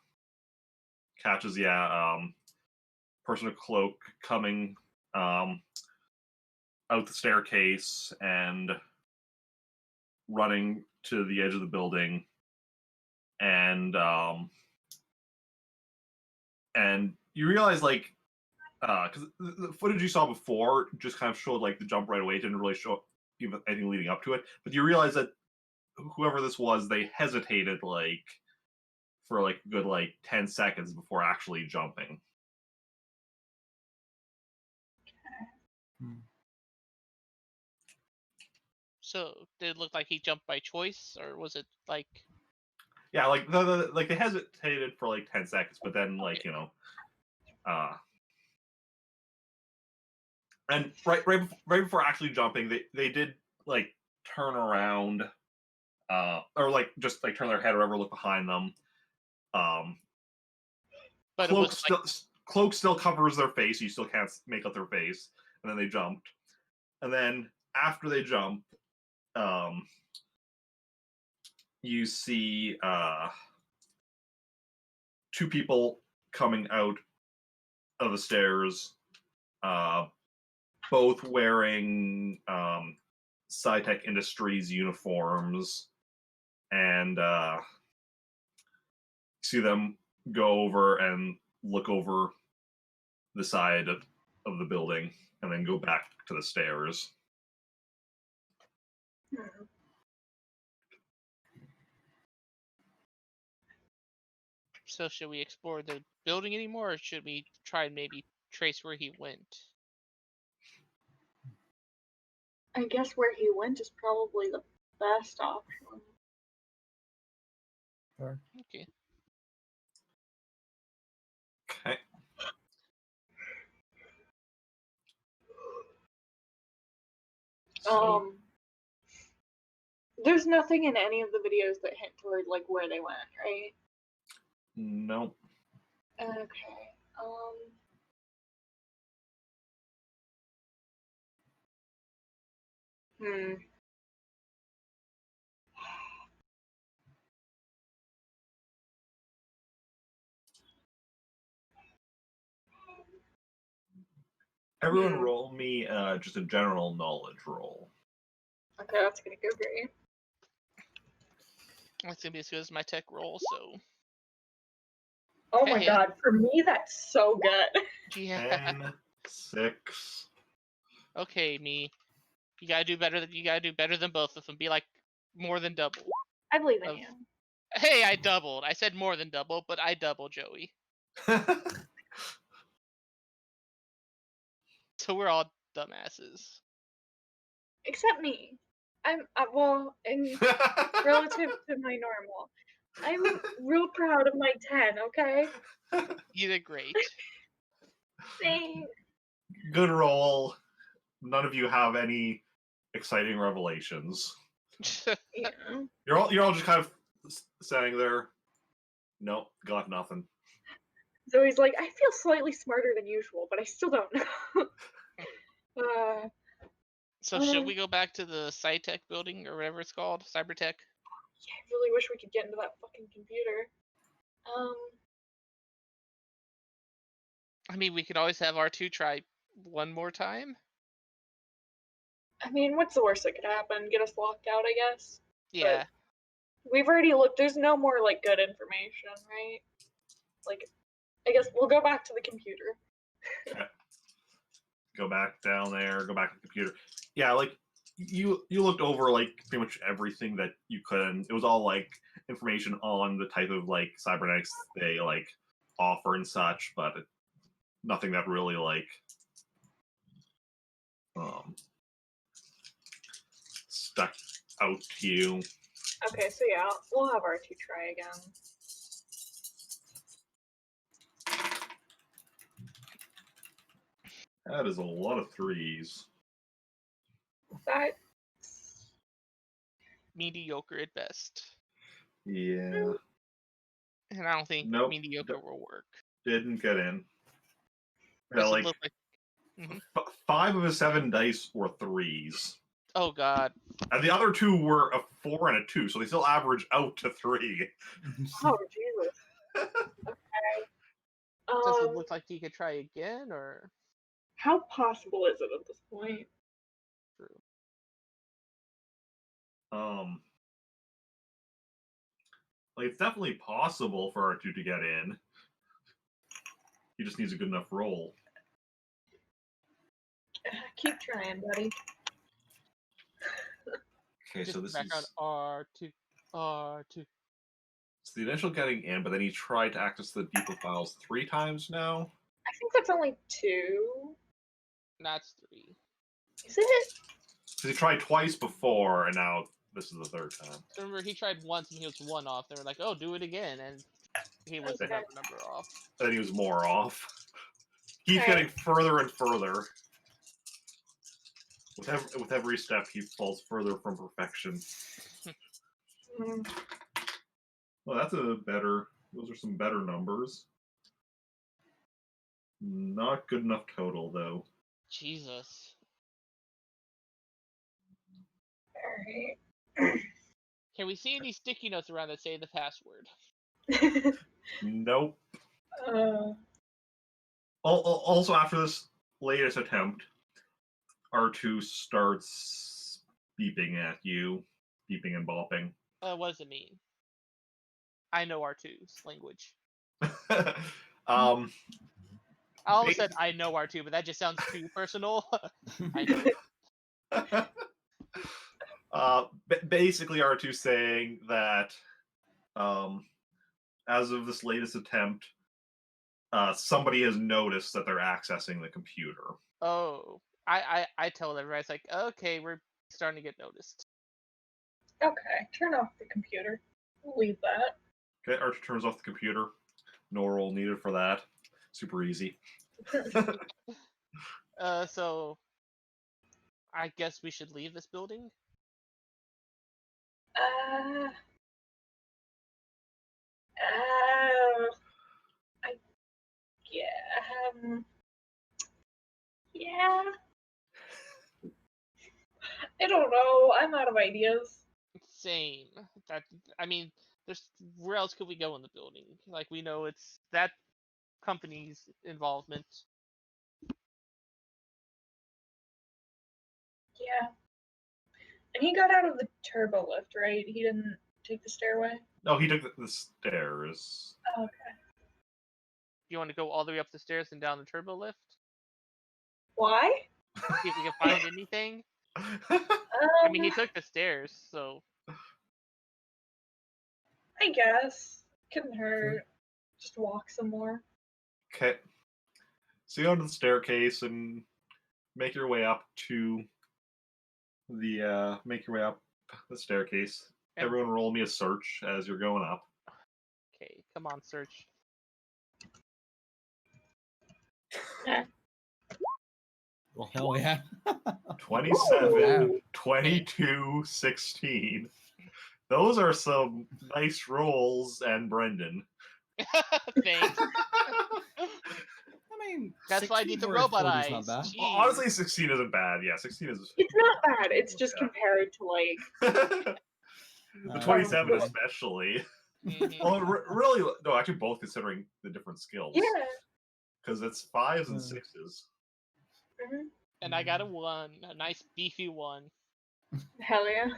catches person of cloak coming out the staircase and running to the edge of the building, and you realize like because the footage you saw before just kind of showed like the jump right away. It didn't really show even anything leading up to it, but you realize that whoever this was, they hesitated like for like a good like 10 seconds before actually jumping. So did it look like he jumped by choice, or was it like? Yeah, like like they hesitated for like 10 seconds, but then like Okay. you know, and right before actually jumping, they did like turn around, or like just like turn their head or ever look behind them. But it was Cloak still covers their face. You still can't make out their face, and then they jumped, and then after they jump, you see two people coming out of the stairs, both wearing SciTech Industries uniforms, and see them go over and look over the side of the building, and then go back to the stairs. So should we explore the building anymore, or should we try and maybe trace where he went? I guess where he went is probably the best option. Sure. Okay. Okay. So, There's nothing in any of the videos that hint toward like where they went, right? nope. Okay. Hmm. Everyone roll me just a general knowledge roll. Okay, that's gonna go great. That's gonna be as good as my tech roll. So. Oh my Hey. god, for me that's so good. Yeah. 10, 6. Okay, me. You gotta do better than both of them. Be like more than double. I believe in you. Hey, I doubled. I said more than double, but I doubled, Joey. So we're all dumbasses. Except me. I'm well, in relative to my normal. I'm real proud of my 10, okay? You did great. Thanks. Good roll. None of you have any exciting revelations. Yeah. You're all just kind of standing there. Nope, got nothing. Zoe's like, I feel slightly smarter than usual, but I still don't know. So should we go back to the SciTech building or whatever it's called? Cybertech? Yeah, I really wish we could get into that fucking computer. I mean, we could always have R2 try one more time. I mean, what's the worst that could happen? Get us locked out, I guess. Yeah. But we've already looked. There's no more like good information, right? Like, I guess we'll go back to the computer. Okay. Go back down there. Go back to the computer. Yeah, like you looked over like pretty much everything that you could, and it was all like information on the type of like cybernetics they like offer and such, but nothing that really like stuck out to you. Okay, so yeah, we'll have R2 try again. That is a lot of threes. That Mediocre at best. Yeah. And I don't think Nope. mediocre will work. Didn't get in. Yeah, Does it like look like... Mhm. 5 of his 7 dice were threes. Oh god. And the other 2 were a 4 and a 2, so they still average out to 3. oh Jesus. Okay. Does it look like he could try again, or... How possible is it at this point? True. Like it's definitely possible for R2 to get in. He just needs a good enough roll. Keep trying, buddy. Okay, Just so this back is on R2. it's the initial getting in, but then he tried to access the depot files 3 times now. I think that's only 2. That's 3. Is it? Because he tried twice before, and now this is the 3rd time. Remember, he tried once and he was 1 off. They were like, "Oh, do it again," and he was Okay. another number off. And then he was more off. Keeps Okay. getting further and further. With every step, he falls further from perfection. Mm. Well, that's a better. Those are some better numbers. Not good enough total, though. Jesus. Alright. Can we see any sticky notes around that say the password? Nope. uh, Also, after this latest attempt, R2 starts beeping at you, beeping and bopping. What does it mean? I know R2's language. um, I almost said I know R2, but that just sounds too personal. I know. Basically, R2 saying that as of this latest attempt, somebody has noticed that they're accessing the computer. Oh, I tell everybody, it's like, okay, we're starting to get noticed. okay, turn off the computer. We'll leave that. Okay, Archer turns off the computer. No roll needed for that. Super easy. So I guess we should leave this building. I yeah, yeah. I don't know. I'm out of ideas. Same. That I mean, there's where else could we go in the building? Like we know it's that company's involvement. Yeah. And he got out of the turbo lift, right? He didn't take the stairway? No, he took the stairs. Okay. You want to go all the way up the stairs and down the turbo lift? Why? See if we can find anything. I mean, he took the stairs, so I guess. Couldn't hurt. Just walk some more. Okay. So you go to the staircase and make your way up to the staircase. And- Everyone roll me a search as you're going up. okay, come on, search. Well, hell yeah. 27, 22, 16. Those are some nice rolls, and Brendan. Thanks. I mean, That's why I need the 16 robot for a 40 eyes. is not bad. Jeez. Honestly, 16 isn't bad. Yeah, 16 is. It's not bad. It's just Yeah. compared to like The 27 especially. Mhm. Well, really, no, actually both considering the different skills. yeah. Because it's 5s and 6s. Mhm. And I got a 1, a nice beefy 1. Hell yeah.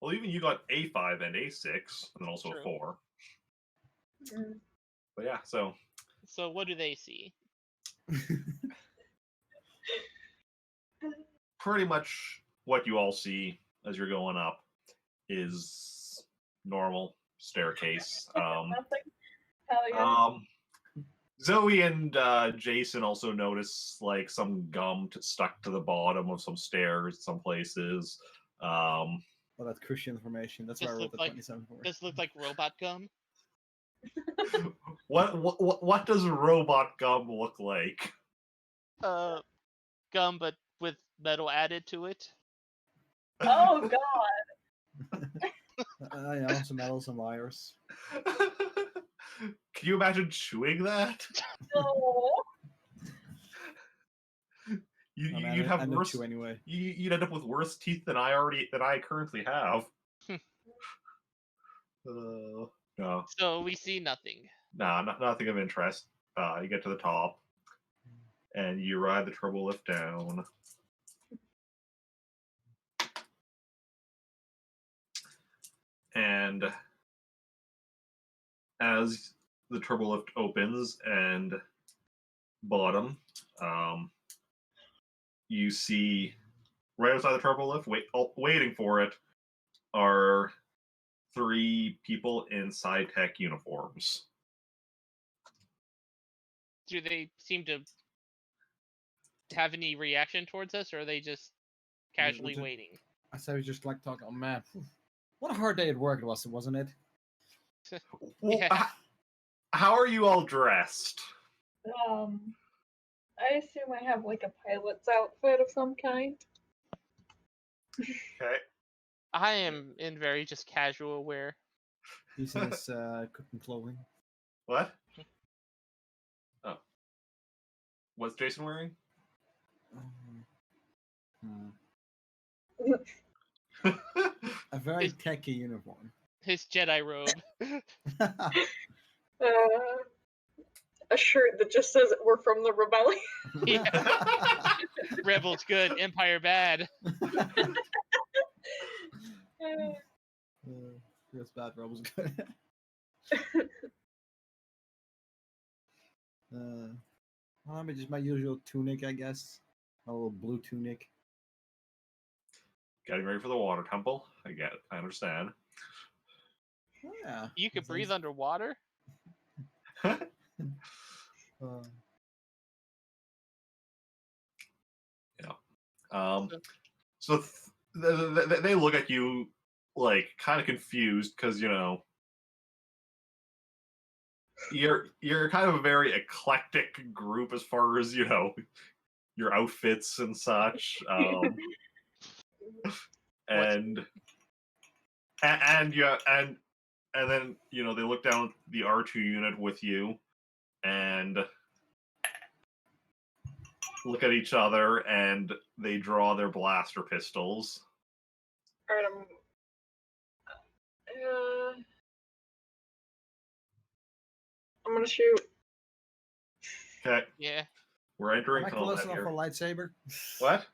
Well, even you got a 5 and a 6, and then also True. a 4. Mm. But yeah, so So what do they see? pretty much what you all see as you're going up is normal staircase. Nothing. Hell yeah. Zoe and Jacen also notice like some gum stuck to the bottom of some stairs, some places. Well, that's crucial information. That's why I This rolled looked the like 27 for. this looked like robot gum. What does robot gum look like? Gum, but with metal added to it. Oh god. Some metal, some wires. Can you imagine chewing that? No. You'd have I know worse. you anyway. You'd end up with worse teeth than I currently have. No, So we see nothing. nothing of interest. You get to the top, and you ride the turbo lift down. And as the turbo lift opens and bottom, you see right outside the turbo lift, waiting for it, are 3 people in sci-tech uniforms. Do they seem to have any reaction towards us, or are they just casually waiting? I said we just like talking. Oh man, what a hard day at work it was, wasn't it? Well, Yeah. how are you all dressed? I assume I have like a pilot's outfit of some kind. Okay. I am in very just casual wear. Using his cooking clothing. What? Oh. What's Jacen wearing? A very techy uniform. His Jedi robe. A shirt that just says we're from the rebellion. Yeah. Rebels good, Empire bad. Feels bad, Rebels good. Well, just my usual tunic, I guess. My little blue tunic. Getting ready for the water temple. I get it. I understand. Oh, yeah. You could breathe underwater? So they look at you like kind of confused because you're kind of a very eclectic group as far as your outfits and such. And then they look down at the R2 unit with you and look at each other, and they draw their blaster pistols. Alright, I'm gonna shoot. Okay. Yeah. We're entering Am I close combat enough here. for lightsaber? What?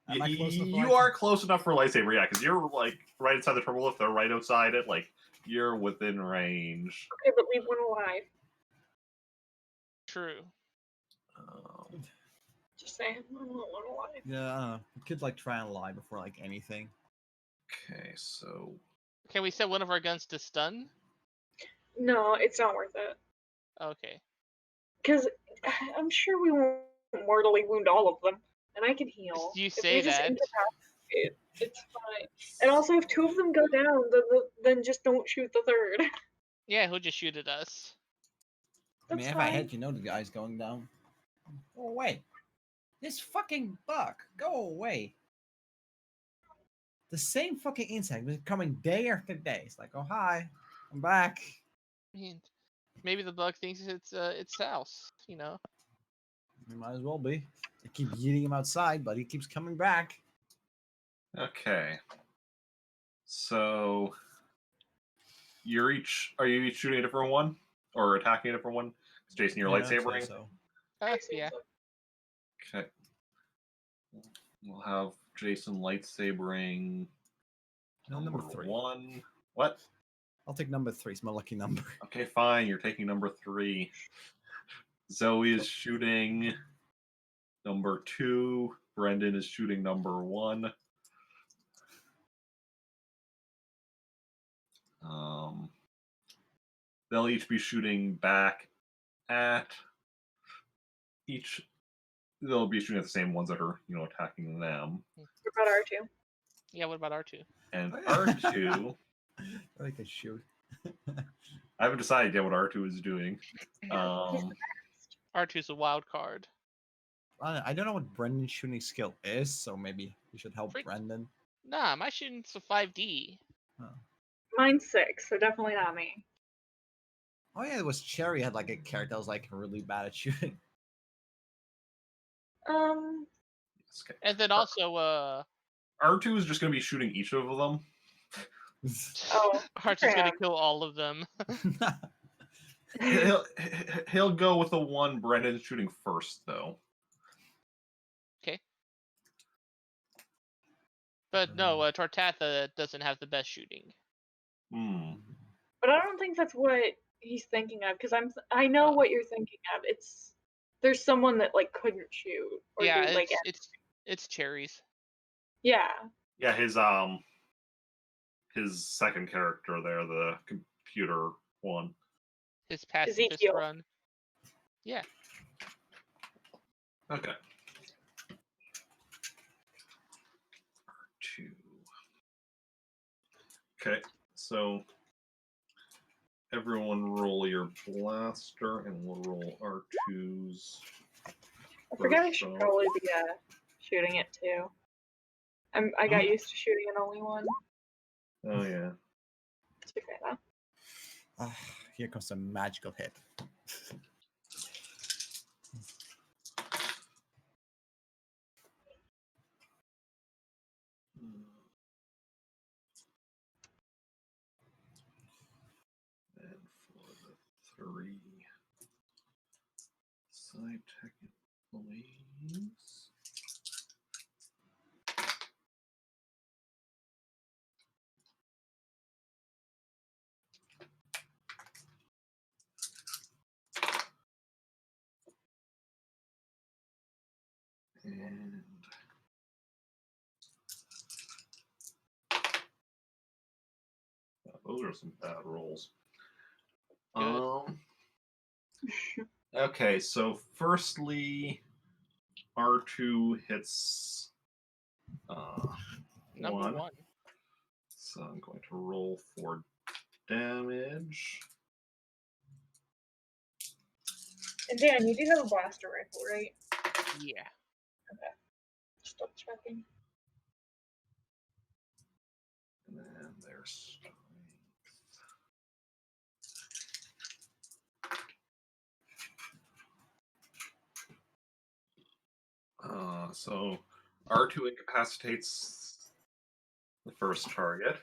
Am I close enough for You are close enough for lightsaber, yeah, because you're like right inside the turbo lift. They're right outside it. Like you're within range. Okay, but leave one alive. True. Just saying, I want one alive. Yeah, I don't know. You could like try and lie before like anything. Okay, so Can we set one of our guns to stun? No, it's not worth it. Okay. Because I'm sure we won't mortally wound all of them, and I can heal. You If say we just that. incapacitate, it's fine. And also, if 2 of them go down, then just don't shoot the 3rd. Yeah, he'll just shoot at us. I mean, That's if I fine. hit, the guy's going down. Go away. This fucking buck. Go away. The same fucking insect was coming day after day. It's like, oh hi, I'm back. I mean, maybe the bug thinks it's house, It might as well be. I keep eating him outside, but he keeps coming back. okay. So are you each shooting a different one or attacking a different one? Jacen, you're Yeah, I'd say lightsabering. so. Yeah. Okay. We'll have Jacen lightsabering No, number 3. 1. What? I'll take number 3. It's my lucky number. Okay, fine. You're taking number 3. Zoe is shooting number 2. Brendan is shooting number 1. They'll each be shooting back at they'll be shooting at the same ones that are attacking them. What about R2? Yeah, what about R2? And Oh, yeah. R2, I can shoot. I haven't decided yet what R2 is doing. R2's a wild card. I don't know what Brendan's shooting skill is, so maybe you should help Frick. Brendan. Nah, my shooting's a 5D. Mine's 6, so definitely not me. Oh yeah, it was Cherry had like a character that was like really bad at shooting. Okay. And then also, R2 is just going to be shooting each of them. Oh, R2's gonna crap. kill all of them. He'll go with the one Brendan's shooting first, though. Okay. But no, Tortatha doesn't have the best shooting. Hmm. But I don't think that's what he's thinking of, because I know what you're thinking of. There's someone that like couldn't shoot or Yeah, do like it's cherries. yeah. Yeah, his second character there, the computer one. His pacifist Ezekiel. run. Yeah. Okay. R2. Okay, so everyone roll your blaster, and we'll roll R2's. I forgot I first should shot. probably be shooting it too. I got used to shooting an only one. Oh yeah. To be fair, though. Here comes a magical hit. And for the 3 side tech employees. And those are some bad rolls. Good. Okay, so firstly, R2 hits Number one. So I'm going to roll for damage. And Dan, you do have a blaster rifle, right? Yeah. Okay. Just double checking. And then there's strength. So R2 incapacitates the first target.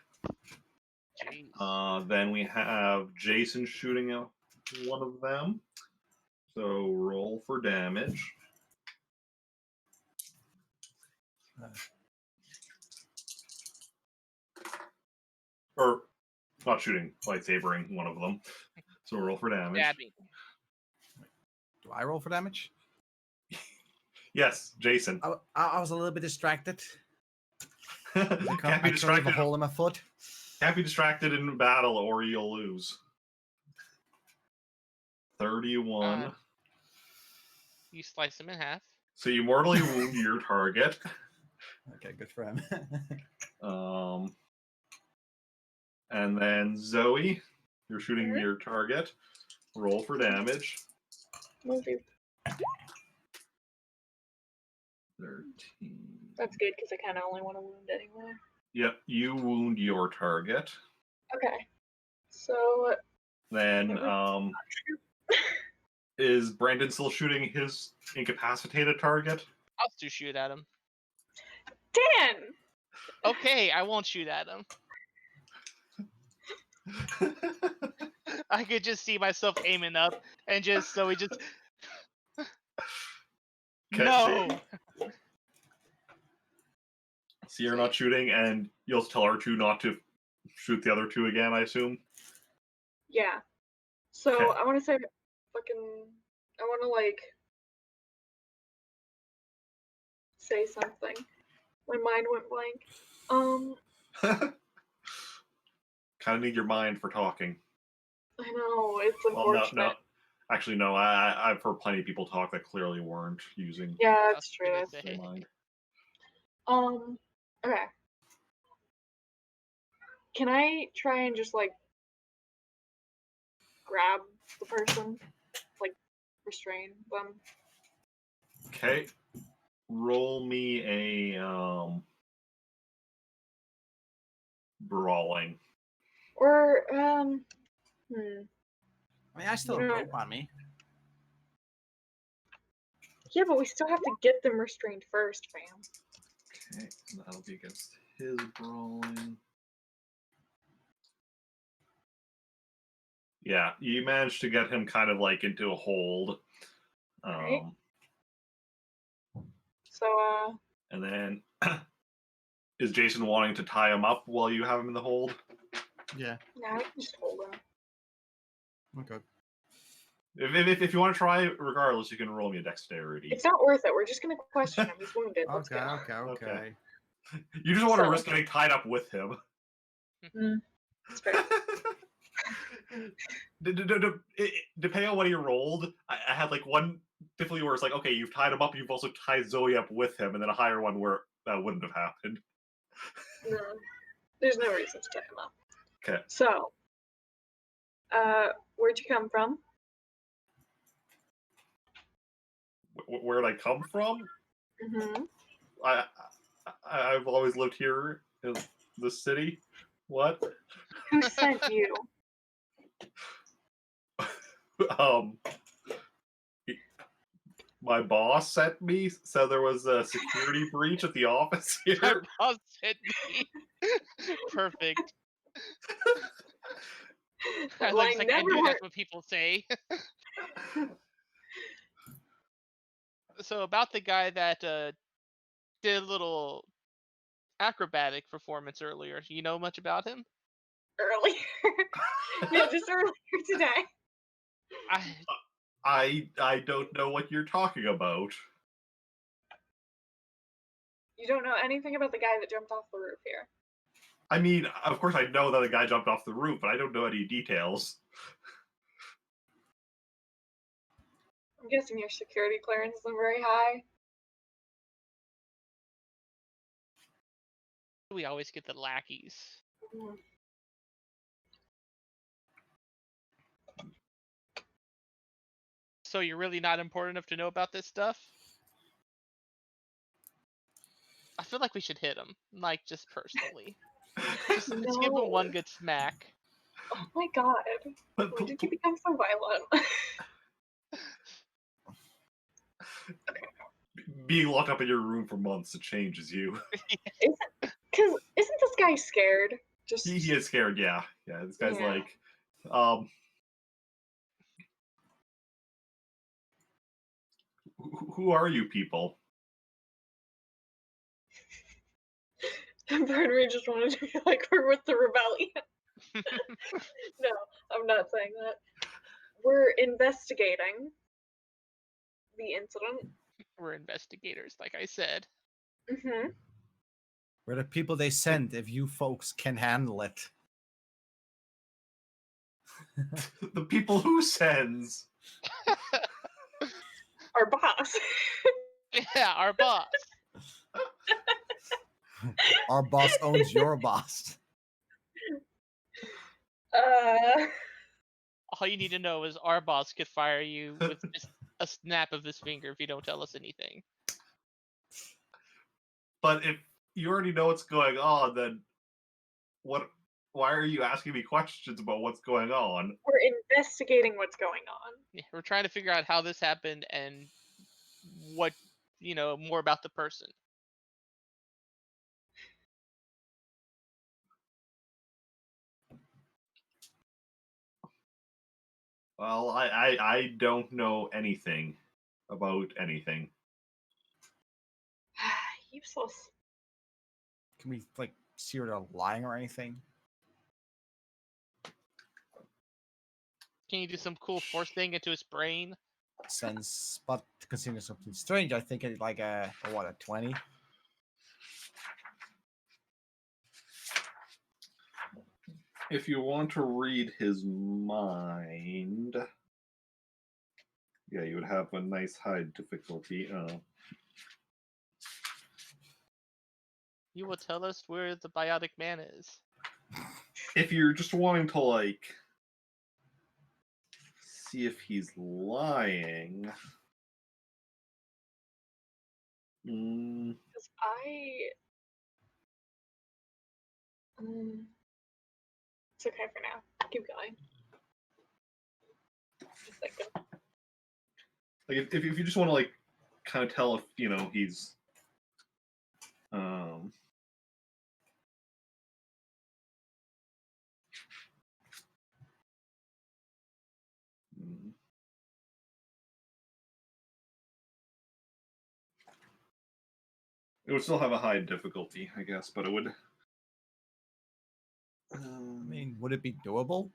Jeez. Then we have Jacen shooting at one of them. So roll for damage. Or not shooting, lightsabering one of them. So roll for damage. Stabbing. Do I roll for damage? Yes, Jacen. I was a little bit distracted. Can't be I turned a distracted. hole in my foot. Can't be distracted in battle, or you'll lose. 31. You slice him in half. So you mortally wound your target. Okay, good for him. And then Zoe, you're shooting Mhm. your target. Roll for damage. Will do. 13. That's good because I kind of only want to wound anyway. Yep, you wound your target. Okay. So Then, is Brandon still shooting his incapacitated target? I'll still shoot at him. Dan. Okay, I won't shoot at him. I could just see myself aiming up and just so he just. No. So you're not shooting, and you'll tell R2 not to shoot the other two again, I assume? Yeah. So Okay. I want to say, I want to like say something. My mind went blank. Kind of need your mind for talking. I know it's Well, unfortunate. Actually, no. I've heard plenty of people talk that clearly weren't using Yeah, I that's was true. gonna That's their say. mind. Okay. Can I try and just like grab the person, like restrain them? Okay. Roll me a brawling. Or I mean, I still have You know- rope on me. yeah, but we still have to get them restrained first, fam. Okay, that'll be against his brawling. Yeah, you managed to get him kind of like into a hold. Right. So And then is Jacen wanting to tie him up while you have him in the hold? Yeah. now we can just hold them. Okay. If you want to try, regardless, you can roll me a dexterity. It's not worth it. We're just gonna question him. He's wounded. Let's Okay. go. Okay. You just want to So- risk getting tied up with him. It's fair. Depending on what he rolled, I had like one difficulty where it's like, okay, you've tied him up, you've also tied Zoe up with him, and then a higher one where that wouldn't have happened. No, there's no reason to tie him up. Okay. So, where'd you come from? Where'd I come from? Mm-hmm. I've always lived here in the city. What? Who sent you? um, my boss sent me, so there was a security breach at the office My here. boss hit me. Perfect. I Well, was I like, I never knew heard. that's what people say. So about the guy that did a little acrobatic performance earlier. You know much about him? Earlier. Yeah, just earlier today. I don't know what you're talking about. You don't know anything about the guy that jumped off the roof here. I mean, of course I know that the guy jumped off the roof, but I don't know any details. I'm guessing your security clearance isn't very high. We always get the lackeys. Mhm. So you're really not important enough to know about this stuff? I feel like we should hit him, like just personally. Just give him one No. good smack. Oh my god. But When did you become so violent? being locked up in your room for months, it changes you. Because isn't this guy scared? Just He is scared, yeah. Yeah, this guy's Yeah. like, who are you people? part of me just wanted to be like, we're with the rebellion. No, I'm not saying that. We're investigating the incident. We're investigators, like I said. Mm-hmm. We're the people they send if you folks can handle it. The people who sends. Our boss. Yeah, our boss. Our boss owns your boss. All you need to know is our boss could fire you with just a snap of his finger if you don't tell us anything. But if you already know what's going on, then what? Why are you asking me questions about what's going on? We're investigating what's going on. Yeah, we're trying to figure out how this happened and what, more about the person. Well, I don't know anything about anything. Useless. Can we like see her lying or anything? Can you do some cool force thing into his brain? Since, but considering something strange, I think it's like a 20. If you want to read his mind, Yeah, you would have a nice hide difficulty. You will tell us where the biotic man is. If you're just wanting to, like, see if he's lying. Because it's okay for now. Keep going. Just like Like if you just want to like kind of tell if he's it would still have a high difficulty, I guess, but it would. I mean, would it be doable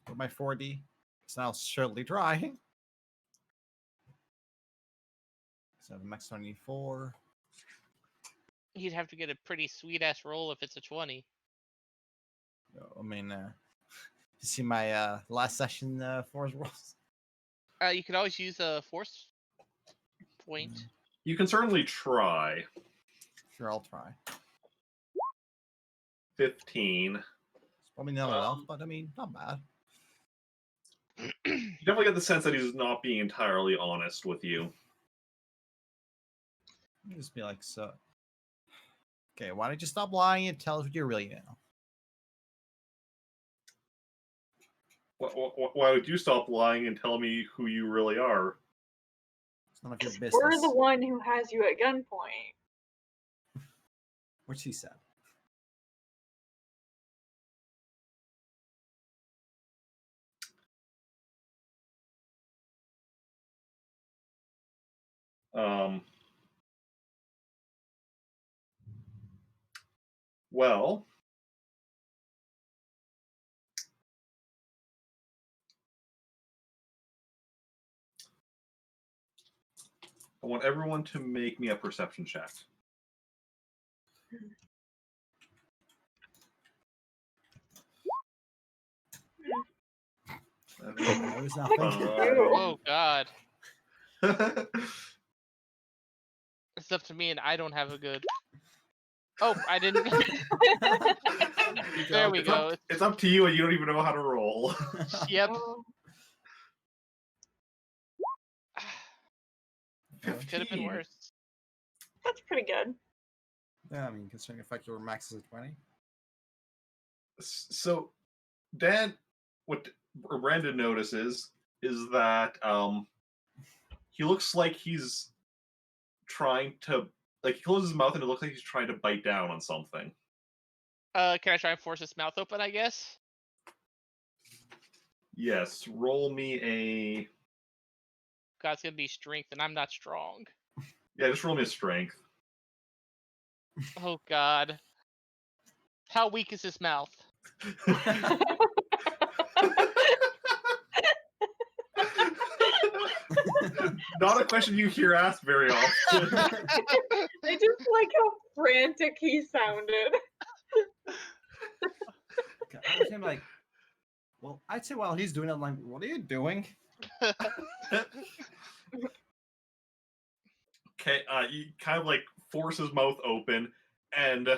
with my 4D? So I'll certainly try. So max 24. You'd have to get a pretty sweet ass roll if it's a 20. I mean, you see my last session force rolls? You could always use a force point. You can certainly try. Sure, I'll try. 15. It's probably not enough, but I mean, not bad. You definitely get the sense that he's not being entirely honest with you. Just be like, so. Okay, why don't you stop lying and tell us what you really know? Why would you stop lying and tell me who you really are? It's none of your business. we're the one who has you at gunpoint. Which he said. Well, I want everyone to make me a perception check. I was not thinking. Oh god. It's up to me and I don't have a good... Oh, I didn't... There we go. It's up to you and you don't even know how to roll. Yep. Oh, Could have been worse. that's pretty good. Yeah, I mean, considering the fact your max is a 20. So, Dan, what Brendan notices is that he looks like he's trying to, like, he closes his mouth and it looks like he's trying to bite down on something. Can I try and force his mouth open, I guess? Yes, roll me a... God, it's gonna be strength, and I'm not strong. Yeah, just roll me a strength. Oh god. How weak is his mouth? Not a question you hear asked very often. I just like how frantic he sounded. I was like, well, I'd say while he's doing it, I'm like, what are you doing? Okay, you kind of like force his mouth open and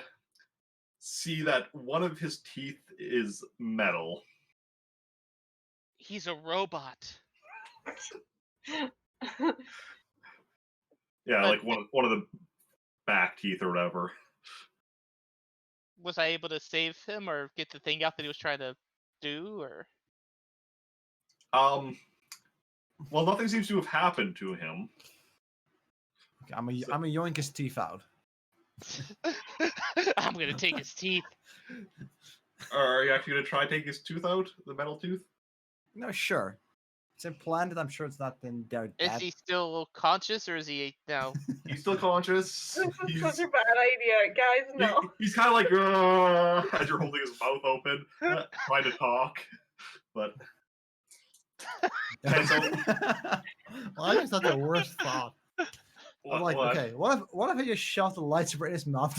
see that one of his teeth is metal. He's a robot. Yeah, But- like one of the back teeth or whatever. Was I able to save him or get the thing out that he was trying to do, or? Well, nothing seems to have happened to him. Okay, I'm gonna yoink his teeth out. I'm gonna take his teeth. Are you actually gonna try to take his tooth out, the metal tooth? No, sure. It's implanted. I'm sure it's not been dead. Is he still conscious, or is he now? He's still conscious. This is He's, such a bad idea, guys. No. he's kind of like as you're holding his mouth open, trying to talk, but. Okay, so Well, I just thought the worst thought. I'm like, what? okay, what if I just shove the lightsaber in his mouth?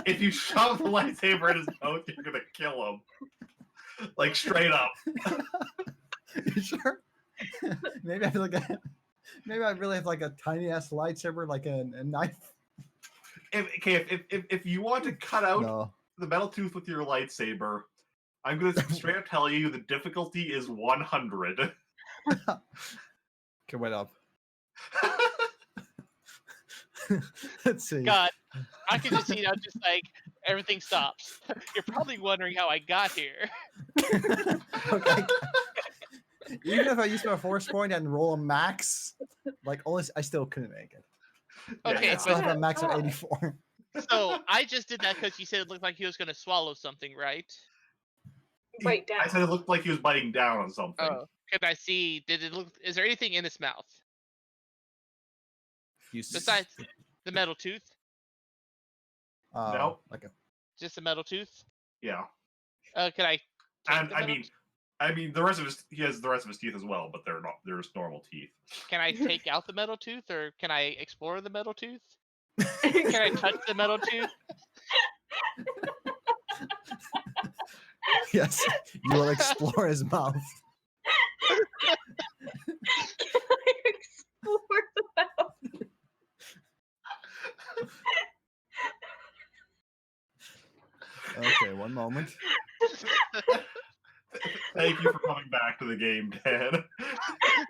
If you shove the lightsaber in his mouth, you're gonna kill him. Like straight up. You sure? Maybe I feel like maybe I really have like a tiny ass lightsaber, like a knife. If you want to cut out No. the metal tooth with your lightsaber, I'm going to straight up tell you the difficulty is 100. Okay, wait up. Let's see. God, I can just see now, just like everything stops. You're probably wondering how I got here. Okay. Even if I use my force point and roll a max, like only I still couldn't make it. Okay, I still but have a max of 84. so I just did that because you said it looked like he was going to swallow something, right? Bite down. I said it looked like he was biting down on something. Oh, can I see? Did it look? Is there anything in his mouth besides the metal tooth? No. Like a Just a metal tooth? Yeah. Can I? And I mean, the rest of he has the rest of his teeth as well, but they're just normal teeth. Can I take out the metal tooth, or can I explore the metal tooth? Can I touch the metal tooth? Yes, you will explore his mouth. Can I explore the mouth? Okay, one moment. Thank you for coming back to the game, Dan.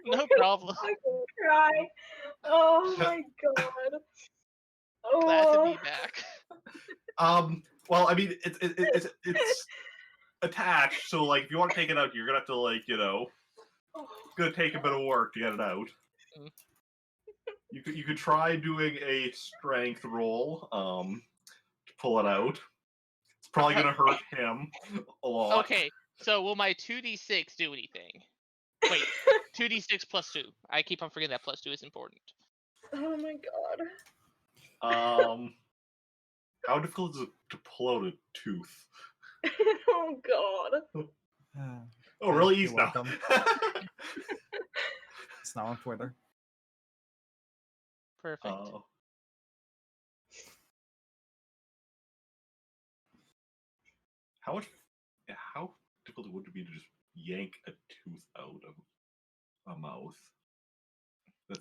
No problem. I can cry. Oh my god. Glad to Oh. be back. Well, I mean, it's attached, so like, if you want to take it out, you're gonna have to like, it's gonna take a bit of work to get it out. Mm. You could try doing a strength roll, to pull it out. It's probably gonna hurt him a lot. Okay, so will my 2d6 do anything? Wait, 2d6 plus 2. I keep on forgetting that plus 2 is important. Oh my god. How difficult is it to pull out a tooth? Oh god. Oh, really You're easy now. welcome. It's now on Twitter. Perfect. How difficult would it be to just yank a tooth out of a mouth?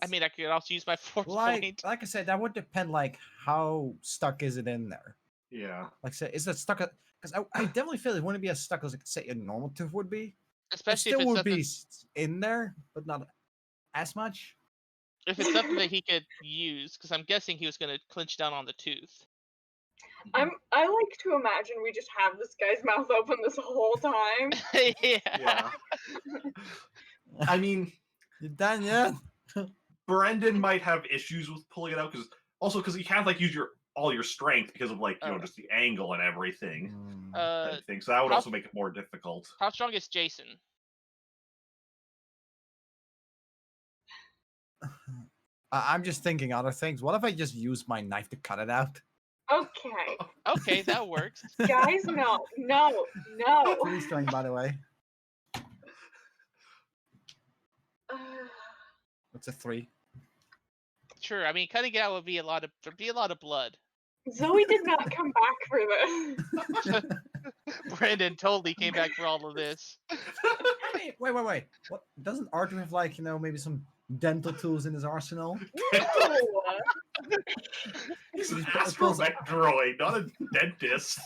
I mean, I could also use my force Like point. I said, that would depend. Like, how stuck is it in there? Yeah. Like, say, is it stuck? Because I definitely feel it wouldn't be as stuck as, like, say, a normal tooth would be. It Especially still if it's would something, be in there, but not as much. if it's something that he could use, because I'm guessing he was going to clinch down on the tooth. I like to imagine we just have this guy's mouth open this whole time. Yeah. I mean, You done yet? Brendan might have issues with pulling it out because you can't like use all your strength because of like just the angle and everything. I think so. That would also make it more difficult. How strong is Jacen? I'm just thinking other things. What if I just use my knife to cut it out? Okay. Okay, that works. Guys, no. Pretty strong, by the way. What's a 3? Sure. I mean, cutting it out would be a lot of blood. Zoe did not come back for this. Brendan totally came back for all of this. Wait. What doesn't Arthur have, like, maybe some dental tools in his arsenal? No. He's an astromech droid, not a dentist.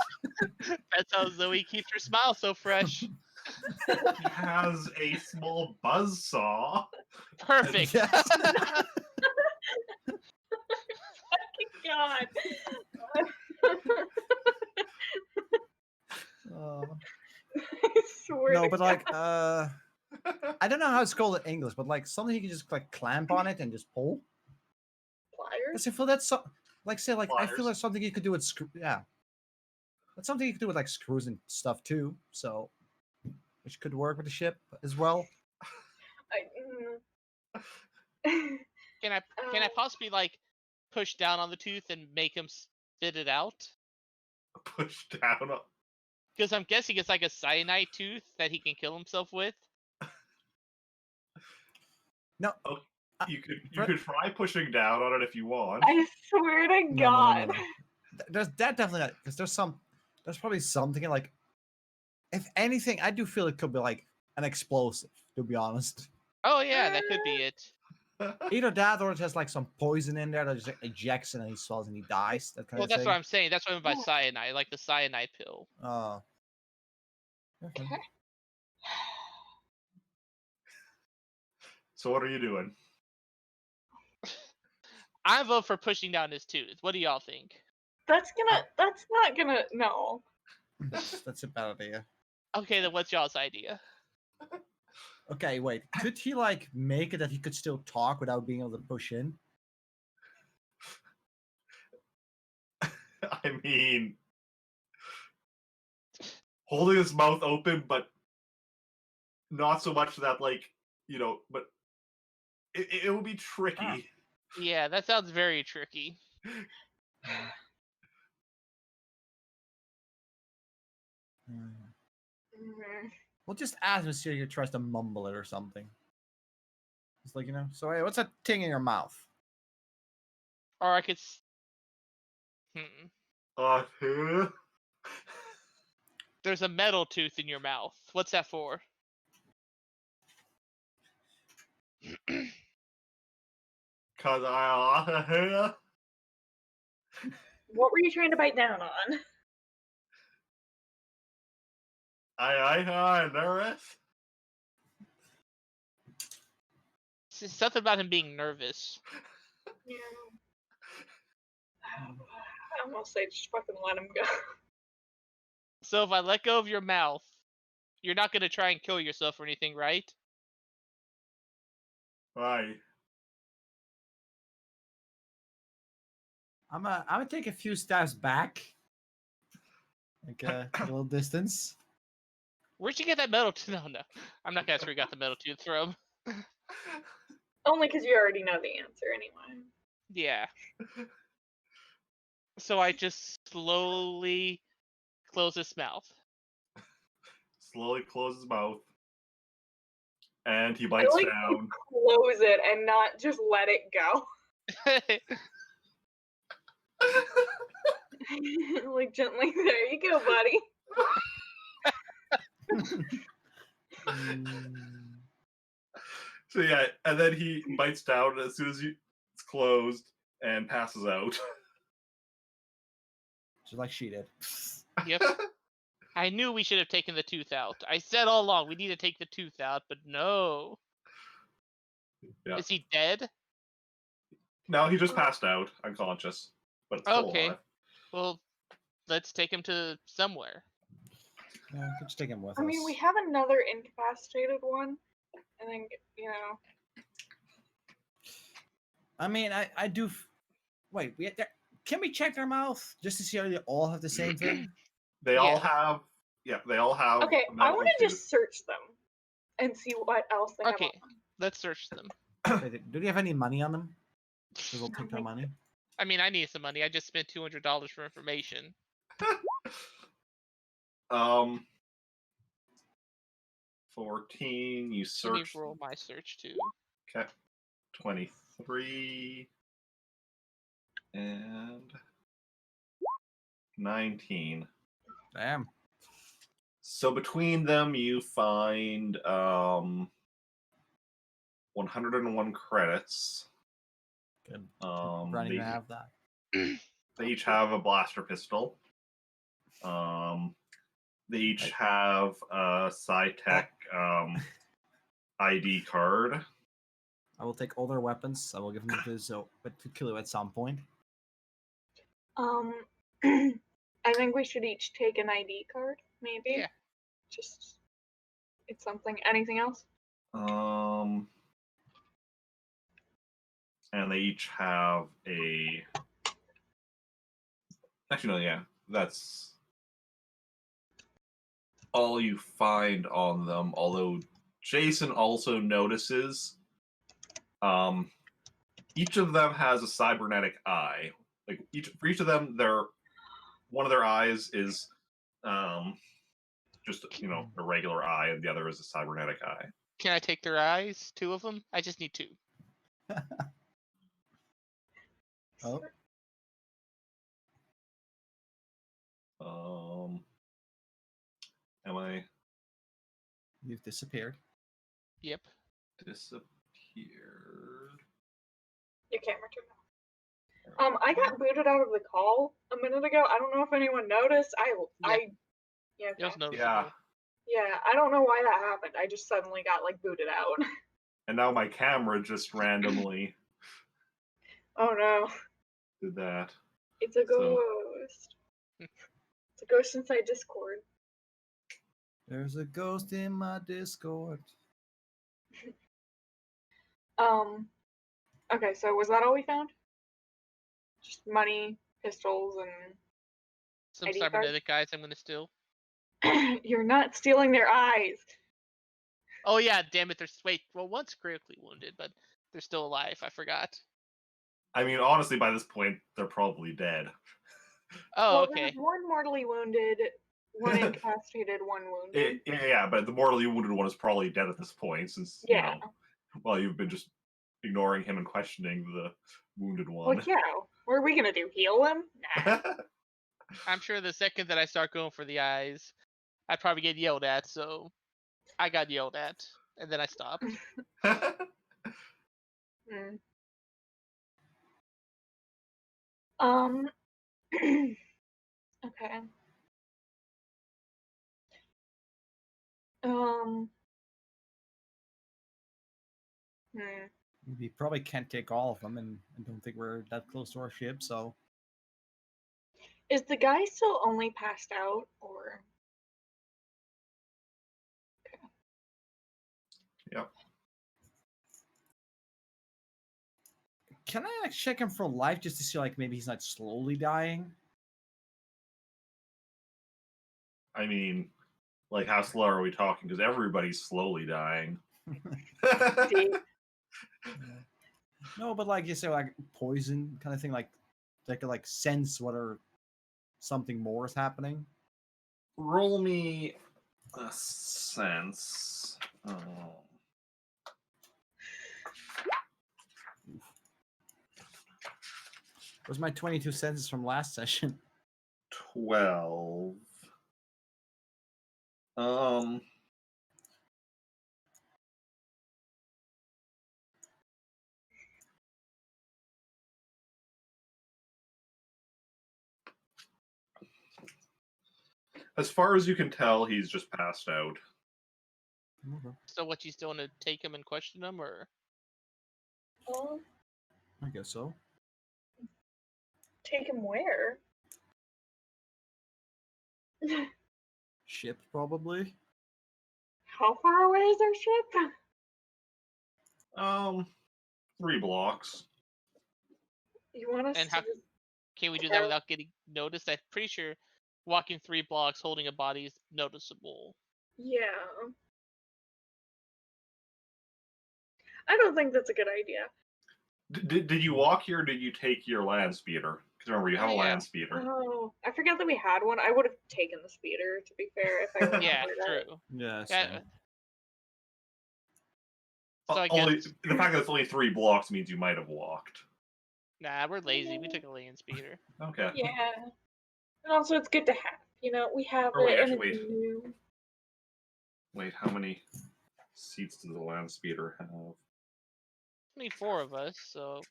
That's how Zoe keeps her smile so fresh. He has a small buzzsaw. Perfect. Yes. God. I swear No, to but God. like, I don't know how it's called in English, but like something you can just like clamp on it and just pull. Pliers? I feel that's so, like, say, like, I feel Pliers. like something you could do with yeah. That's something you could do with like screws and stuff too. So, which could work with the ship as well. Can I possibly like push down on the tooth and make him spit it out? Push down. Because I'm guessing it's like a cyanide tooth that he can kill himself with. No. You could try pushing down on it if you want. I swear to God. No. There's that definitely not, because there's probably something like, if anything, I do feel it could be like an explosive. to be honest. Oh yeah, that could be it. Either that or it has like some poison in there that just ejects and he swallows and he dies. That kind Well, of that's thing. what I'm saying. That's what I mean by Yeah. cyanide, like the cyanide pill. Oh. Okay. Okay. So what are you doing? I vote for pushing down his tooth. What do y'all think? That's not gonna, no. That's a bad idea. Okay, then what's y'all's idea? Okay, wait. Could he like make it that he could still talk without being able to push in? I mean, holding his mouth open, but not so much that, like, but it would be tricky. Yeah, that sounds very tricky. Mhm. We'll just ask him see if he tries to mumble it or something. It's like, so hey, what's that thing in your mouth? Or I could. Huh? There's a metal tooth in your mouth. What's that for? Cause I What were you trying to bite down on? nervous. Something about him being nervous. Yeah. I almost say just fucking let him go. So if I let go of your mouth, you're not gonna try and kill yourself or anything, right? Right. I'm gonna take a few steps back. Like a little distance. Where'd you get that metal tooth? No, I'm not gonna ask where you got the metal tooth from. Only because you already know the answer anyway. Yeah. So I just slowly close his mouth. Slowly close his mouth. And he I bites like down. to close it and not just let it go. Like gently, there you go, buddy. So yeah, and then he bites down as soon as it's closed and passes out. Just like she did. Yep. I knew we should have taken the tooth out. I said all along we need to take the tooth out, but no. Yeah. Is he dead? No, he just passed out, unconscious, but still Okay. alive. Well, let's take him to somewhere. Yeah, we could just take him with I us. mean, we have another incapacitated one. I think, I mean, I do. Wait, can we check their mouth just to see how they all have the same thing? They Yeah. all have. Yeah, they all have. Okay, a I medical want to tooth. just search them and see what else they Okay. have on them. Let's search them. Wait, do they have any money on them? Because we'll take their money. I mean, I need some money. I just spent $200 for information. 14. You Let me search. roll my search too. Okay. 23 and 19. Damn. So between them, you find 101 credits. Good. They Running to have that. they each have a blaster pistol. They each have a SciTech ID card. I will take all their weapons. I will give them to Kilo at some point. I think we should each take an ID card, maybe. Yeah. Just, it's something. Anything else? And they each have a. Actually, no, yeah, that's all you find on them. Although Jacen also notices, each of them has a cybernetic eye. Like for each of them, one of their eyes is just a regular eye, and the other is a cybernetic eye. Can I take their eyes? 2 of them? I just need 2. Oh. Am I? You've disappeared. Yep. Disappeared. Your camera turned off. I got booted out of the call a minute ago. I don't know if anyone noticed. Yeah, It was okay. noticeable. Yeah. Yeah, I don't know why that happened. I just suddenly got like booted out. And now my camera just randomly Oh no, did that. it's a So- ghost. It's a ghost inside Discord. There's a ghost in my Discord. Okay, so was that all we found? Just money, pistols, Some ID card? cybernetic guys I'm gonna steal. and you're not stealing their eyes. Oh yeah, damn it! Wait. Well, one's critically wounded, but they're still alive. I forgot. I mean, honestly, by this point, they're probably dead. Oh, Well, okay. there's one mortally wounded, one incapacitated, one wounded. Yeah, but the mortally wounded one is probably dead at this point, since Yeah. well, you've been just ignoring him and questioning the wounded Well, one. yeah. What are we gonna do? Heal him? Nah. I'm sure the second that I start going for the eyes, I'd probably get yelled at. So I got yelled at, and then I stopped. Hmm. Okay. Hmm. We probably can't take all of them, and I don't think we're that close to our ship, so Is the guy still only passed out, or? Yep. can I like check him for life just to see like maybe he's not slowly dying? I mean, like, how slow are we talking? Because everybody's slowly dying. See? No, but like you say, like poison kind of thing, like they could like sense whether something more is happening. Roll me a sense. Where's my 22 senses from last session? 12. As far as you can tell, he's just passed out. Okay. So what, you still want to take him and question him, or? I guess so. Take him where? Ship probably. How far away is our ship? 3 blocks. You want us And to how- just... Can we do that without getting noticed? I'm pretty sure walking 3 blocks holding a body is noticeable. Yeah. I don't think that's a good idea. Did you walk here or did you take your land speeder? Because remember, you have a Yeah. land speeder. Oh, I forgot that we had one. I would have taken the speeder, to be fair, if I remembered Yeah, it. true. Yeah. Yeah. same. So I Only, guess the fact that it's only 3 blocks means you might have walked. nah, we're lazy. We took a land speeder. Okay. Yeah. And also, it's good to have. You know, we have Or wait, it, and actually, it's wait. new. Wait, how many seats does the land speeder have? Only 4 of us, so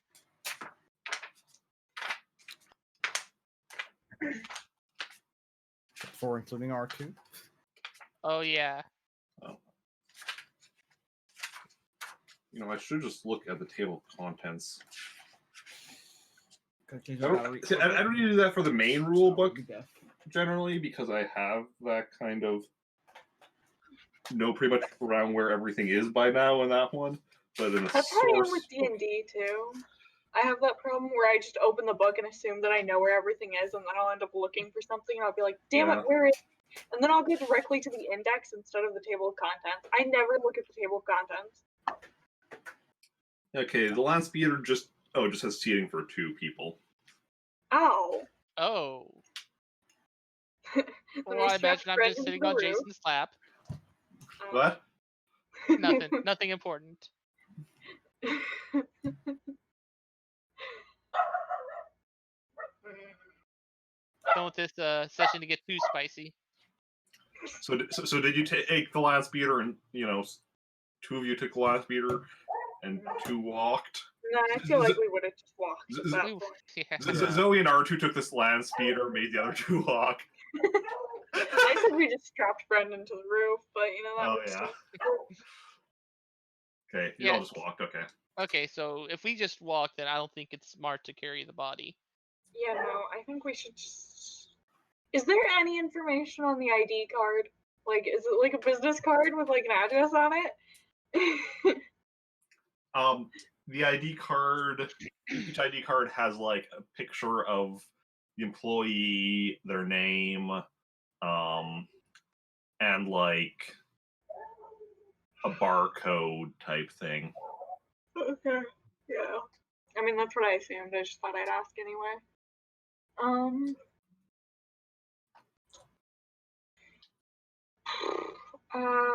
4 including R2. oh yeah. Oh. You know, I should just look at the table of contents. I don't need to do that for the main rule book generally, because I have that kind of know pretty much around where everything is by now in that one. But in the That's how I am source with book, D&D, too. I have that problem where I just open the book and assume that I know where everything is, and then I'll end up looking for something, and I'll be like, damn Yeah. it, where is it? And then I'll go directly to the index instead of the table of contents. I never look at the table of contents. okay, the land speeder just has seating for 2 people. Ow. Oh. Then Well, I strapped imagine I'm Brendan just to sitting the on roof. Jason's lap. What? Nothing. Nothing important. Don't want this session to get too spicy. So did you take the land speeder and 2 of you took the land speeder, and 2 walked. No, I feel like we would have just walked at that We- point. yeah. Zoe and R2 took this land speeder, made the other 2 walk. I said we just strapped Brendan to the roof, but that Oh, would yeah. still. Okay, you all just walked. Okay. Okay, so if we just walk, then I don't think it's smart to carry the body. Yeah, no, I think we should just. Is there any information on the ID card? Like, is it like a business card with like an address on it? The ID card, each ID card has like a picture of the employee, their name, and like a barcode type thing. Okay. Yeah. I mean, that's what I assumed. I just thought I'd ask anyway. Uh. Uh.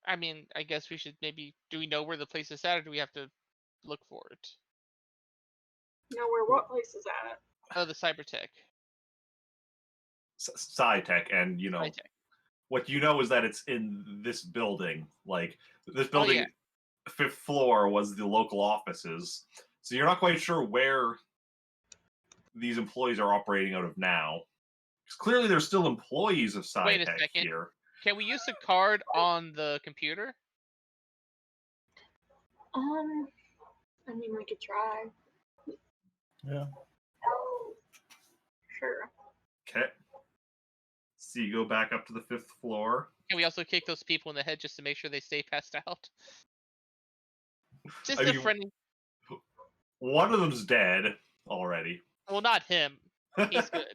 I mean, I guess we should maybe. Do we know where the place is at, or do we have to look for it? Know what place is at? Oh, the cybertech. SciTech, and Cytech. what you know is that it's in this building. Like this Oh, building, yeah. 5th floor was the local offices. So you're not quite sure where these employees are operating out of now. Because clearly there's still employees of Wait a SciTech second. here. Can we use the card on the computer? I mean, we could try. Yeah. Sure. Okay. So you go back up to the 5th floor. Can we also kick those people in the head just to make sure they stay passed out? Just I a mean- friendly. One of them's dead already. Well, not him. He's good.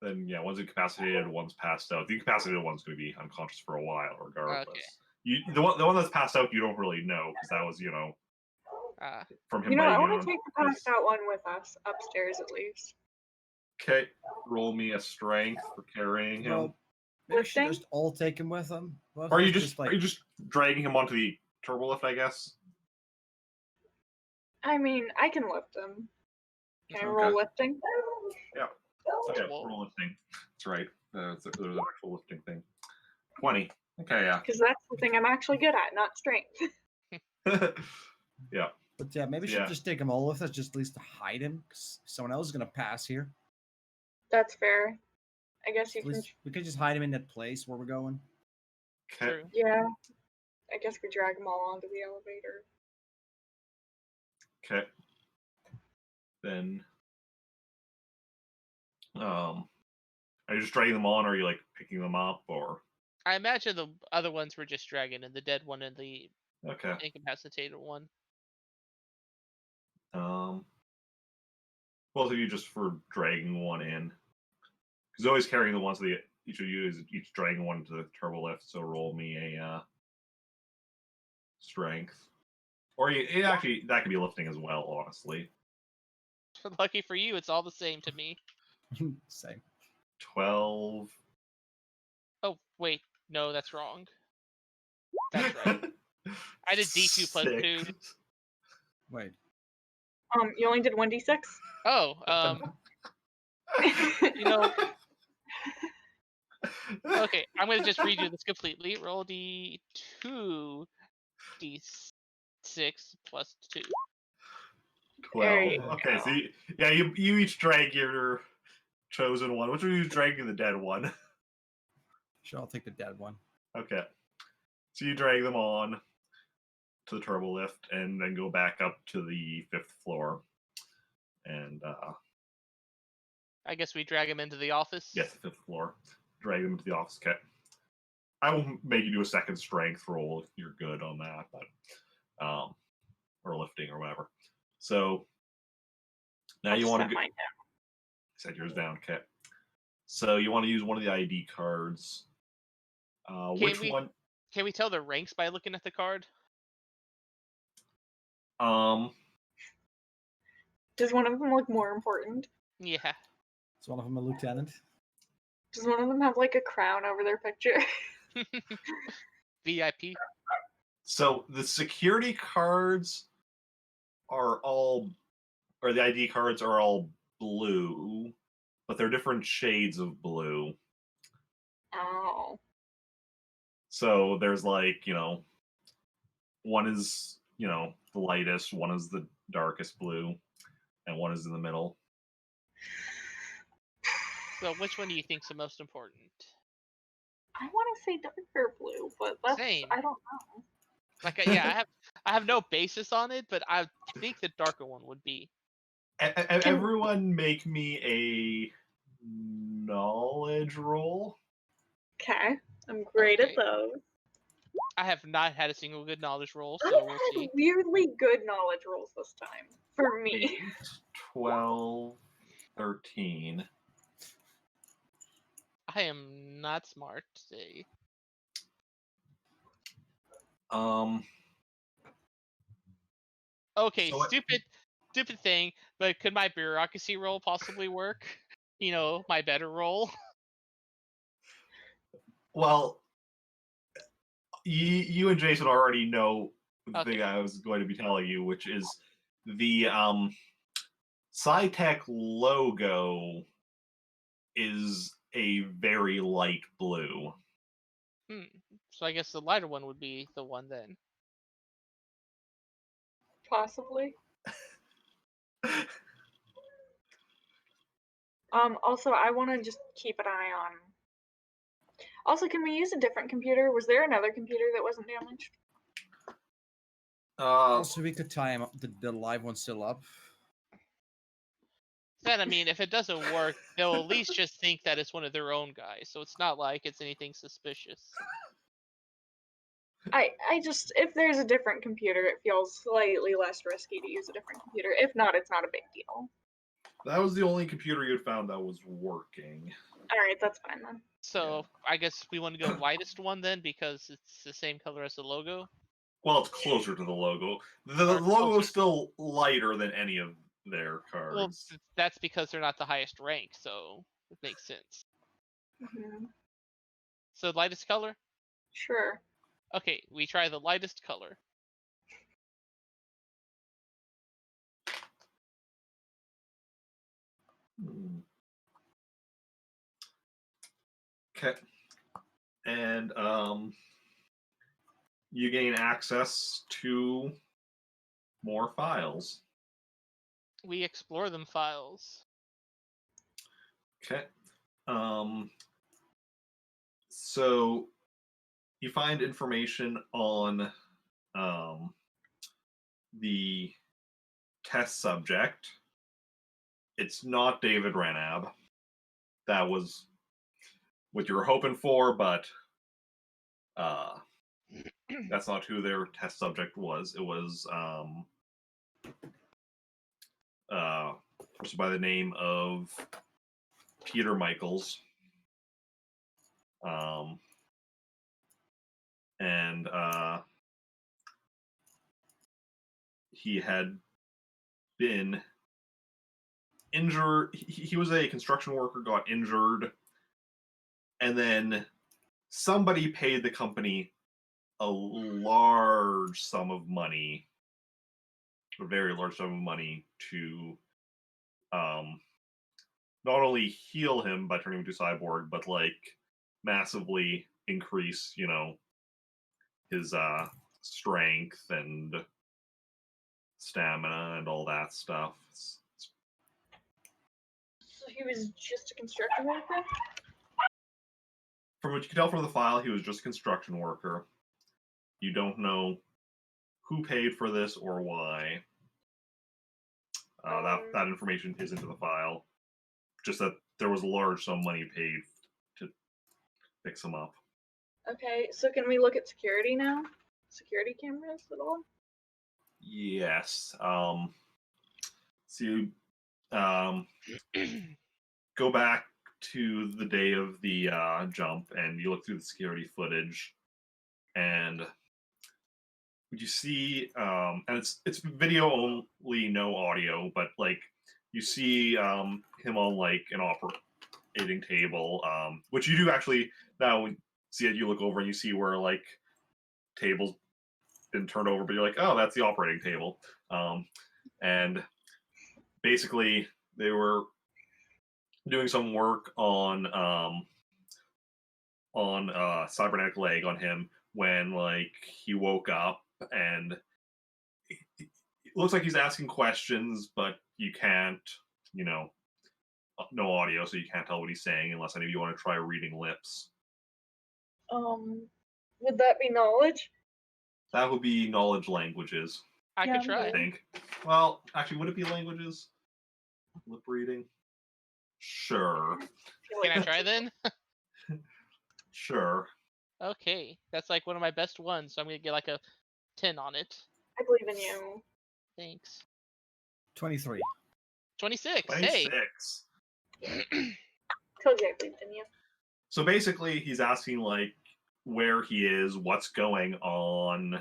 Then yeah, one's incapacitated, one's passed out. The incapacitated one's going to be unconscious for a while, regardless. Okay. The one that's passed out, you don't really know because that was from him. I biting want on to take the passed out one with us upstairs at least. Okay, roll me a strength for carrying him. Well, maybe we should Lifting? just all take him with them. Or are you just dragging him onto the turbo lift? I guess. I mean, I can lift him. Can I roll Okay. lifting? Okay, Whoa. roll lifting. That's right. There's an actual lifting thing. 20. Okay, yeah. Because that's the thing I'm actually good at, not strength. Yeah. But yeah, maybe we should just take them all with us, just at least to hide him, because someone else is gonna pass here. That's fair. I guess you At can. least we could just hide him in that place where we're going. Okay. True. Yeah. I guess we drag them all onto the elevator. Okay. Then, are you just dragging them on, or are you like picking them up, or? I imagine the other ones were just dragging, and the dead one and the Okay. incapacitated one. Both of you just for dragging one in. Because always carrying the one, so each of you is each dragging one to the turbo lift. So roll me a strength, or actually that could be lifting as well. Honestly, Lucky for you, it's all the same to me. Same. 12. Oh, wait. No, that's wrong. That's right. I did D2 plus 2. 6. Wait. You only did 1d6? Oh, okay, I'm gonna just redo this completely. Roll D2, D6 plus 2. 12. There you Okay, go. so you each drag your chosen one. Which one are you dragging the dead one? Sure, I'll take the dead one. Okay. So you drag them on to the turbo lift and then go back up to the 5th floor. And I guess we drag him into the office. yes, the 5th floor. Drag them into the office. Okay. I will make you do a second strength roll if you're good on that, but or lifting or whatever. So now you want to mine set yours down. Okay. So you want to use one of the ID cards. Which one? Can we tell the ranks by looking at the card? Does one of them look more important? Yeah. Is one of them a lieutenant? Does one of them have like a crown over their picture? VIP. So the security cards are all, or the ID cards are all blue, but they're different shades of blue. Oh. So there's like, one is, the lightest, one is the darkest blue, and one is in the middle. So which one do you think's the most important? I want to say darker blue, but that's Same. I don't know. Like, yeah, I have no basis on it, but I think the darker one would be. Everyone make me a knowledge roll. Okay, I'm great at Okay. those. I have not had a single good knowledge roll, I've so we'll had see. weirdly good knowledge rolls this time for me. 8, 12, 13. I am not smart today. Okay, So stupid thing, but could my bureaucracy roll possibly work? My better roll? well, you and Jacen already know the Okay. thing I was going to be telling you, which is the SciTech logo is a very light blue. So I guess the lighter one would be the one then. Possibly. Also, I want to just keep an eye on. Also, can we use a different computer? Was there another computer that wasn't damaged? Also, we could time the live one still up. Then, I mean, if it doesn't work, they'll at least just think that it's one of their own guys, so it's not like it's anything suspicious. I just, if there's a different computer, it feels slightly less risky to use a different computer. If not, it's not a big deal. That was the only computer you had found that was working. All right, that's fine then. So I guess we want to go lightest one then, because it's the same color as the logo. Well, it's closer to the logo. The Or logo closer. is still lighter than any of their Well, cards. that's because they're not the highest rank, so it makes sense. Mm-hmm. So lightest color? Sure. Okay, we try the lightest color. Okay. And you gain access to more files. We explore them files. Okay. So you find information on the test subject. It's not David Ranab. That was what you were hoping for, but that's not who their test subject was. It was a person by the name of Peter Michaels. And he had been injured. He was a construction worker, got injured, and then somebody paid the company a large sum of money, a very large sum of money, to not only heal him by turning him to cyborg, but like massively increase, his strength and stamina and all that stuff. So he was just a construction worker? From what you can tell from the file, he was just a construction worker. You don't know who paid for this or why. That information isn't in the file. Just that there was a large sum of money paid to fix him up. Okay, so can we look at security now? Security cameras at all? Yes. So you go back to the day of the jump, and you look through the security footage, and you see, and it's video only, no audio, but like you see him on like an operating table, which you do actually now see it. You look over and you see where like tables been turned over, but you're like, oh, that's the operating table. And basically, they were doing some work on cybernetic leg on him when like he woke up, and it looks like he's asking questions, but you can't, no audio, so you can't tell what he's saying unless any of you want to try reading lips. Would that be knowledge? That would be knowledge languages, I Yeah, could I'm try. I think. Well, actually, would it be languages? Lip reading? Sure. Can I try then? Sure. Okay, that's like one of my best ones, so I'm gonna get like a 10 on it. I believe in you. Thanks. 23. 26. 26. Hey. Told you I believed in you. So basically, he's asking like where he is, what's going on,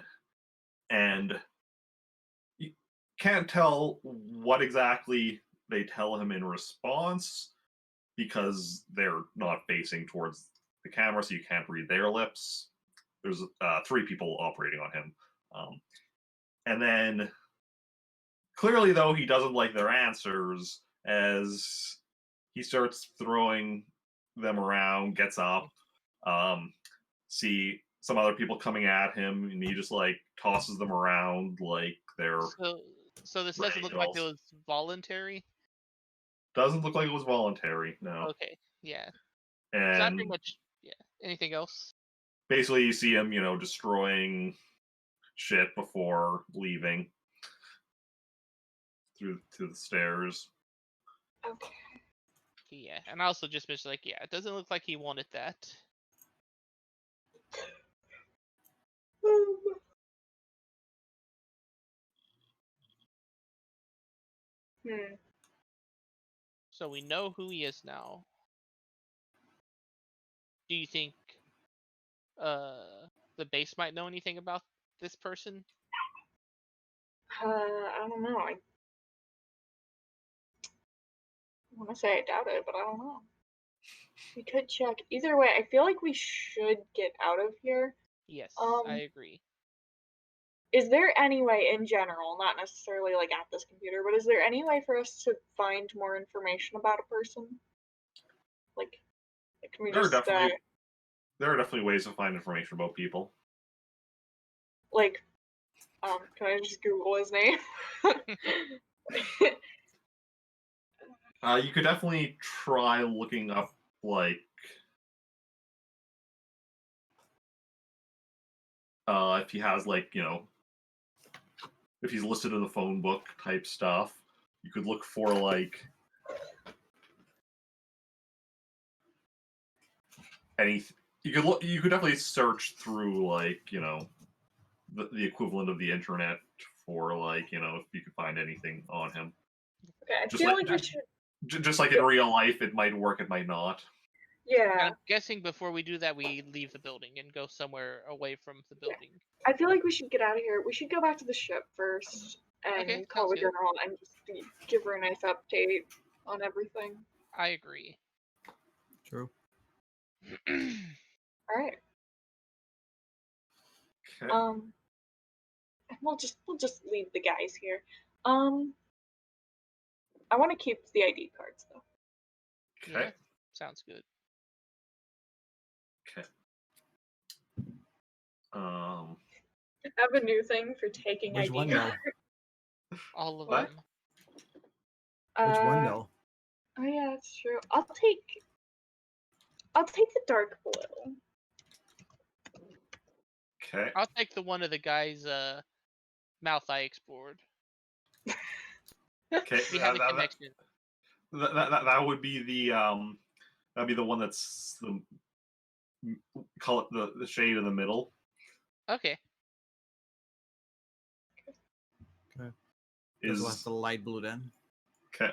and you can't tell what exactly they tell him in response because they're not facing towards the camera, so you can't read their lips. There's 3 people operating on him, and then clearly, though, he doesn't like their answers as he starts throwing them around, gets up, see some other people coming at him, and he just like tosses them around like they're. So this doesn't look like it Radicals. was voluntary. Doesn't look like it was voluntary, no. Okay, yeah. So I And pretty much, yeah. Anything else? basically, you see him, destroying shit before leaving through to the stairs. Okay. Yeah, and I also just mentioned like, yeah, it doesn't look like he wanted that. Hmm. So we know who he is now. Do you think the base might know anything about this person? I don't know. I want to say I doubt it, but I don't know. We could check. Either way, I feel like we should get out of here. Yes, Um, I agree. Is there any way in general, not necessarily like at this computer, but is there any way for us to find more information about a person? Like can we There are just definitely ways to find information about people. like can I just Google his name? You could definitely try looking up like if he has like if he's listed in the phone book type stuff. You could look for like any. You could definitely search through like the equivalent of the internet for like if you could find anything on him. Okay, I Just feel like like we should. just like in real life, it might work, it might not. Yeah, I'm guessing before we do that, we leave the building and go somewhere away from the building. I feel like we should get out of here. We should go back to the ship first and Okay, call sounds the good. general and just give her a nice update on everything. I agree. True. All right. Okay. And we'll just leave the guys here. I want to keep the ID cards though. Okay. Yeah, sounds good. Okay. I have a new thing for taking Which ID one cards. though? All of What? them. Which one though? Oh yeah, that's true. I'll take the dark blue. Okay. I'll take the one of the guy's mouth I explored. Okay. We have a connection. That would be the that'd be the one that's the call it the shade in the middle. Okay. Okay. Is That's the light blue then. okay.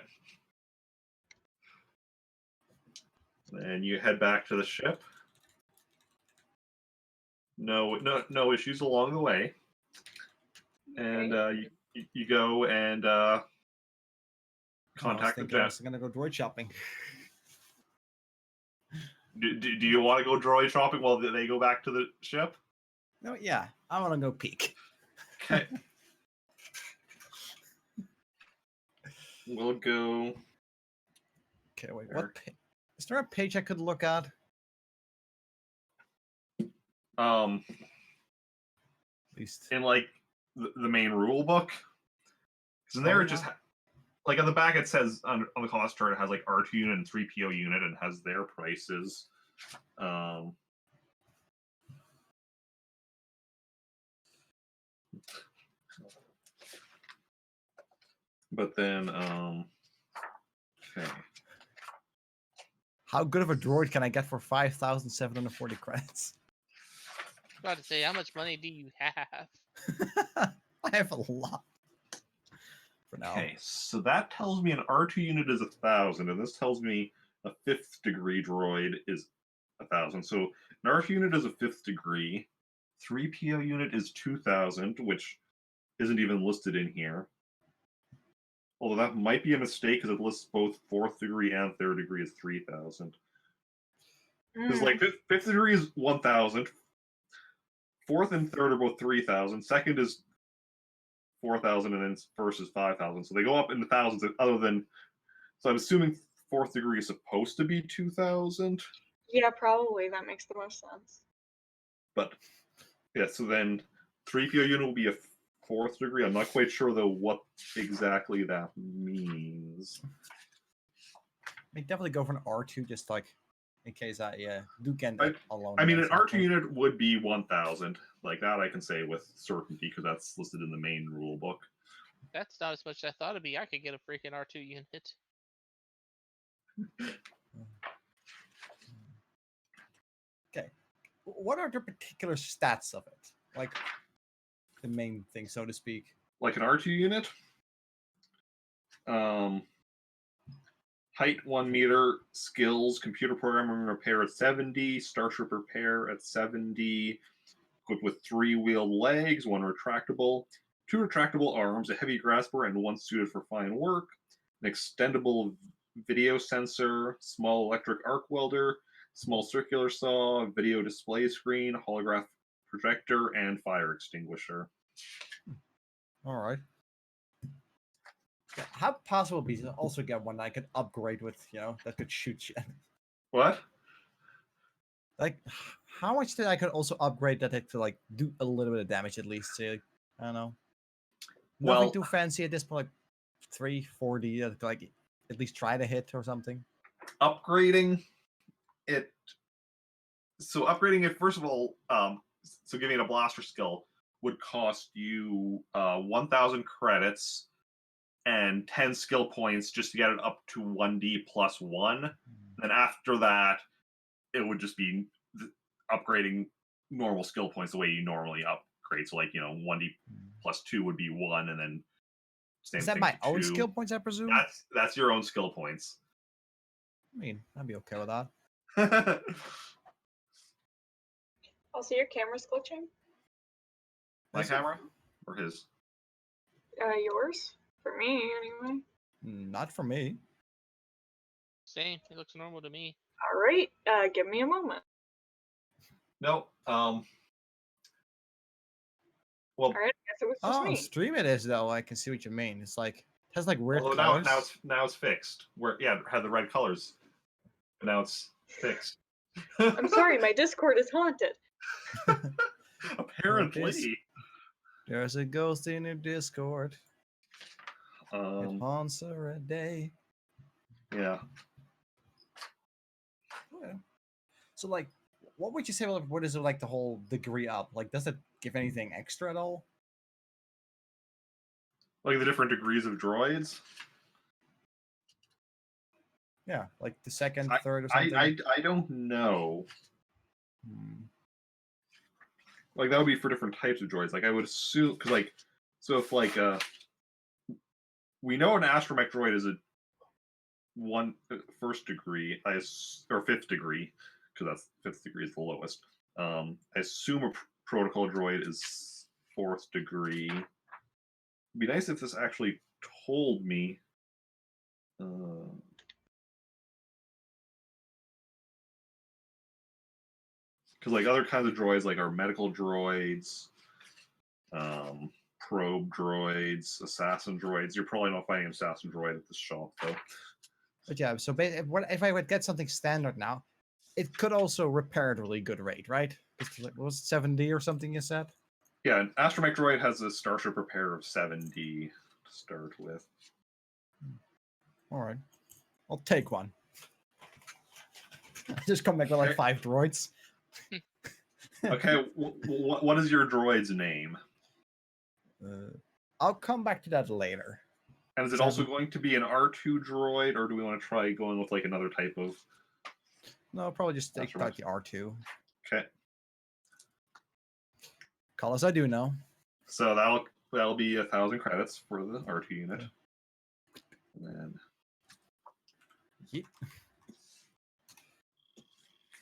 And you head back to the ship. No issues along the way. And you go and contact the I jet. was gonna go droid shopping. Do you want to go droid shopping while they go back to the ship? No, yeah, I want to go peek. Okay. We'll go. Okay, wait. There. What? Is there a page I could look at? At least in like the main rule book. Because in there it just like on the back it says on the cost chart it has like R2 unit and 3PO unit and has their prices. But then okay. How good of a droid can I get for 5,740 credits? About to say, how much money do you have? I have a lot. For now. Okay, so that tells me an R2 unit is 1,000, and this tells me a 5th degree droid is 1,000. So an R2 unit is a 5th degree. 3PO unit is 2,000, which isn't even listed in here. Although that might be a mistake because it lists both 4th degree and 3rd degree as 3,000. Because like 5th degree is 1,000. 4th and 3rd are both 3,000. 2nd is 4,000, and then 1st is 5,000. So they go up in the thousands. Other than, so I'm assuming 4th degree is supposed to be 2,000. Yeah, probably. That makes the most sense. But yeah, so then 3PO unit will be a 4th degree. I'm not quite sure though what exactly that means. I definitely go for an R2 just like in case I do get alone. I mean, an R2 unit would be 1,000. Like that I can say with certainty because that's listed in the main rule book. That's not as much as I thought it'd be. I could get a freaking R2 unit. Okay. What are the particular stats of it? Like the main thing, so to speak. Like an R2 unit? Height 1 meter, skills, computer programming repair at 70, starship repair at 70, equipped with 3 wheeled legs, 1 retractable, 2 retractable arms, a heavy grasper, and 1 suited for fine work, an extendable video sensor, small electric arc welder, small circular saw, video display screen, holograph projector, and fire extinguisher. All right. Yeah, how possible would be to also get one that I could upgrade with, that could shoot shit? What? Like, how much did I could also upgrade that it to like do a little bit of damage at least? Say, I don't know. Nothing too fancy at this point. Like 340, like at least try to hit or something. Upgrading it. So upgrading it, first of all, so giving it a blaster skill would cost you 1,000 credits and 10 skill points just to get it up to 1D plus 1. Then after that, it would just be upgrading normal skill points the way you normally upgrade. So like, 1D plus 2 would be 1, and then same Is that thing my to own 2. skill points, I presume? That's your own skill points. I mean, I'd be okay with that. Also, your camera's glitching. My camera? Or his? Yours? For me, anyway. Not for me. Same. It looks normal to me. All right. Give me a moment. No. Well. All right. I guess it was just me. Stream it is though. I can see what you mean. It's like it has like weird Although colors. now it's fixed. It had the red colors, but now it's fixed. I'm sorry, my Discord is haunted. Apparently. There's a ghost in your Discord. It Um, haunts her a day. yeah. Okay. So, like, what would you say? Like, what is it like the whole degree up? Like, does it give anything extra at all? Like the different degrees of droids? Yeah, like the second, third, or something. I don't know. Like that would be for different types of droids. Like I would assume, because like, so if like we know an astromech droid is a first degree, or 5th degree, because that's 5th degree is the lowest. I assume a protocol droid is 4th degree. It'd be nice if this actually told me. Because like other kinds of droids, like our medical droids, probe droids, assassin droids. You're probably not finding an assassin droid at this shop, though. But yeah, so if I would get something standard now, it could also repair at a really good rate, right? What was it, 70 or something you said? Yeah, an astromech droid has a starship repair of 70 to start with. All right, I'll take one. Just come back with like 5 droids. Okay, what is your droid's name? I'll come back to that later. And is it also going to be an R2 droid, or do we want to try going with like another type of? No, I'll probably just take back the R2. Okay. Call as I do know. So that'll be 1,000 credits for the R2 unit. And then. Yeet.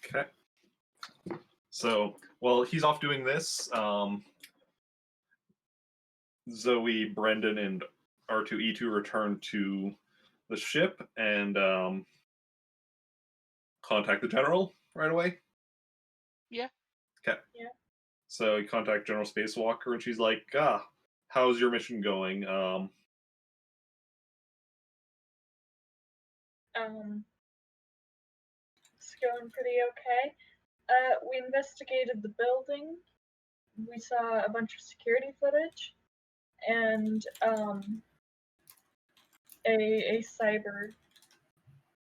Okay. So while he's off doing this, Zoe, Brendan, and R2E2 return to the ship and contact the general right away. Yeah. Okay. Yeah. So you contact General Spacewalker, and she's like, how's your mission going? It's going pretty okay. We investigated the building. We saw a bunch of security footage, and a cyber.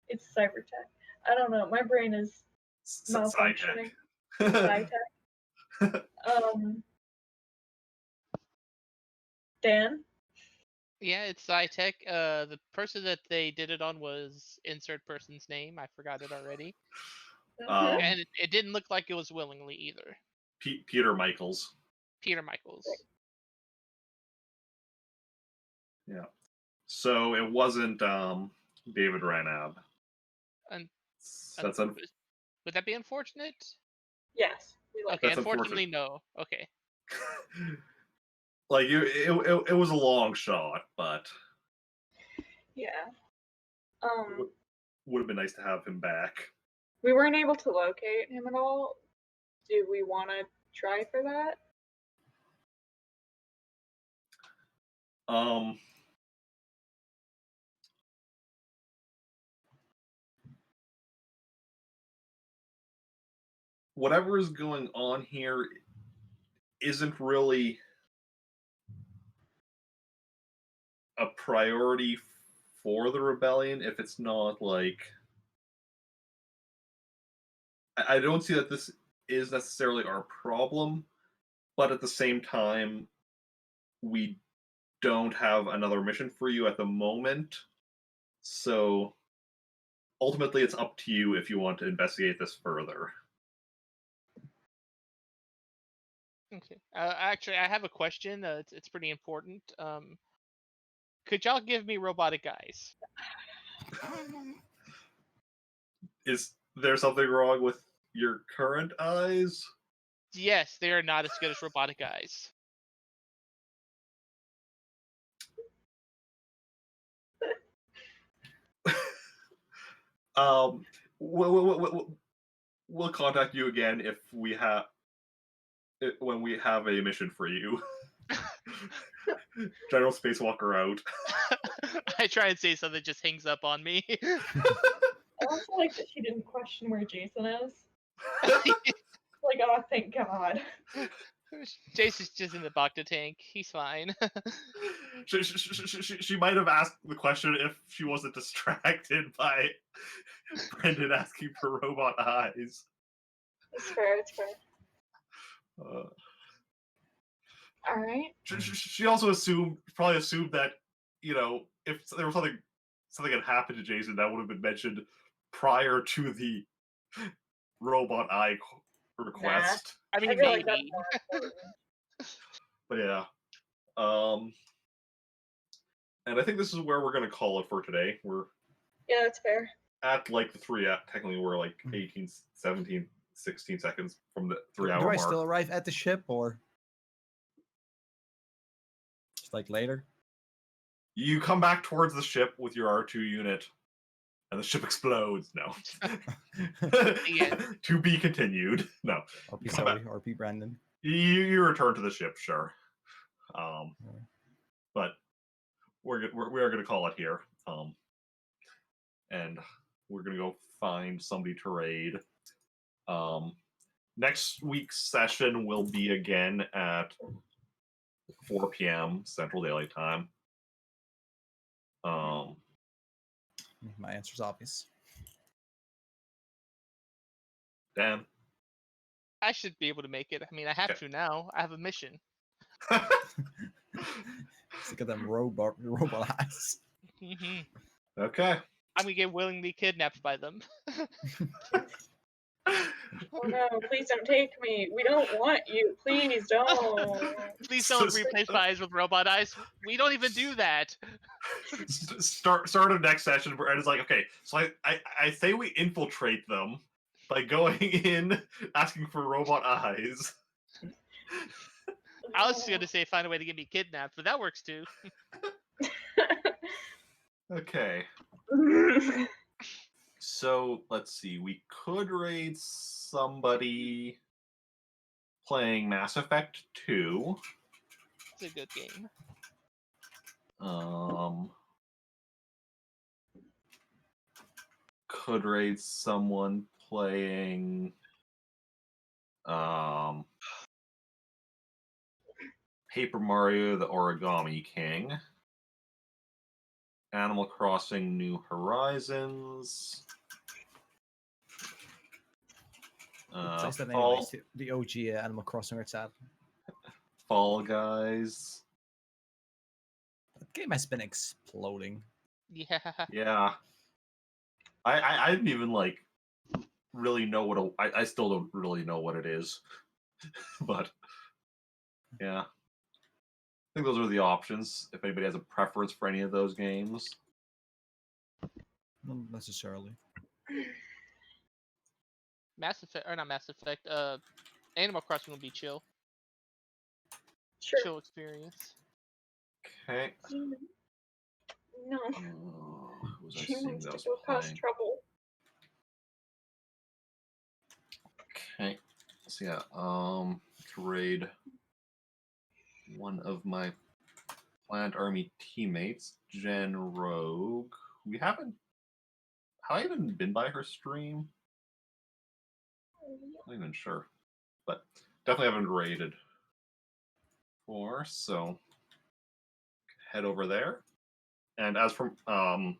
It's cyber tech. I don't know. My brain is malfunctioning. Sci-tech. Dan? Yeah, it's SciTech. The person that they did it on was insert person's name. I forgot it already. And it didn't look like it was willingly either. Peter Michaels. Peter Michaels. Yeah. So it wasn't David Ranab. Would that be unfortunate? Yes. Okay, unfortunately, no. Okay. Like it was a long shot, but yeah. Would have been nice to have him back. We weren't able to locate him at all. Do we want to try for that? Whatever is going on here isn't really a priority for the rebellion if it's not like I don't see that this is necessarily our problem, but at the same time we don't have another mission for you at the moment. So ultimately it's up to you if you want to investigate this further. Okay. Actually, I have a question. It's pretty important. Could y'all give me robotic eyes? Is there something wrong with your current eyes? Yes, they are not as good as robotic eyes. We'll contact you again if we have when we have a mission for you. General Spacewalker out. I try and say something, just hangs up on me. I also like that she didn't question where Jacen is. Like, oh, thank God. Jacen's just in the Bacta tank. He's fine. She might have asked the question if she wasn't distracted by Brendan asking for robot eyes. It's fair, it's fair. All right. She also probably assumed that, if there was something had happened to Jacen, that would have been mentioned prior to the robot eye request. Nah, I mean, feel maybe. like that's more important. But yeah. And I think this is where we're going to call it for today. Yeah, that's fair. At like the 3 hour, technically we're like 18, 17, 16 seconds from the 3 hour Do I mark. still arrive at the ship or just like later? You come back towards the ship with your R2 unit, and the ship explodes. No. To be continued. No. RP Zoe, RP Brendan. You return to the ship, sure. But we are going to call it here. And we're going to go find somebody to raid. Next week's session will be again at 4 p.m. Central Daylight Time. My answer's obvious. Dan? I should be able to make it. I mean, I have to now. I have a mission. Look at them robot eyes. Okay. I'm gonna get willingly kidnapped by them. Oh no, please don't take me. We don't want you. Please don't. Please don't replace my eyes with robot eyes. We don't even do that. Start of next session, and it's like, okay, so I say we infiltrate them by going in, asking for robot eyes. I was gonna say find a way to get me kidnapped, but that works too. Okay. So let's see. We could raid somebody playing Mass Effect 2. It's a good game. Could raid someone playing Paper Mario: The Origami King. Animal Crossing: New Horizons. Nice that anyways, the OG Animal Crossing it's at. Fall Guys. That game has been exploding. Yeah. Yeah. I didn't even like really know what I still don't really know what it is. But yeah. I think those are the options if anybody has a preference for any of those games. Not necessarily. Mass Effect, or not Mass Effect, Animal Crossing will be chill. Sure. Chill experience. Okay. No. Who was I She seeing wants that to was go cause playing? trouble. Okay. So yeah, to raid one of my Plant Army teammates, Jen Rogue. We haven't. Have I even been by her stream? Not even sure, but definitely haven't raided before. So head over there. And as for my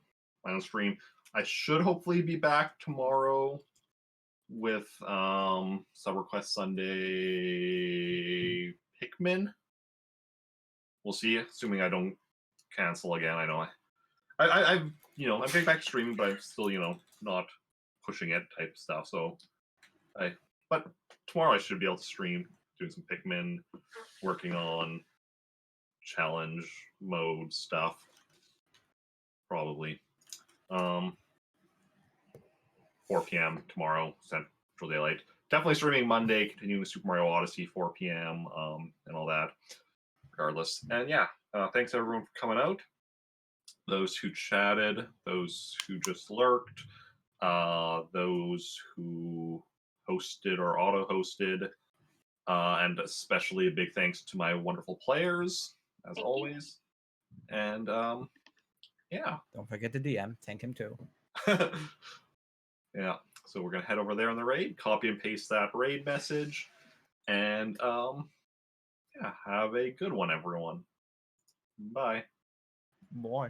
own stream, I should hopefully be back tomorrow with Sub Request Sunday Pikmin. We'll see, assuming I don't cancel again. I know I'm getting back to streaming, but I'm still, not pushing it type stuff. So but tomorrow I should be able to stream, doing some Pikmin, working on challenge mode stuff. Probably. 4 p.m. tomorrow, Central Daylight. Definitely streaming Monday, continuing Super Mario Odyssey, 4 p.m. And all that. Regardless. And yeah, thanks everyone for coming out. Those who chatted, those who just lurked, those who hosted or auto-hosted, and especially a big thanks to my wonderful players, as Thank always. You. And yeah. Don't forget the DM. Thank him too. Yeah. So we're gonna head over there on the raid, copy and paste that raid message, and yeah, have a good one, everyone. Bye. Boy.